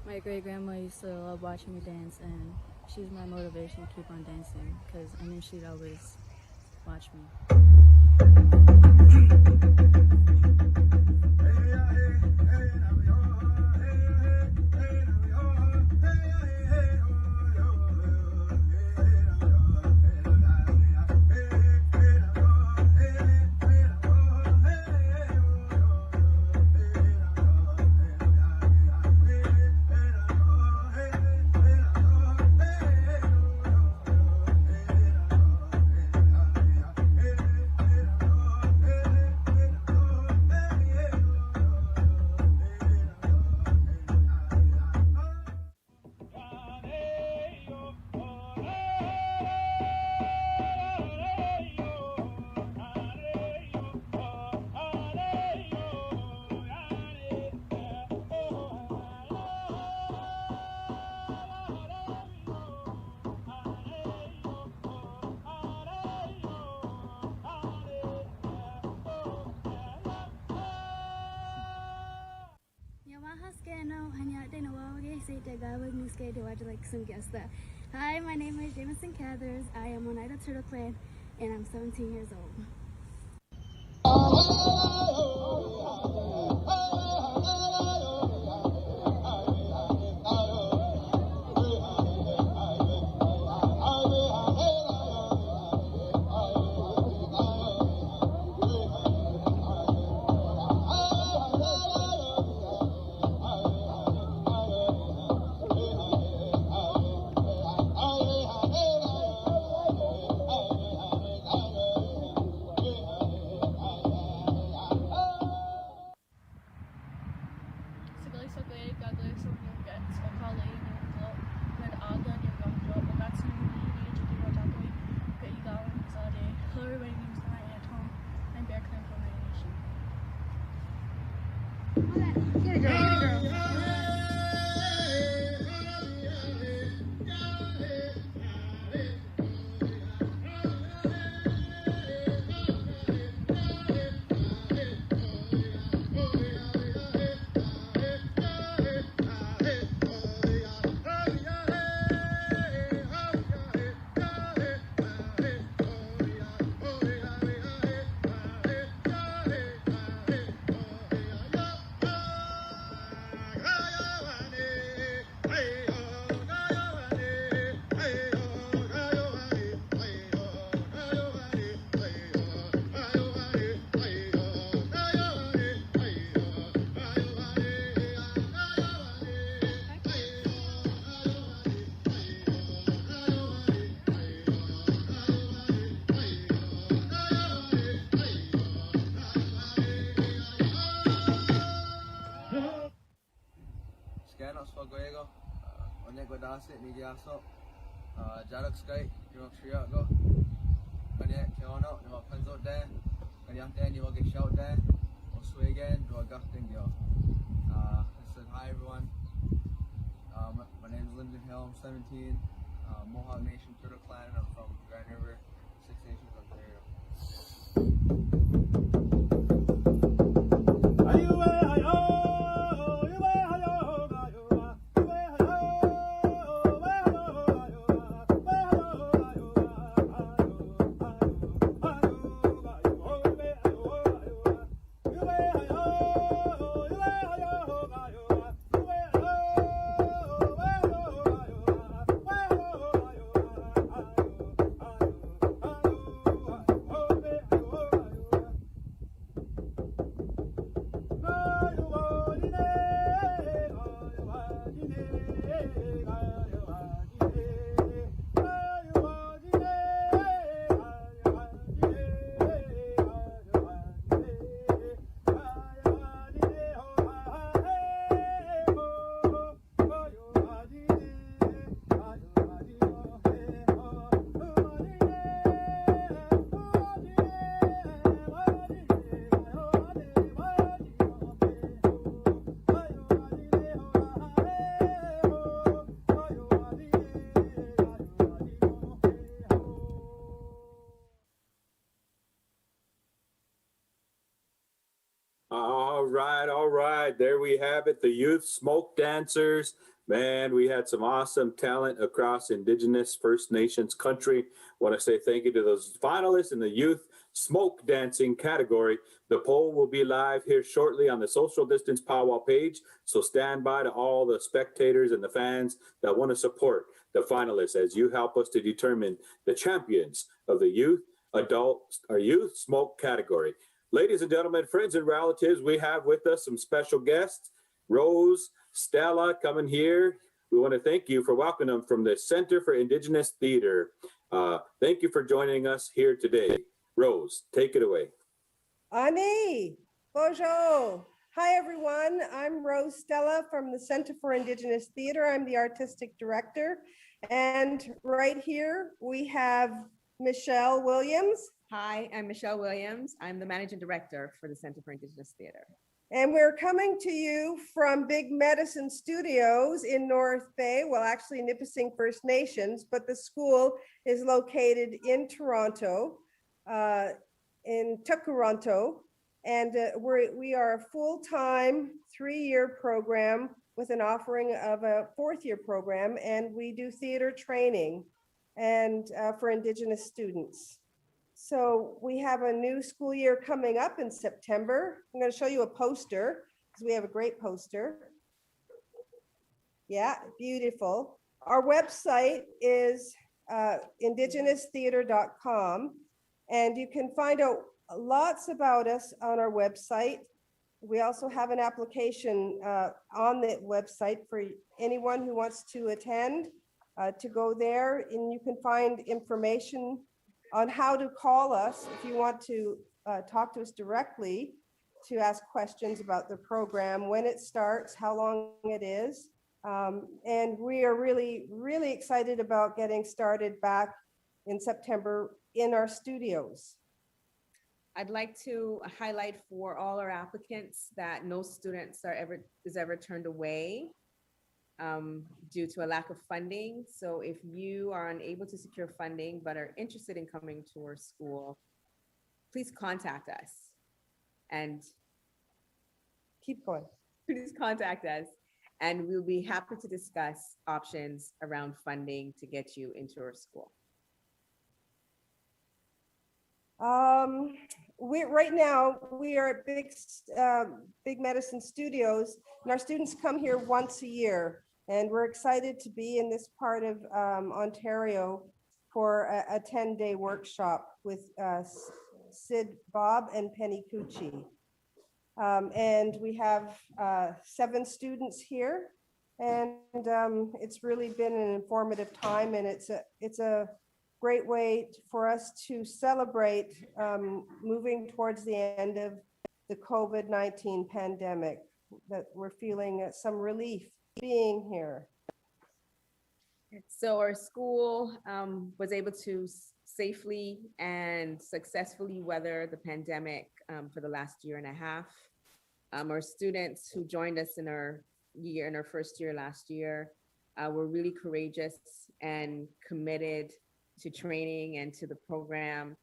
my great-grandma used to love watching me dance, and she's my motivation to keep on dancing because I knew she'd always watch me. Hi, my name is Jameson Cathers. I am Oneida Turtle Clan, and I'm 17 years old. Get it, girl. Get it, girl. Scanos Faguego, Onego Dasit, Nidiaso, Jarok Sky, York Shiago, Kanya Kiono, no Penzo there, Kanya Dan, you will get shout there, or sway again, do a gafting yo. I said, hi everyone. My name is Lyndon Hill, I'm 17, Mohawk Nation, Turtle Clan, and I'm from Grand River, Six Nations, Ontario. All right. There we have it. The youth smoke dancers. Man, we had some awesome talent across Indigenous First Nations country. Want to say thank you to those finalists in the youth smoke dancing category. The poll will be live here shortly on the Social Distance Powwow page. So stand by to all the spectators and the fans that want to support the finalists as you help us to determine the champions of the youth smoke category. Ladies and gentlemen, friends and relatives, we have with us some special guests. Rose, Stella coming here. We want to thank you for welcoming them from the Center for Indigenous Theater. Thank you for joining us here today. Rose, take it away. Ani, bonjour. Hi, everyone. I'm Rose Stella from the Center for Indigenous Theater. I'm the artistic director. And right here, we have Michelle Williams. Hi, I'm Michelle Williams. I'm the Managing Director for the Center for Indigenous Theater. And we're coming to you from Big Medicine Studios in North Bay, well, actually Nipissing First Nations, but the school is located in Toronto, in Tukuranto. And we are a full-time 3-year program with an offering of a 4th-year program, and we do theater training and for Indigenous students. So we have a new school year coming up in September. I'm going to show you a poster because we have a great poster. Yeah, beautiful. Our website is indigenoustheater.com, and you can find out lots about us on our website. We also have an application on the website for anyone who wants to attend to go there, and you can find information on how to call us if you want to talk to us directly to ask questions about the program, when it starts, how long it is. And we are really, really excited about getting started back in September in our studios. I'd like to highlight for all our applicants that no students is ever turned away due to a lack of funding. So if you are unable to secure funding but are interested in coming to our school, please contact us and Keep going. please contact us and we'll be happy to discuss options around funding to get you into our school. Right now we are at Big Medicine Studios, and our students come here once a year, and we're excited to be in this part of Ontario for a 10-day workshop with Sid Bob and Penny Cucci. And we have 7 students here, and it's really been an informative time, and it's a great way for us to celebrate moving towards the end of the COVID-19 pandemic, that we're feeling some relief being here. So our school was able to safely and successfully weather the pandemic for the last year and a half. Our students who joined us in our first year last year were really courageous and committed to training and to the program.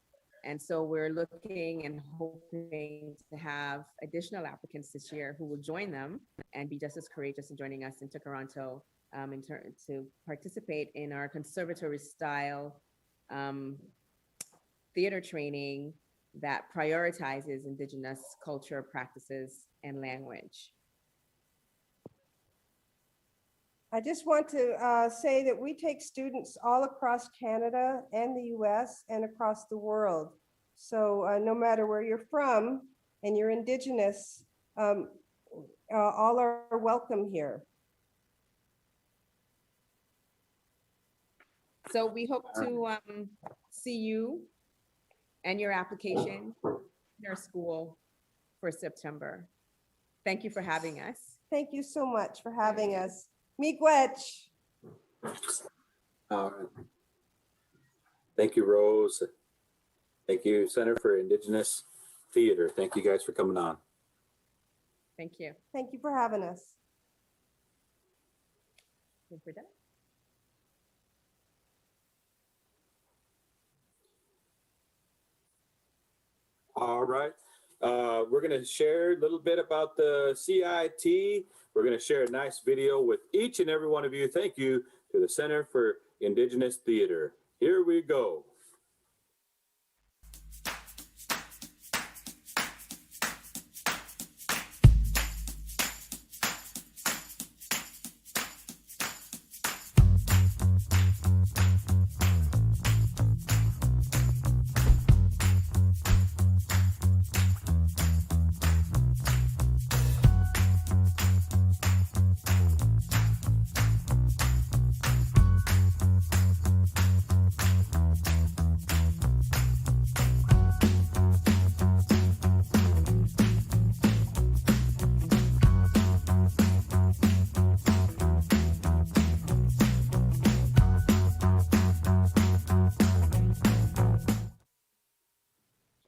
And so we're looking and hoping to have additional applicants this year who will join them and be just as courageous in joining us into Toronto to participate in our conservatory style theater training that prioritizes Indigenous culture, practices, and language. I just want to say that we take students all across Canada and the US and across the world. So no matter where you're from and you're Indigenous, all are welcome here. So we hope to see you and your application in our school for September. Thank you for having us. Thank you so much for having us. Miigwech. Thank you, Rose. Thank you, Center for Indigenous Theater. Thank you guys for coming on. Thank you. Thank you for having us. Think we're done. All right. We're going to share a little bit about the CIT. We're going to share a nice video with each and every one of you. Thank you to the Center for Indigenous Theater. Here we go.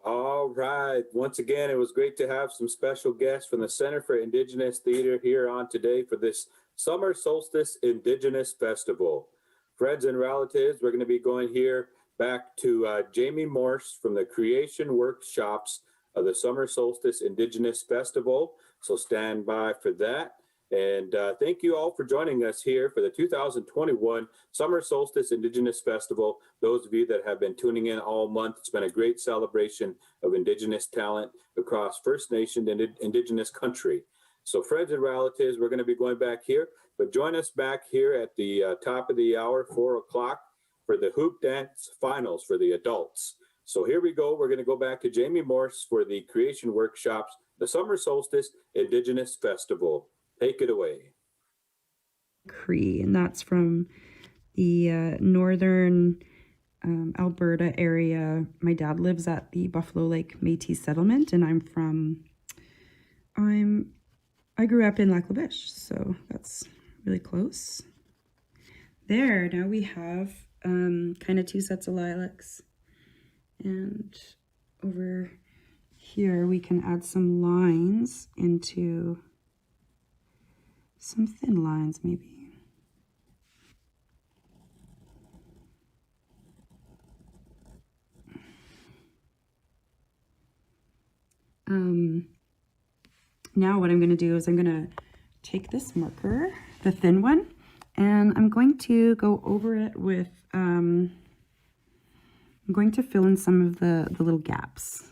All right. Once again, it was great to have some special guests from the Center for Indigenous Theater here on today for this Summer Solstice Indigenous Festival. Friends and relatives, we're going to be going here back to Jamie Morse from the Creation Workshops of the Summer Solstice Indigenous Festival. So stand by for that. And thank you all for joining us here for the 2021 Summer Solstice Indigenous Festival. Those of you that have been tuning in all month, it's been a great celebration of Indigenous talent across First Nation and Indigenous country. So friends and relatives, we're going to be going back here, but join us back here at the top of the hour, 4 o'clock, for the Hoop Dance Finals for the adults. So here we go. We're going to go back to Jamie Morse for the Creation Workshops, the Summer Solstice Indigenous Festival. Take it away. Cree, and that's from the northern Alberta area. My dad lives at the Buffalo Lake Métis settlement, and I grew up in Lac La Biche, so that's really close. There, now we have kind of 2 sets of lilacs, and over here we can add some lines into some thin lines maybe. Now what I'm going to do is I'm going to take this marker, the thin one, and I'm going to go over it with, I'm going to fill in some of the little gaps.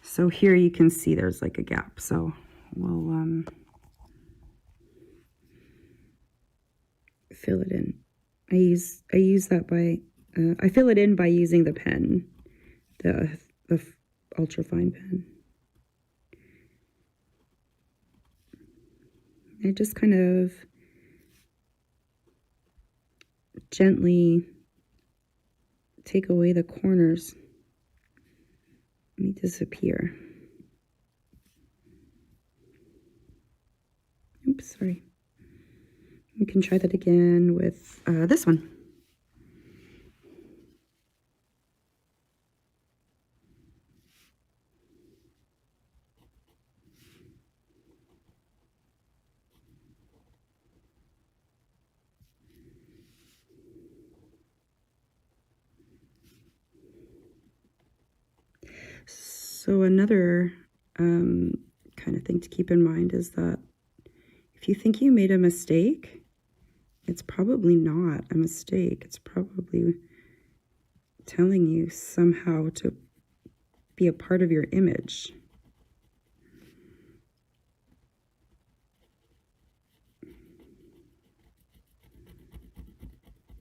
So here you can see there's like a gap. So we'll fill it in. I use that by, I fill it in by using the pen, the ultra fine pen. I just kind of gently take away the corners. Let me disappear. Oops, sorry. We can try that again with this one. So another kind of thing to keep in mind is that if you think you made a mistake, it's probably not a mistake. It's probably telling you somehow to be a part of your image.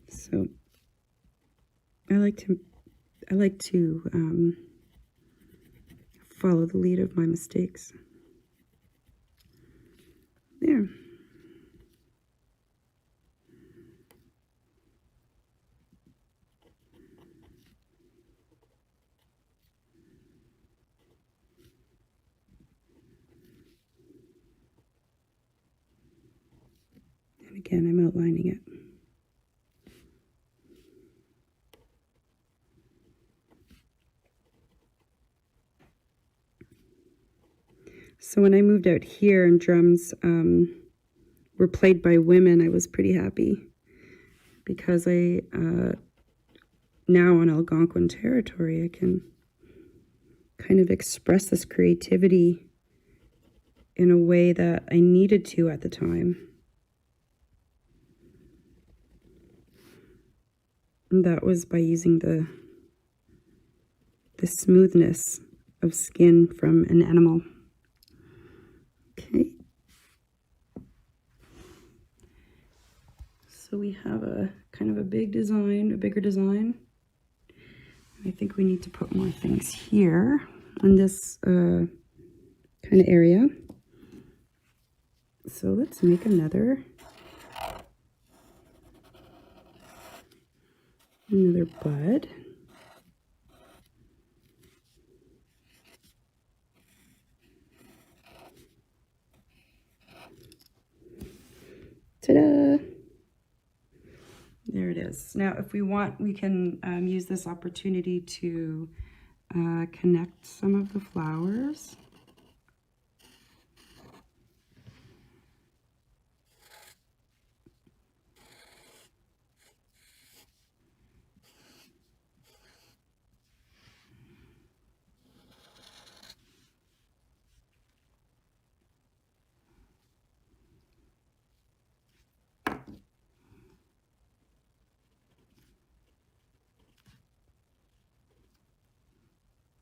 So I like to follow the lead of my mistakes. There. And again, I'm outlining it. So when I moved out here and drums were played by women, I was pretty happy because I now on Algonquin territory, I can kind of express this creativity in a way that I needed to at the time. And that was by using the smoothness of skin from an animal. Okay. So we have a kind of a big design, a bigger design. I think we need to put more things here on this kind of area. So let's make another bud. Ta-da! There it is. Now, if we want, we can use this opportunity to connect some of the flowers.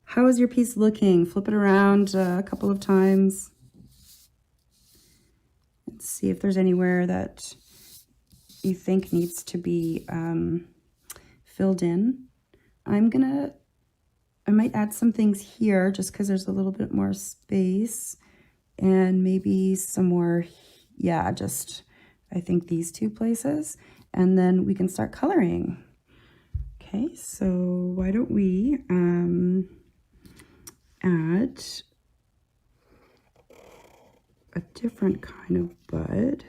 How is your piece looking? Flip it around a couple of times. Let's see if there's anywhere that you think needs to be filled in. I might add some things here just because there's a little bit more space, and maybe some more, yeah, just I think these two places, and then we can start coloring. Okay, so why don't we add a different kind of bud.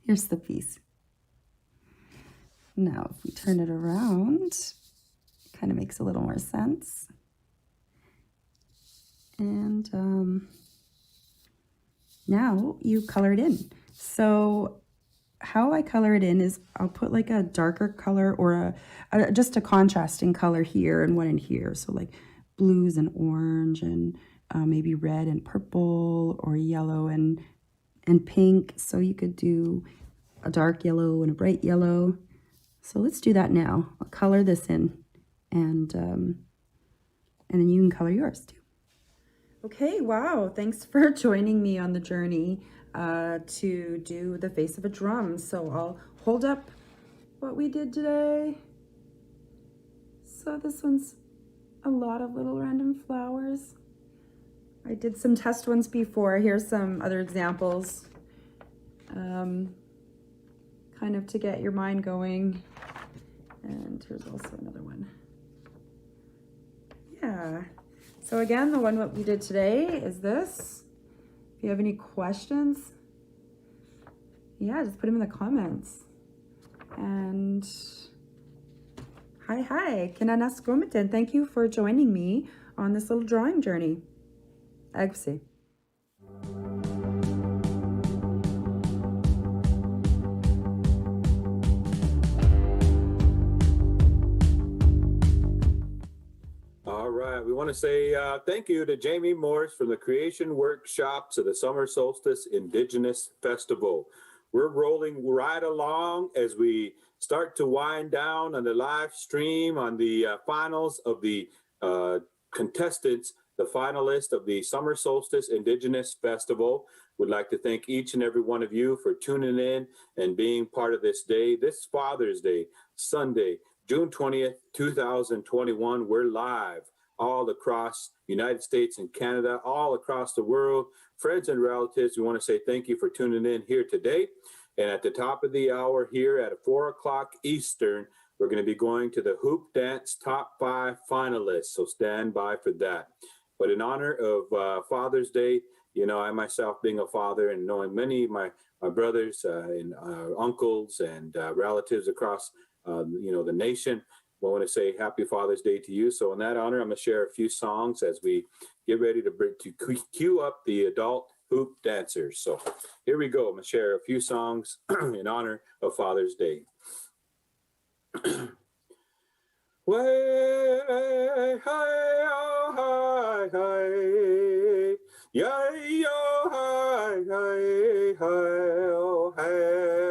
Here's the piece. Now, if we turn it around, it kind of makes a little more sense. And now you color it in. So how I color it in is I'll put like a darker color or just a contrasting color here and one in here. So like blues and orange and maybe red and purple or yellow and pink. So you could do a dark yellow and a bright yellow. So let's do that now. I'll color this in and then you can color yours too. Okay, wow, thanks for joining me on the journey to do the face of a drum. So I'll hold up what we did today. So this one's a lot of little random flowers. I did some test ones before. Here's some other examples, kind of to get your mind going. And here's also another one. Yeah. So again, the one what we did today is this. If you have any questions, yeah, just put them in the comments. And hi, Kinanas Gomiten. Thank you for joining me on this little drawing journey. Agsi. All right, we want to say thank you to Jamie Morris from the Creation Workshops of the Summer Solstice Indigenous Festival. We're rolling right along as we start to wind down on the live stream on the finals of the contestants, the finalists of the Summer Solstice Indigenous Festival. Would like to thank each and every one of you for tuning in and being part of this day, this Father's Day, Sunday, June 20th, 2021. We're live all across the United States and Canada, all across the world. Friends and relatives, we want to say thank you for tuning in here today. And at the top of the hour here at 4 o'clock Eastern, we're going to be going to the Hoop Dance Top 5 finalists. So stand by for that. But in honor of Father's Day, you know, I myself being a father and knowing many of my brothers and uncles and relatives across, the nation, I want to say happy Father's Day to you. So in that honor, I'm going to share a few songs as we get ready to cue up the adult hoop dancers. So here we go. I'm going to share a few songs in honor of Father's Day. Way, hi, oh, hi, hi. Yay, oh, hi, hi, hi, oh, hey,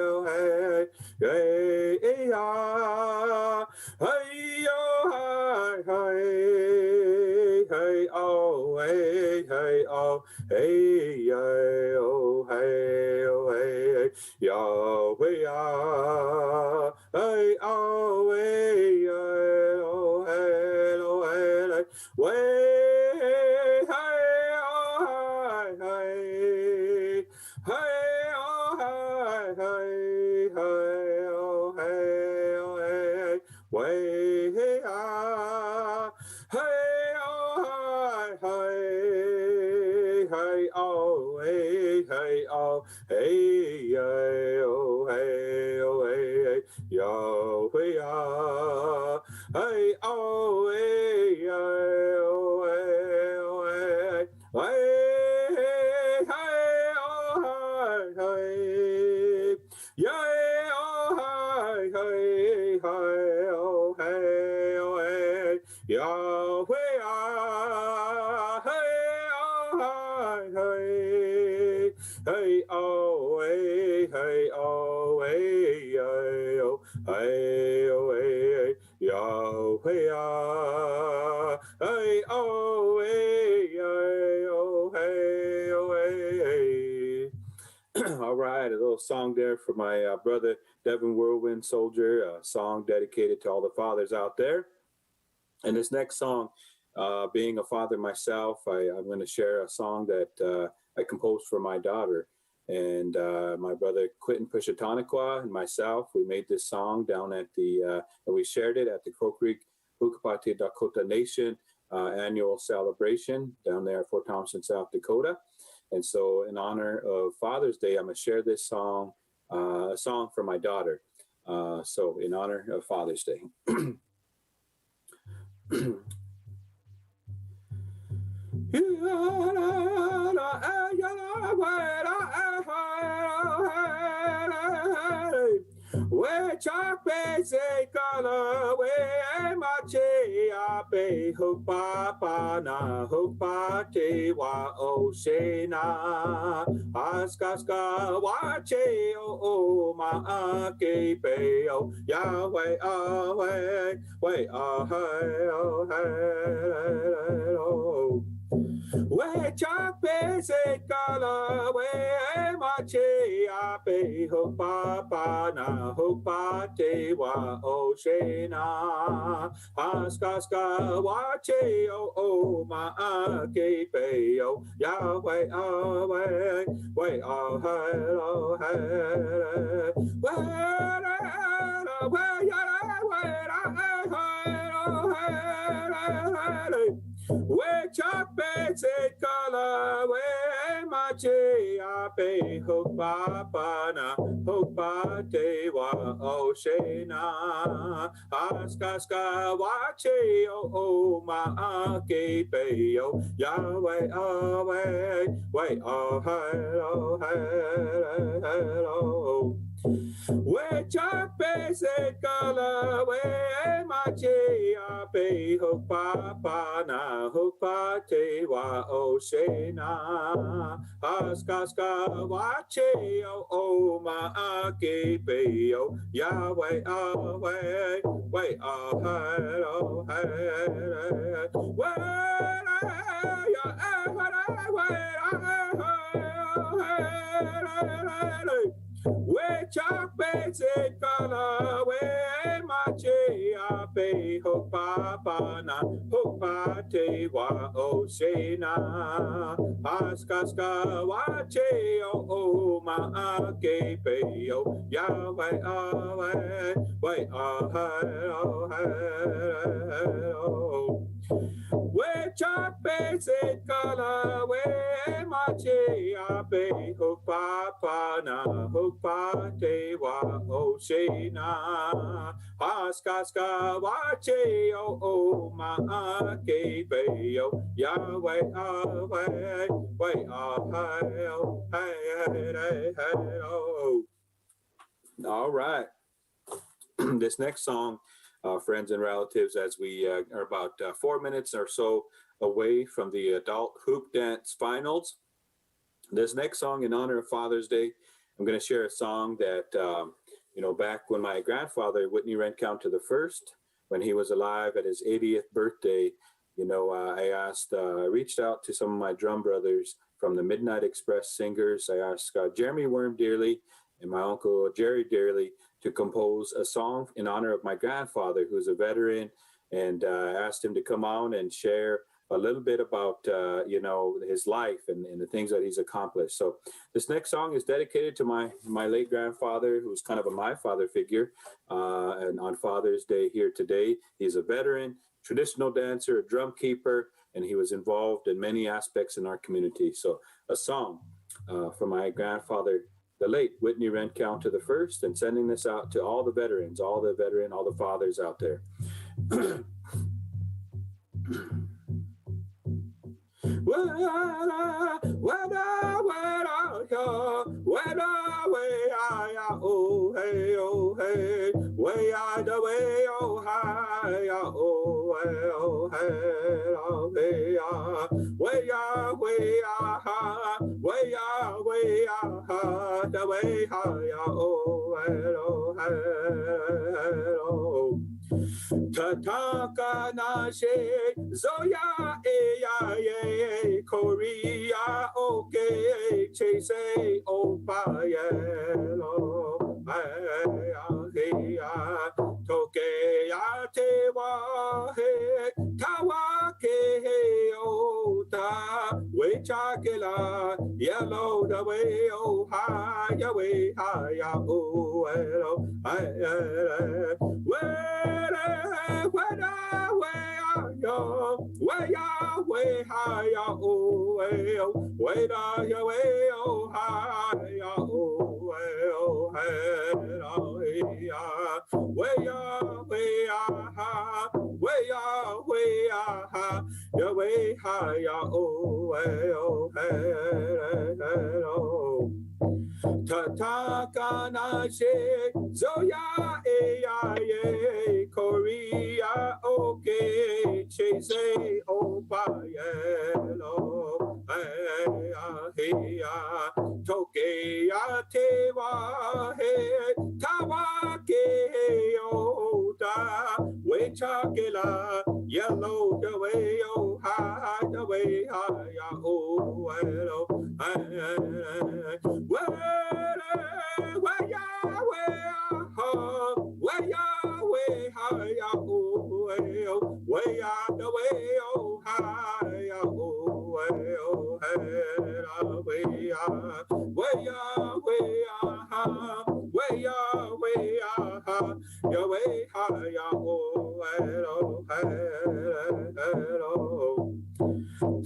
oh, hey. Yay, ah. Hey, oh, hi, hi. Hey, oh, hey, hey, oh. Hey, yay, oh, hey, oh, hey. Yahweh, ah. Hey, oh, hey, yay, oh, hey, oh, hey. Way, hey, oh, hi, hi. Hey, oh, hi, hi. Hey, oh, hey, oh, hey. Way, hey, ah. Hey, oh, hi, hi. Hey, oh, hey, hey, oh. Hey, yay, oh, hey, oh, hey. Yahweh, ah. Hey, oh, hey, yay, oh, hey, oh, hey. Hey, hey, oh, hi, hi. Yay, oh, hi, hi, hi, oh, hey, oh, hey. Yahweh, ah. Hey, oh, hi, hi. Hey, oh, hey, hey, oh, hey, hey, oh, hey, oh, hey, Yahweh, ah. Hey, oh, hey, hey, oh, hey, oh, hey. All right, a little song there for my brother, Devin Whirlwind Soldier, a song dedicated to all the fathers out there. And this next song, being a father myself, I'm going to share a song that I composed for my daughter. And my brother Quentin Pushataniqua and myself, we made this song down at and we shared it at the Crow Creek Hukapati Dakota Nation annual celebration down there at Fort Thompson, South Dakota. And so in honor of Father's Day, I'm going to share this song a song for my daughter. So in honor of Father's Day. We chop say color we mache ape hook papa na hook pate wa o shena askaska wache o ma ake pe o Yahweh away way oh we chop say color we mache ape hook papa na hook pate wa o shena askaska wache o ma ake pe o Yahweh away way we chop say color we mache ape hook papa na hook pate wa o shena askaska wache o ma ake pe o Yahweh away way oh we chop say color we mache ape hook papa na hook pate wa o shena askaska wache o ma ake pe o Yahweh away way we chop say color we mache ape hook papa na hook pate wa o shena askaska wache o ma ake pe o Yahweh away way we chop say color we mache ape hook papa na hook pate wa o shena askaska wache o ma ake pe o Yahweh away way all right. This next song, friends and relatives, as we are about 4 minutes or so away from the adult hoop dance finals. This next song, in honor of Father's Day, I'm going to share a song that, back when my grandfather, Whitney Renkow the First, when he was alive at his 80th birthday, I reached out to some of my drum brothers from the Midnight Express Singers. I asked Jeremy Worm Dearly and my uncle Jerry Dearly to compose a song in honor of my grandfather, who's a veteran, and I asked him to come on and share a little bit about, his life and the things that he's accomplished. So this next song is dedicated to my late grandfather, who's kind of my father figure, and on Father's Day here today. He's a veteran, traditional dancer, a drum keeper, and he was involved in many aspects in our community. So a song for my grandfather, the late Whitney Renkow the First, and sending this out to all the veterans, all the fathers out there. Tataka na she Zoya e Korea oke chase opayelo toke ya te wa he kawake he ota we chakela yellow the way oh hi ya way hi ya oh hello way ya way hi ya oh way da ya way oh hi ya oh way ha, way ha, ya way ha ya oh oh. Tatakana she zoya ya ye Korea okay chase opa yelo hey ya toke ya te wa he tawake oda we chakela yellow the way oh ha the way ha ya oh hello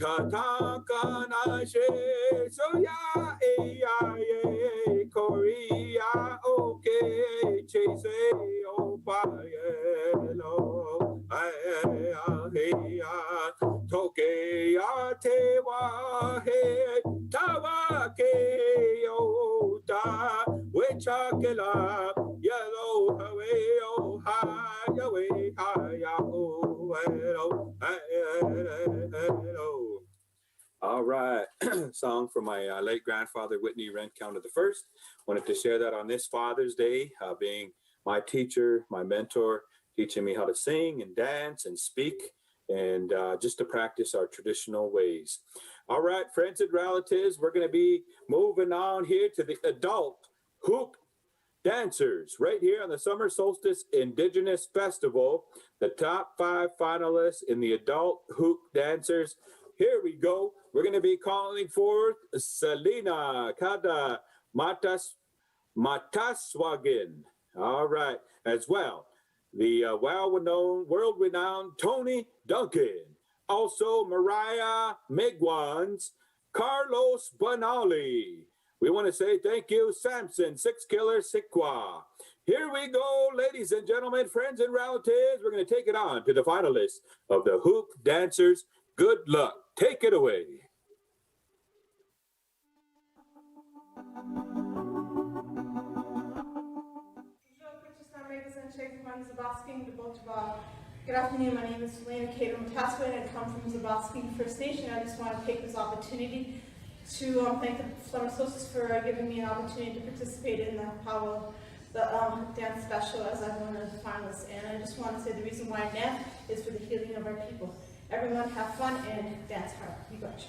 Tatakana she so ya ye Korea okay chase opa yelo hey ya toke ya te wa he tawa ke ota we chakela yellow away oh ha ya way ha ya oh hello. All right, song from my late grandfather, Whitney Rencounter the First. Wanted to share that on this Father's Day, being my teacher, my mentor, teaching me how to sing and dance and speak, and just to practice our traditional ways. All right, friends and relatives, we're going to be moving on here to the adult hoop dancers right here on the Summer Solstice Indigenous Festival. The top 5 finalists in the adult hoop dancers. Here we go. We're going to be calling forth Selena Kada Mataswagan. All right. As well, the world-renowned Tony Duncan. Also, Mariah Megwans, Carlos Bonali. We want to say thank you, Samson, Six Killer Sikwa. Here we go, ladies and gentlemen, friends and relatives. We're going to take it on to the finalists of the Hoop Dancers. Good luck. Take it away. Good afternoon, my name is Selena Kato Mataswa and I come from Zabosky First Nation. I just want to take this opportunity to thank the Summer Solstice for giving me an opportunity to participate in the Powwow, the dance special as I'm one of the finalists. And I just want to say the reason why I dance is for the healing of our people. Everyone have fun and dance hard. You gotcha.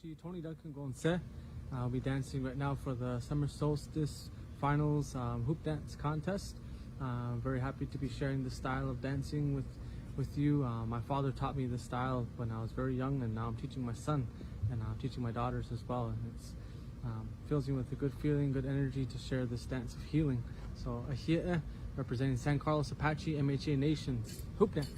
she Tony Duncan Gonse. I'll be dancing right now for the Summer Solstice Finals Hoop Dance Contest. Very happy to be sharing this style of dancing with you. My father taught me this style when I was very young, and now I'm teaching my son, and I'm teaching my daughters as well. And it's fills me with a good feeling, good energy to share this dance of healing. So Ahia, representing San Carlos Apache MHA Nations. Hoop dance.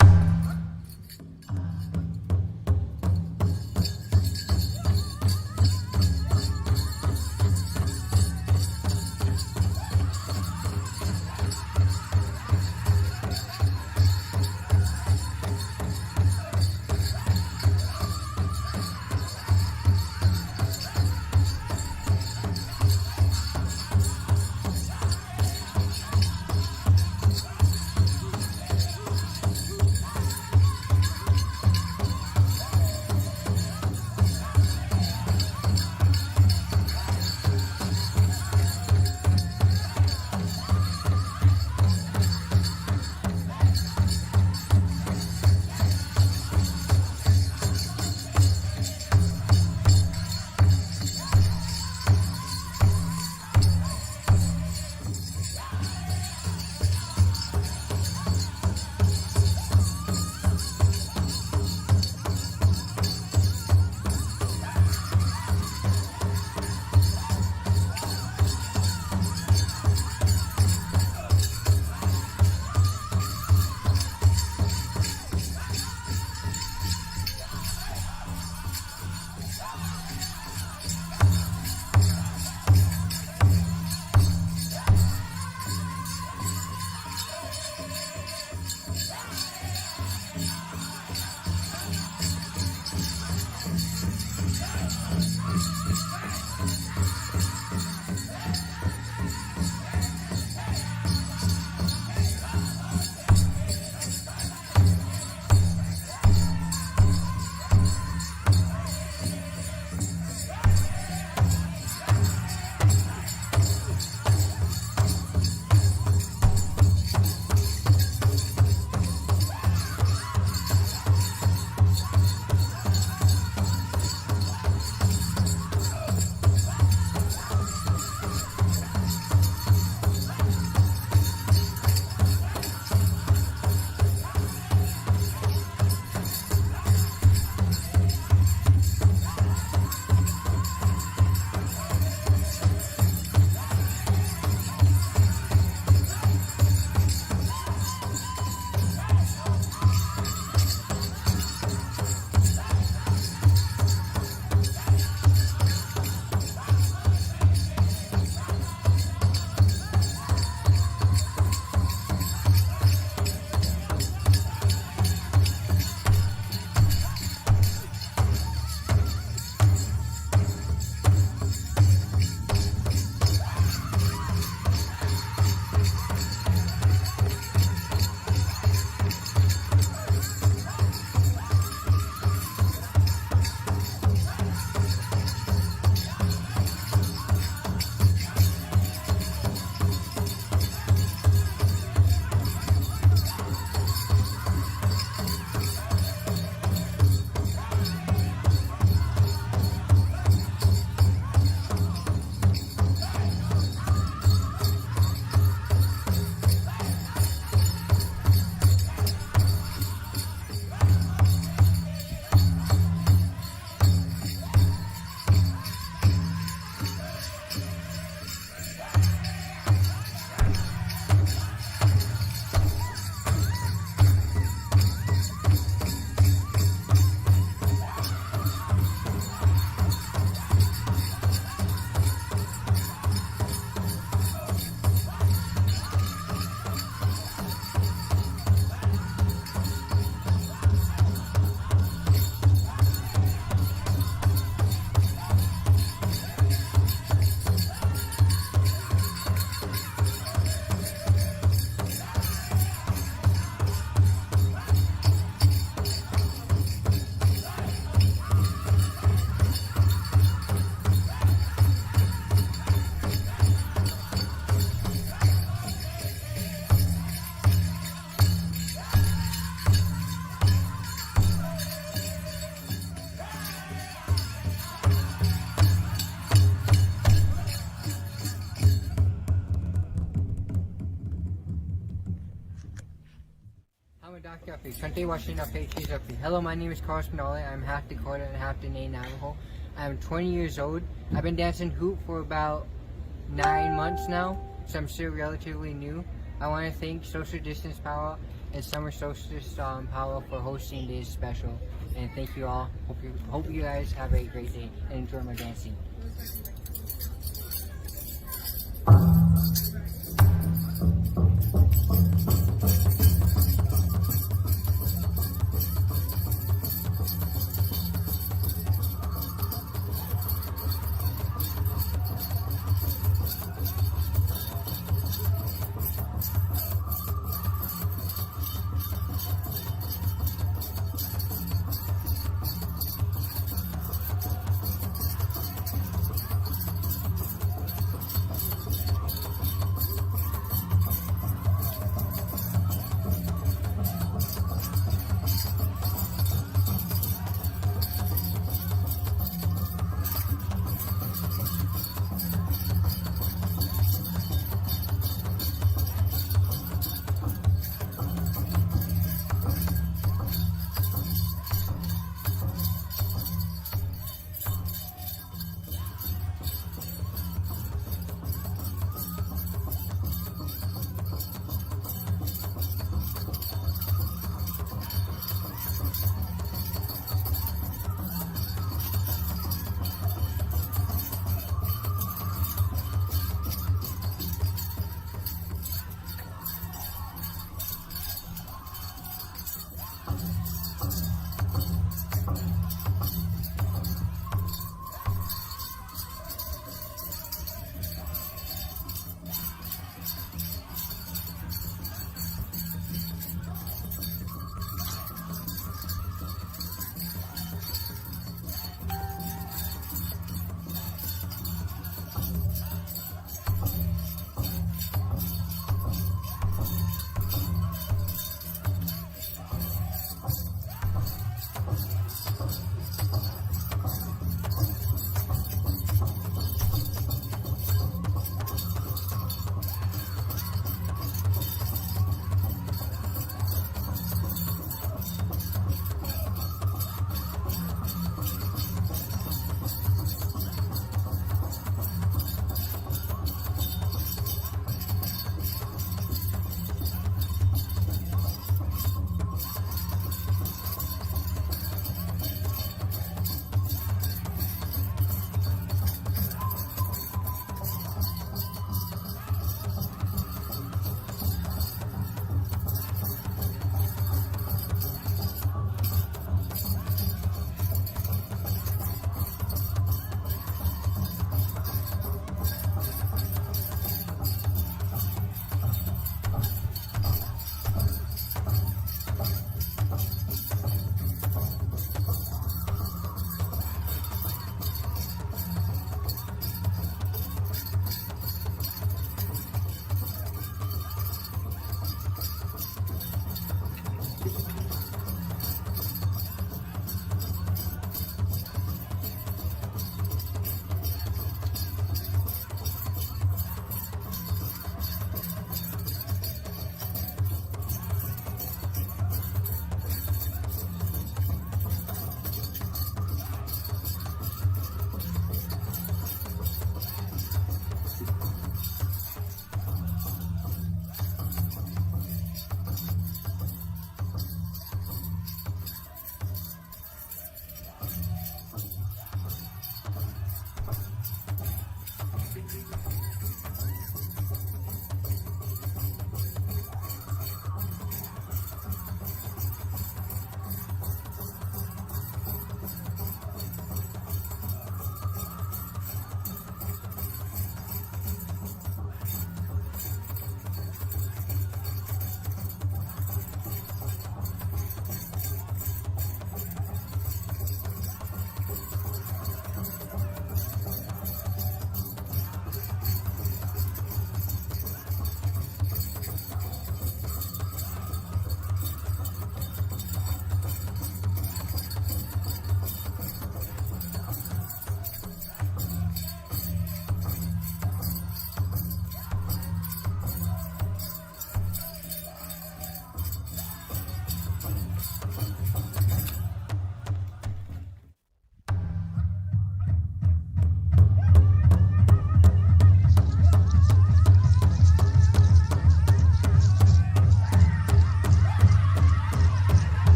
Hello, my name is Carlos Pinole. I'm half Dakota and half Dene Navajo. I'm 20 years old. I've been dancing hoop for about 9 months now, so I'm still relatively new. I want to thank Social Distance Powwow and Summer Solstice Powwow for hosting this special. And thank you all. Hope you guys have a great day and enjoy my dancing.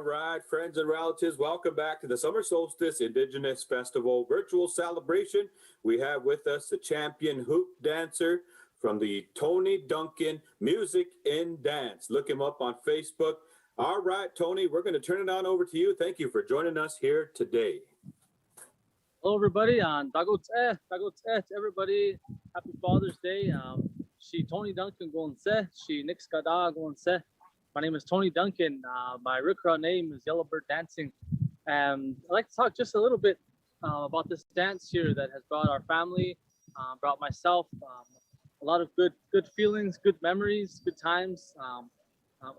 All right, friends and relatives, welcome back to the Summer Solstice Indigenous Festival virtual celebration. We have with us the champion hoop dancer from the Tony Duncan Music and Dance. Look him up on Facebook. All right, Tony, we're going to turn it on over to you. Thank you for joining us here today. Hello, everybody. Dagot to everybody. Happy Father's Day. She Tony Duncan going se. She Nix Kada going se. My name is Tony Duncan. My Rikra name is Yellowbird Dancing. I'd like to talk just a little bit about this dance here that has brought our family, brought myself a lot of good feelings, good memories, good times,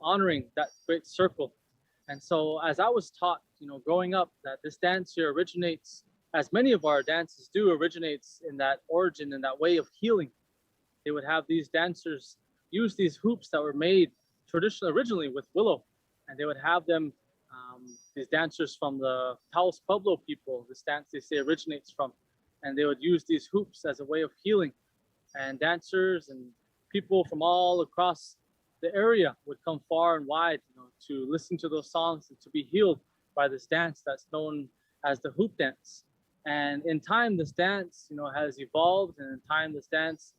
honoring that great circle. And so as I was taught, growing up, that this dance here originates, as many of our dances do, originates in that origin, in that way of healing. They would have these dancers use these hoops that were made originally with willow, and they would have them, these dancers from the Taos Pueblo people, this dance they say originates from, and they would use these hoops as a way of healing. And dancers and people from all across the area would come far and wide, to listen to those songs and to be healed by this dance that's known as the hoop dance. And in time, this dance, has evolved, and in time, this dance,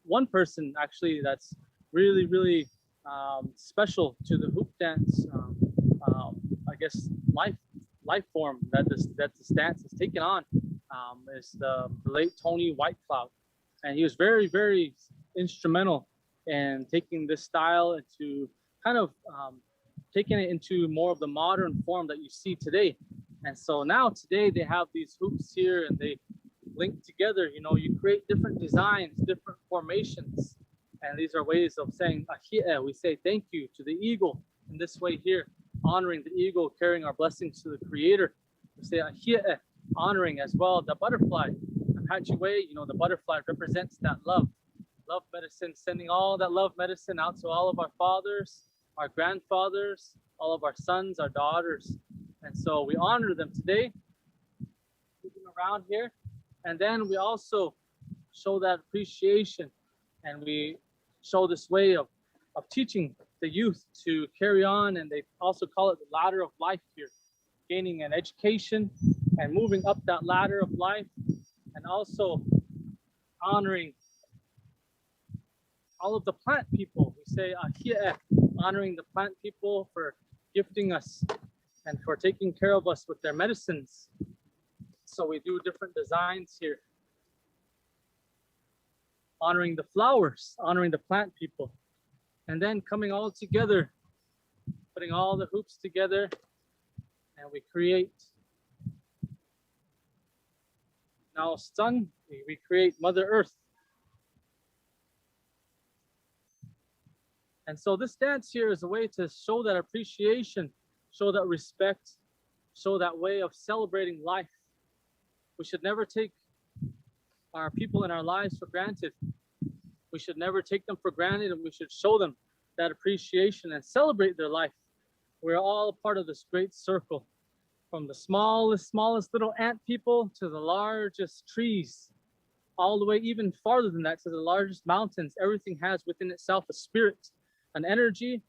one person actually that's really, really special to the hoop dance, I guess life form that this dance has taken on, is the late Tony Whitecloud, and he was very, very instrumental in taking this style into kind of taking it into more of the modern form that you see today. And so now today they have these hoops here, and they link together. You create different designs, different formations. And these are ways of saying ahie. We say thank you to the eagle in this way here, honoring the eagle, carrying our blessings to the creator. We say ahie, honoring as well the butterfly. Apache way, the butterfly represents that love medicine, sending all that love medicine out to all of our fathers, our grandfathers, all of our sons, our daughters. And so we honor them today, moving around here. And then we also show that appreciation, and we show this way of teaching the youth to carry on, and they also call it the ladder of life here, gaining an education and moving up that ladder of life, and also honoring all of the plant people. We say ahie, honoring the plant people for gifting us and for taking care of us with their medicines. So we do different designs here, honoring the flowers, honoring the plant people, and then coming all together, putting all the hoops together, and we create now sun, we create Mother Earth. And so this dance here is a way to show that appreciation, show that respect, show that way of celebrating life. We should never take our people in our lives for granted. We should never take them for granted, and we should show them that appreciation and celebrate their life. We're all a part of this great circle, from the smallest little ant people to the largest trees, all the way even farther than that to the largest mountains. Everything has within itself a spirit, an energy,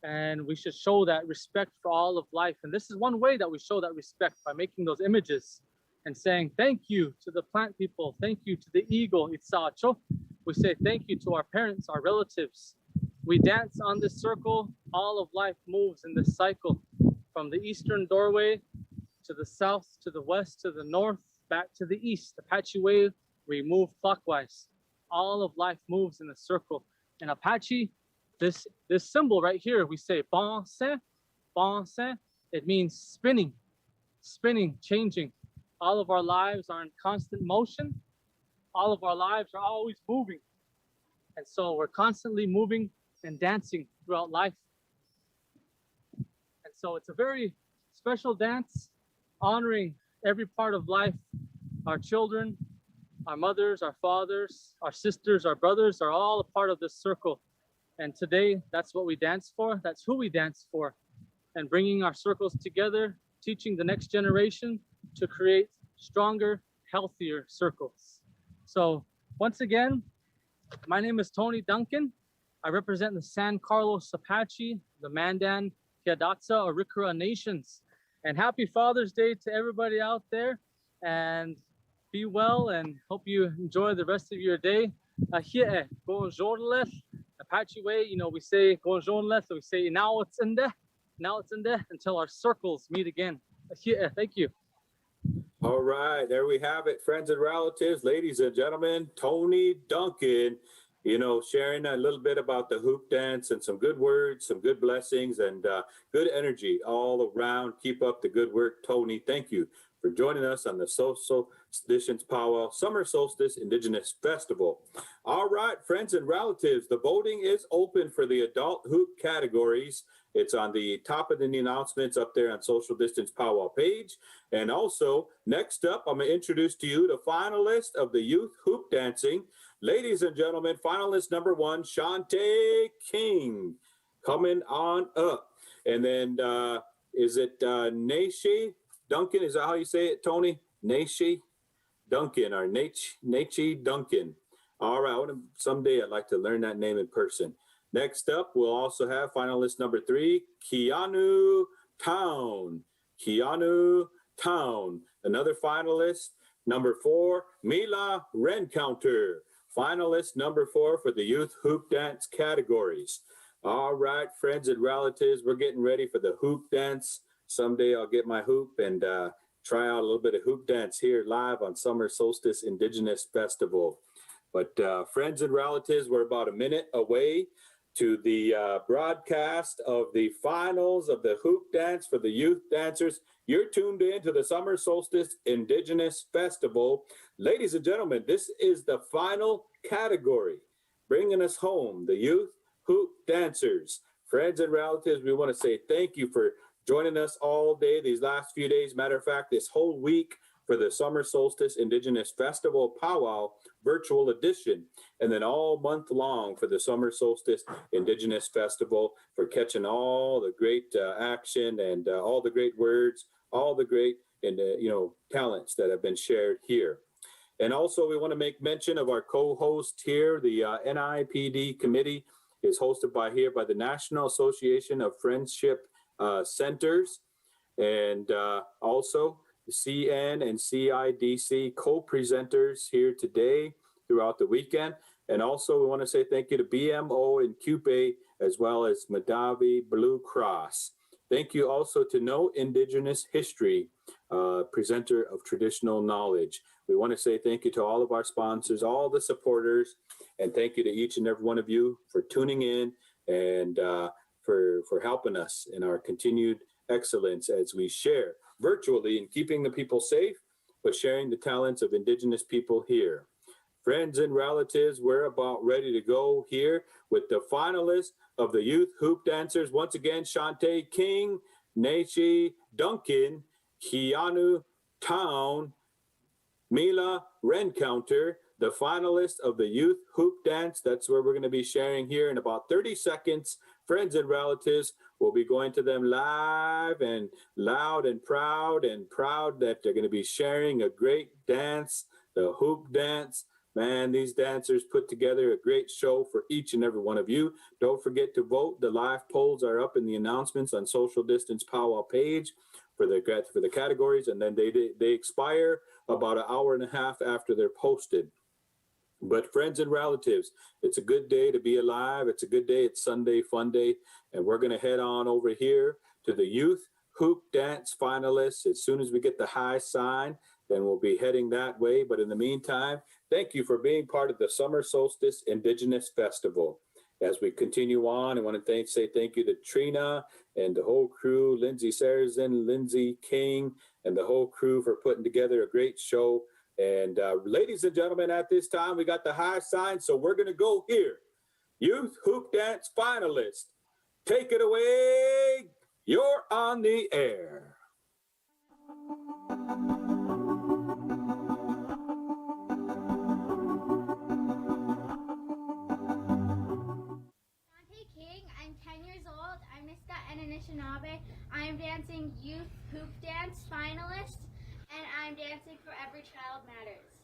and we should show that respect for all of life. And this is one way that we show that respect, by making those images and saying thank you to the plant people, thank you to the eagle, Itsacho. We say thank you to our parents, our relatives. We dance on this circle. All of life moves in this cycle, from the eastern doorway to the south, to the west, to the north, back to the east. Apache way, we move clockwise. All of life moves in a circle. In Apache, this symbol right here, we say pense, pense. It means spinning, changing. All of our lives are in constant motion. All of our lives are always moving. And so we're constantly moving and dancing throughout life. And so it's a very special dance, honoring every part of life. Our children, our mothers, our fathers, our sisters, our brothers are all a part of this circle. And today, that's what we dance for. That's who we dance for. And bringing our circles together, teaching the next generation to create stronger, healthier circles. So once again, my name is Tony Duncan. I represent the San Carlos Apache, the Mandan, Kiadatsa Arikara Nations. And happy Father's Day to everybody out there. And be well and hope you enjoy the rest of your day. Apache way, we say we say now it's in there, until our circles meet again. Thank you. All right, there we have it, friends and relatives, ladies and gentlemen, Tony Duncan, sharing a little bit about the hoop dance and some good words, some good blessings, and good energy all around. Keep up the good work, Tony. Thank you for joining us on the Social Distance Powwow Summer Solstice Indigenous Festival. All right, friends and relatives, the voting is open for the adult hoop categories. It's on the top of the announcements up there on Social Distance Powwow page. And also, next up, I'm going to introduce to you the finalist of the Youth Hoop Dancing. Ladies and gentlemen, finalist number 1, Shantae King, coming on up. And then, is it Nashi Duncan? Is that how you say it, Tony? Nashi Duncan or Nachi Duncan. All right, someday I'd like to learn that name in person. Next up, we'll also have finalist number 3, Keanu Town. Keanu Town. Another finalist, number 4, Mila Rencounter. Finalist number 4 for the Youth Hoop Dance categories. All right, friends and relatives, we're getting ready for the hoop dance. Someday I'll get my hoop and try out a little bit of hoop dance here live on Summer Solstice Indigenous Festival. But friends and relatives, we're about a minute away to the broadcast of the finals of the hoop dance for the youth dancers. You're tuned in to the Summer Solstice Indigenous Festival. Ladies and gentlemen, this is the final category, bringing us home, the youth hoop dancers. Friends and relatives, we want to say thank you for joining us all day, these last few days. Matter of fact, this whole week for the Summer Solstice Indigenous Festival Powwow virtual edition, and then all month long for the Summer Solstice Indigenous Festival, for catching all the great action and all the great words, all the great talents that have been shared here. And also we want to make mention of our co-host here. The NIPD committee is hosted by the National Association of Friendship Centers, and also the CN and CIDC co-presenters here today throughout the weekend. And also we want to say thank you to BMO and CUPE, as well as Madavi Blue Cross. Thank you also to No Indigenous History, presenter of traditional knowledge. We want to say thank you to all of our sponsors, all the supporters, and thank you to each and every one of you for tuning in and for helping us in our continued excellence as we share virtually and keeping the people safe, but sharing the talents of Indigenous people here. Friends and relatives, we're about ready to go here with the finalists of the Youth Hoop Dancers. Once again, Shantae King, Nashi Duncan, Keanu Town, Mila Rencounter, the finalists of the Youth Hoop Dance. That's where we're going to be sharing here in about 30 seconds. Friends and relatives, we'll be going to them live and loud and proud that they're going to be sharing a great dance, the hoop dance. Man, these dancers put together a great show for each and every one of you. Don't forget to vote. The live polls are up in the announcements on Social Distance Powwow page for the categories, and then they expire about an hour and a half after they're posted. But friends and relatives, it's a good day to be alive. It's a good day. It's Sunday Fun Day. And we're going to head on over here to the Youth Hoop Dance finalists. As soon as we get the high sign, then we'll be heading that way. But in the meantime, thank you for being part of the Summer Solstice Indigenous Festival. As we continue on, I want to say thank you to Trina and the whole crew, Lindsay Sarazin, Lindsay King, and the whole crew for putting together a great show. And ladies and gentlemen, at this time, we got the high sign, so we're going to go here. Youth Hoop Dance finalists, take it away. You're on the air. King, I'm 10 years old. I'm Niska and Anishinaabe. I'm dancing Youth Hoop Dance finalist, and I'm dancing for Every Child Matters.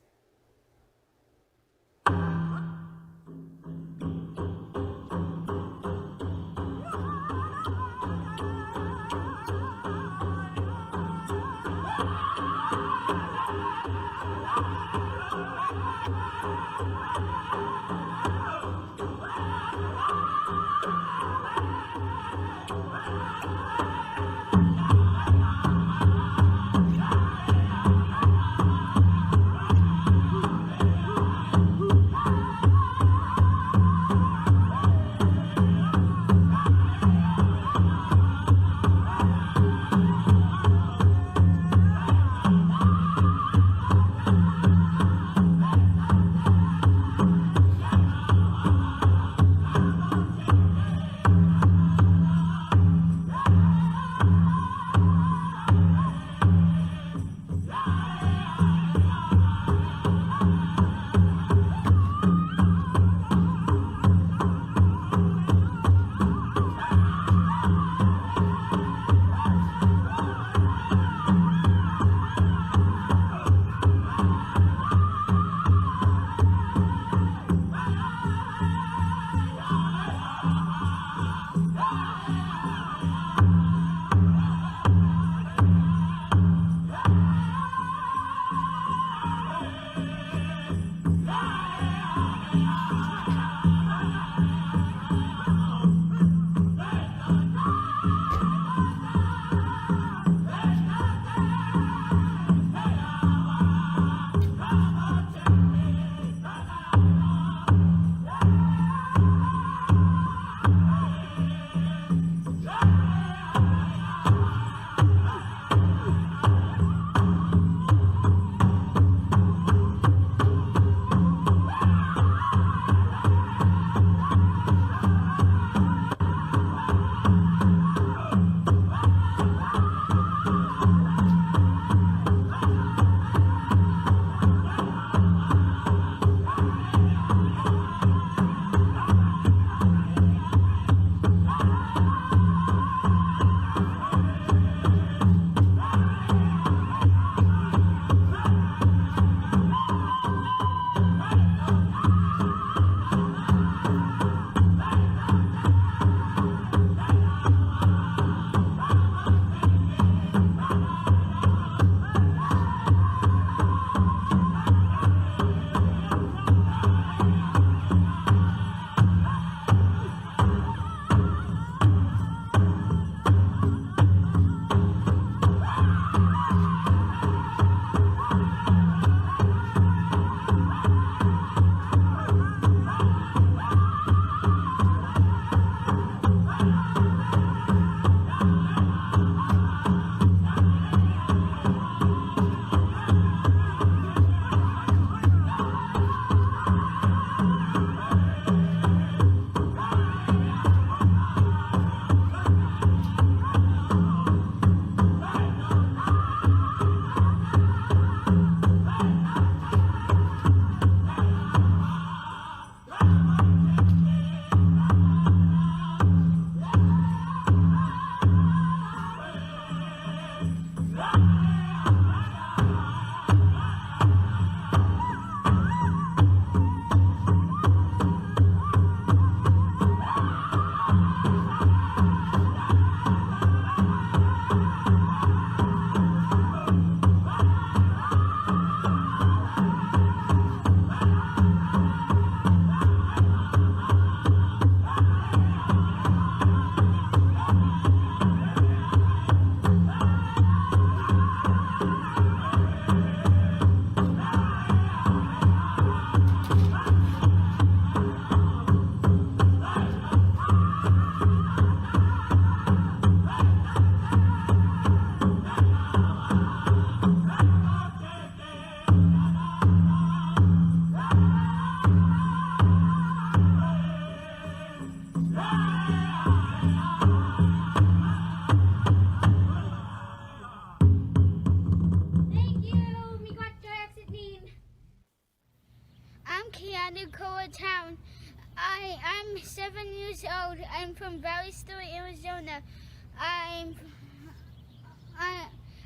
I'm 7 years old. I'm from Valley Store, Arizona.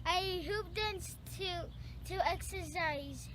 I hoop dance to exercise.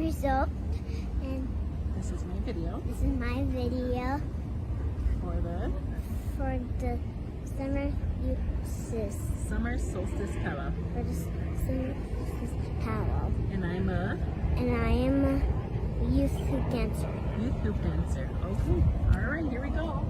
years old. And This is my video this is my video for the for the summer solstice. summer solstice powwow. For the summer solstice powwow. And I'm a And I am a youth hoop dancer. youth hoop dancer. Okay. All right, here we go.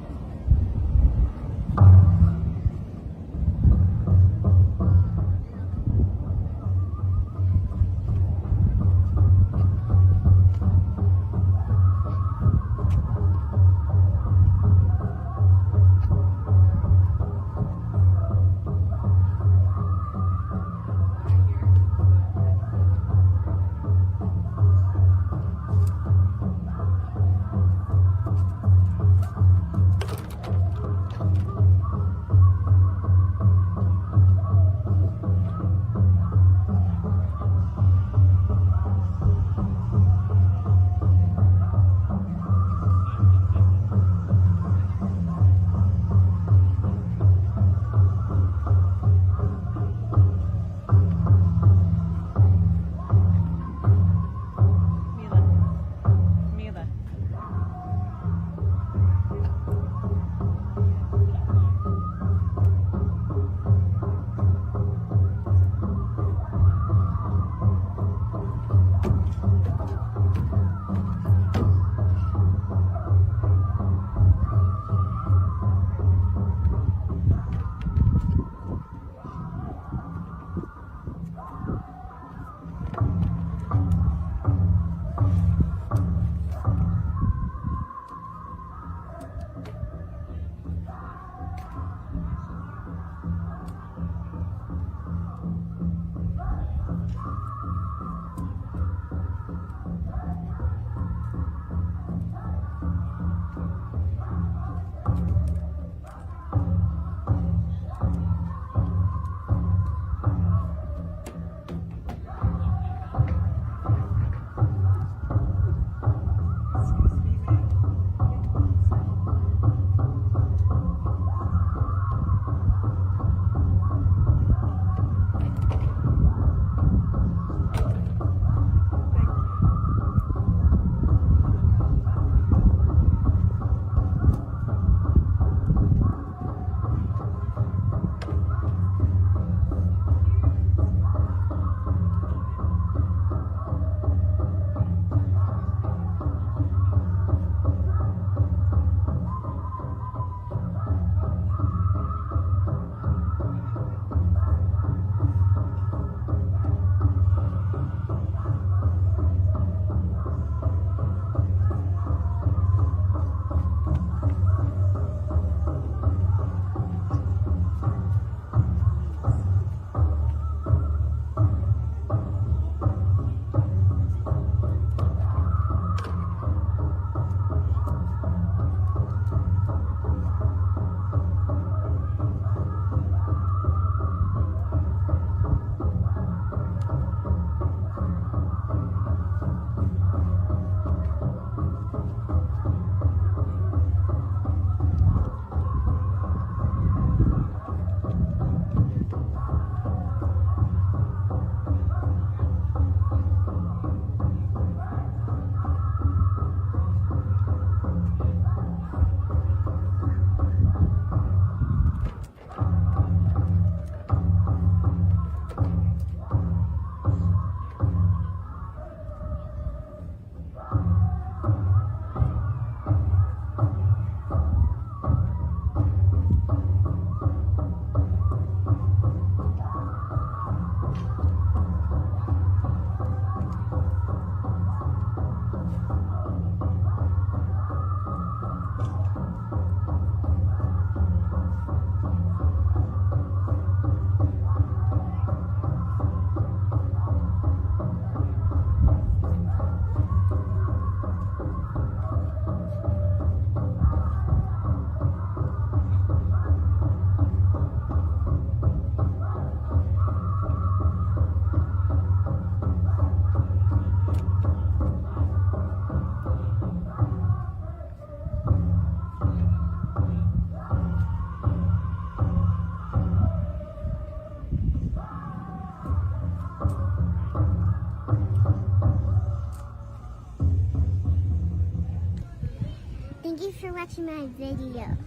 Thank you for watching my video.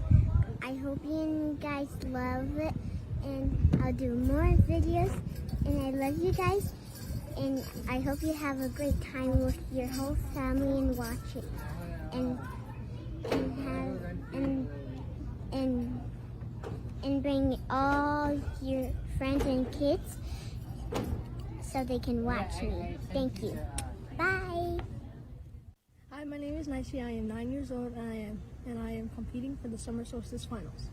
I hope you guys love it, and I'll do more videos, and I love you guys, and I hope you have a great time with your whole family and watch it, and bring all your friends and kids so they can watch me. Thank you. Bye. Hi, my name is Nicey. I am 9 years old, and I am competing for the Summer Solstice Finals.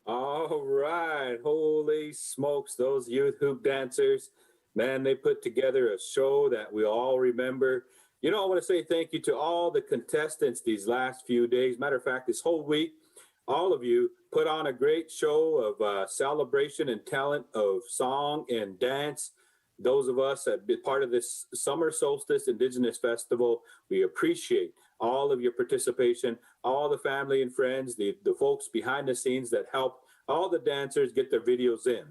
All right. Holy smokes, those youth hoop dancers, man, they put together a show that we all remember. You know, I want to say thank you to all the contestants these last few days. Matter of fact, this whole week, all of you put on a great show of celebration and talent of song and dance. Those of us that have been part of this Summer Solstice Indigenous Festival, we appreciate all of your participation, all the family and friends, the folks behind the scenes that help all the dancers get their videos in.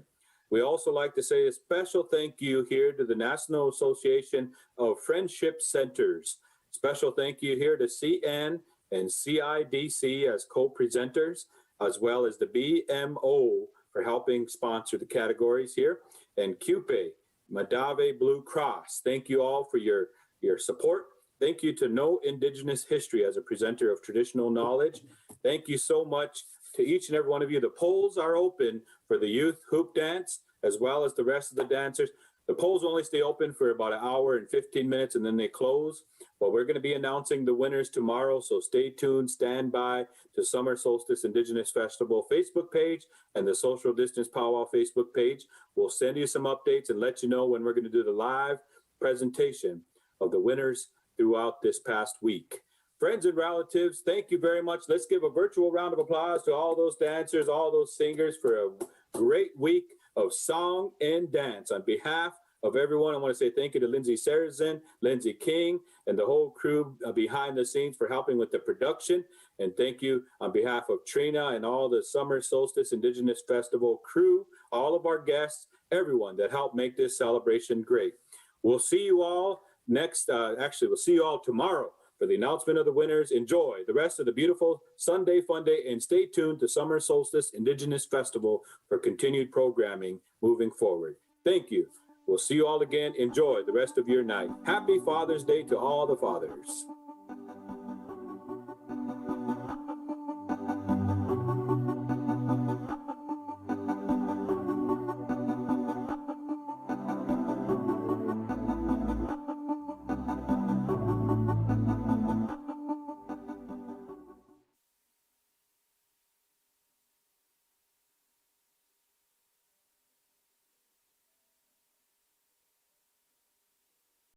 We also like to say a special thank you here to the National Association of Friendship Centers. Special thank you here to CN and CIDC as co-presenters, as well as the BMO for helping sponsor the categories here, and CUPE, Madave Blue Cross. Thank you all for your support. Thank you to Know Indigenous History as a presenter of traditional knowledge. Thank you so much to each and every one of you. The polls are open for the youth hoop dance as well as the rest of the dancers. The polls only stay open for about an hour and 15 minutes and then they close. But we're going to be announcing the winners tomorrow. So stay tuned, stand by to Summer Solstice Indigenous Festival Facebook page and the Social Distance Powwow Facebook page. We'll send you some updates and let you know when we're going to do the live presentation of the winners throughout this past week. Friends and relatives, thank you very much. Let's give a virtual round of applause to all those dancers, all those singers for a great week of song and dance. On behalf of everyone, I want to say thank you to Lindsay Sarrazin, Lindsay King, and the whole crew behind the scenes for helping with the production. And thank you on behalf of Trina and all the Summer Solstice Indigenous Festival crew, all of our guests, everyone that helped make this celebration great. We'll see you all we'll see you all tomorrow for the announcement of the winners. Enjoy the rest of the beautiful Sunday Fun Day and stay tuned to Summer Solstice Indigenous Festival for continued programming moving forward. Thank you. We'll see you all again. Enjoy the rest of your night. Happy Father's Day to all the fathers.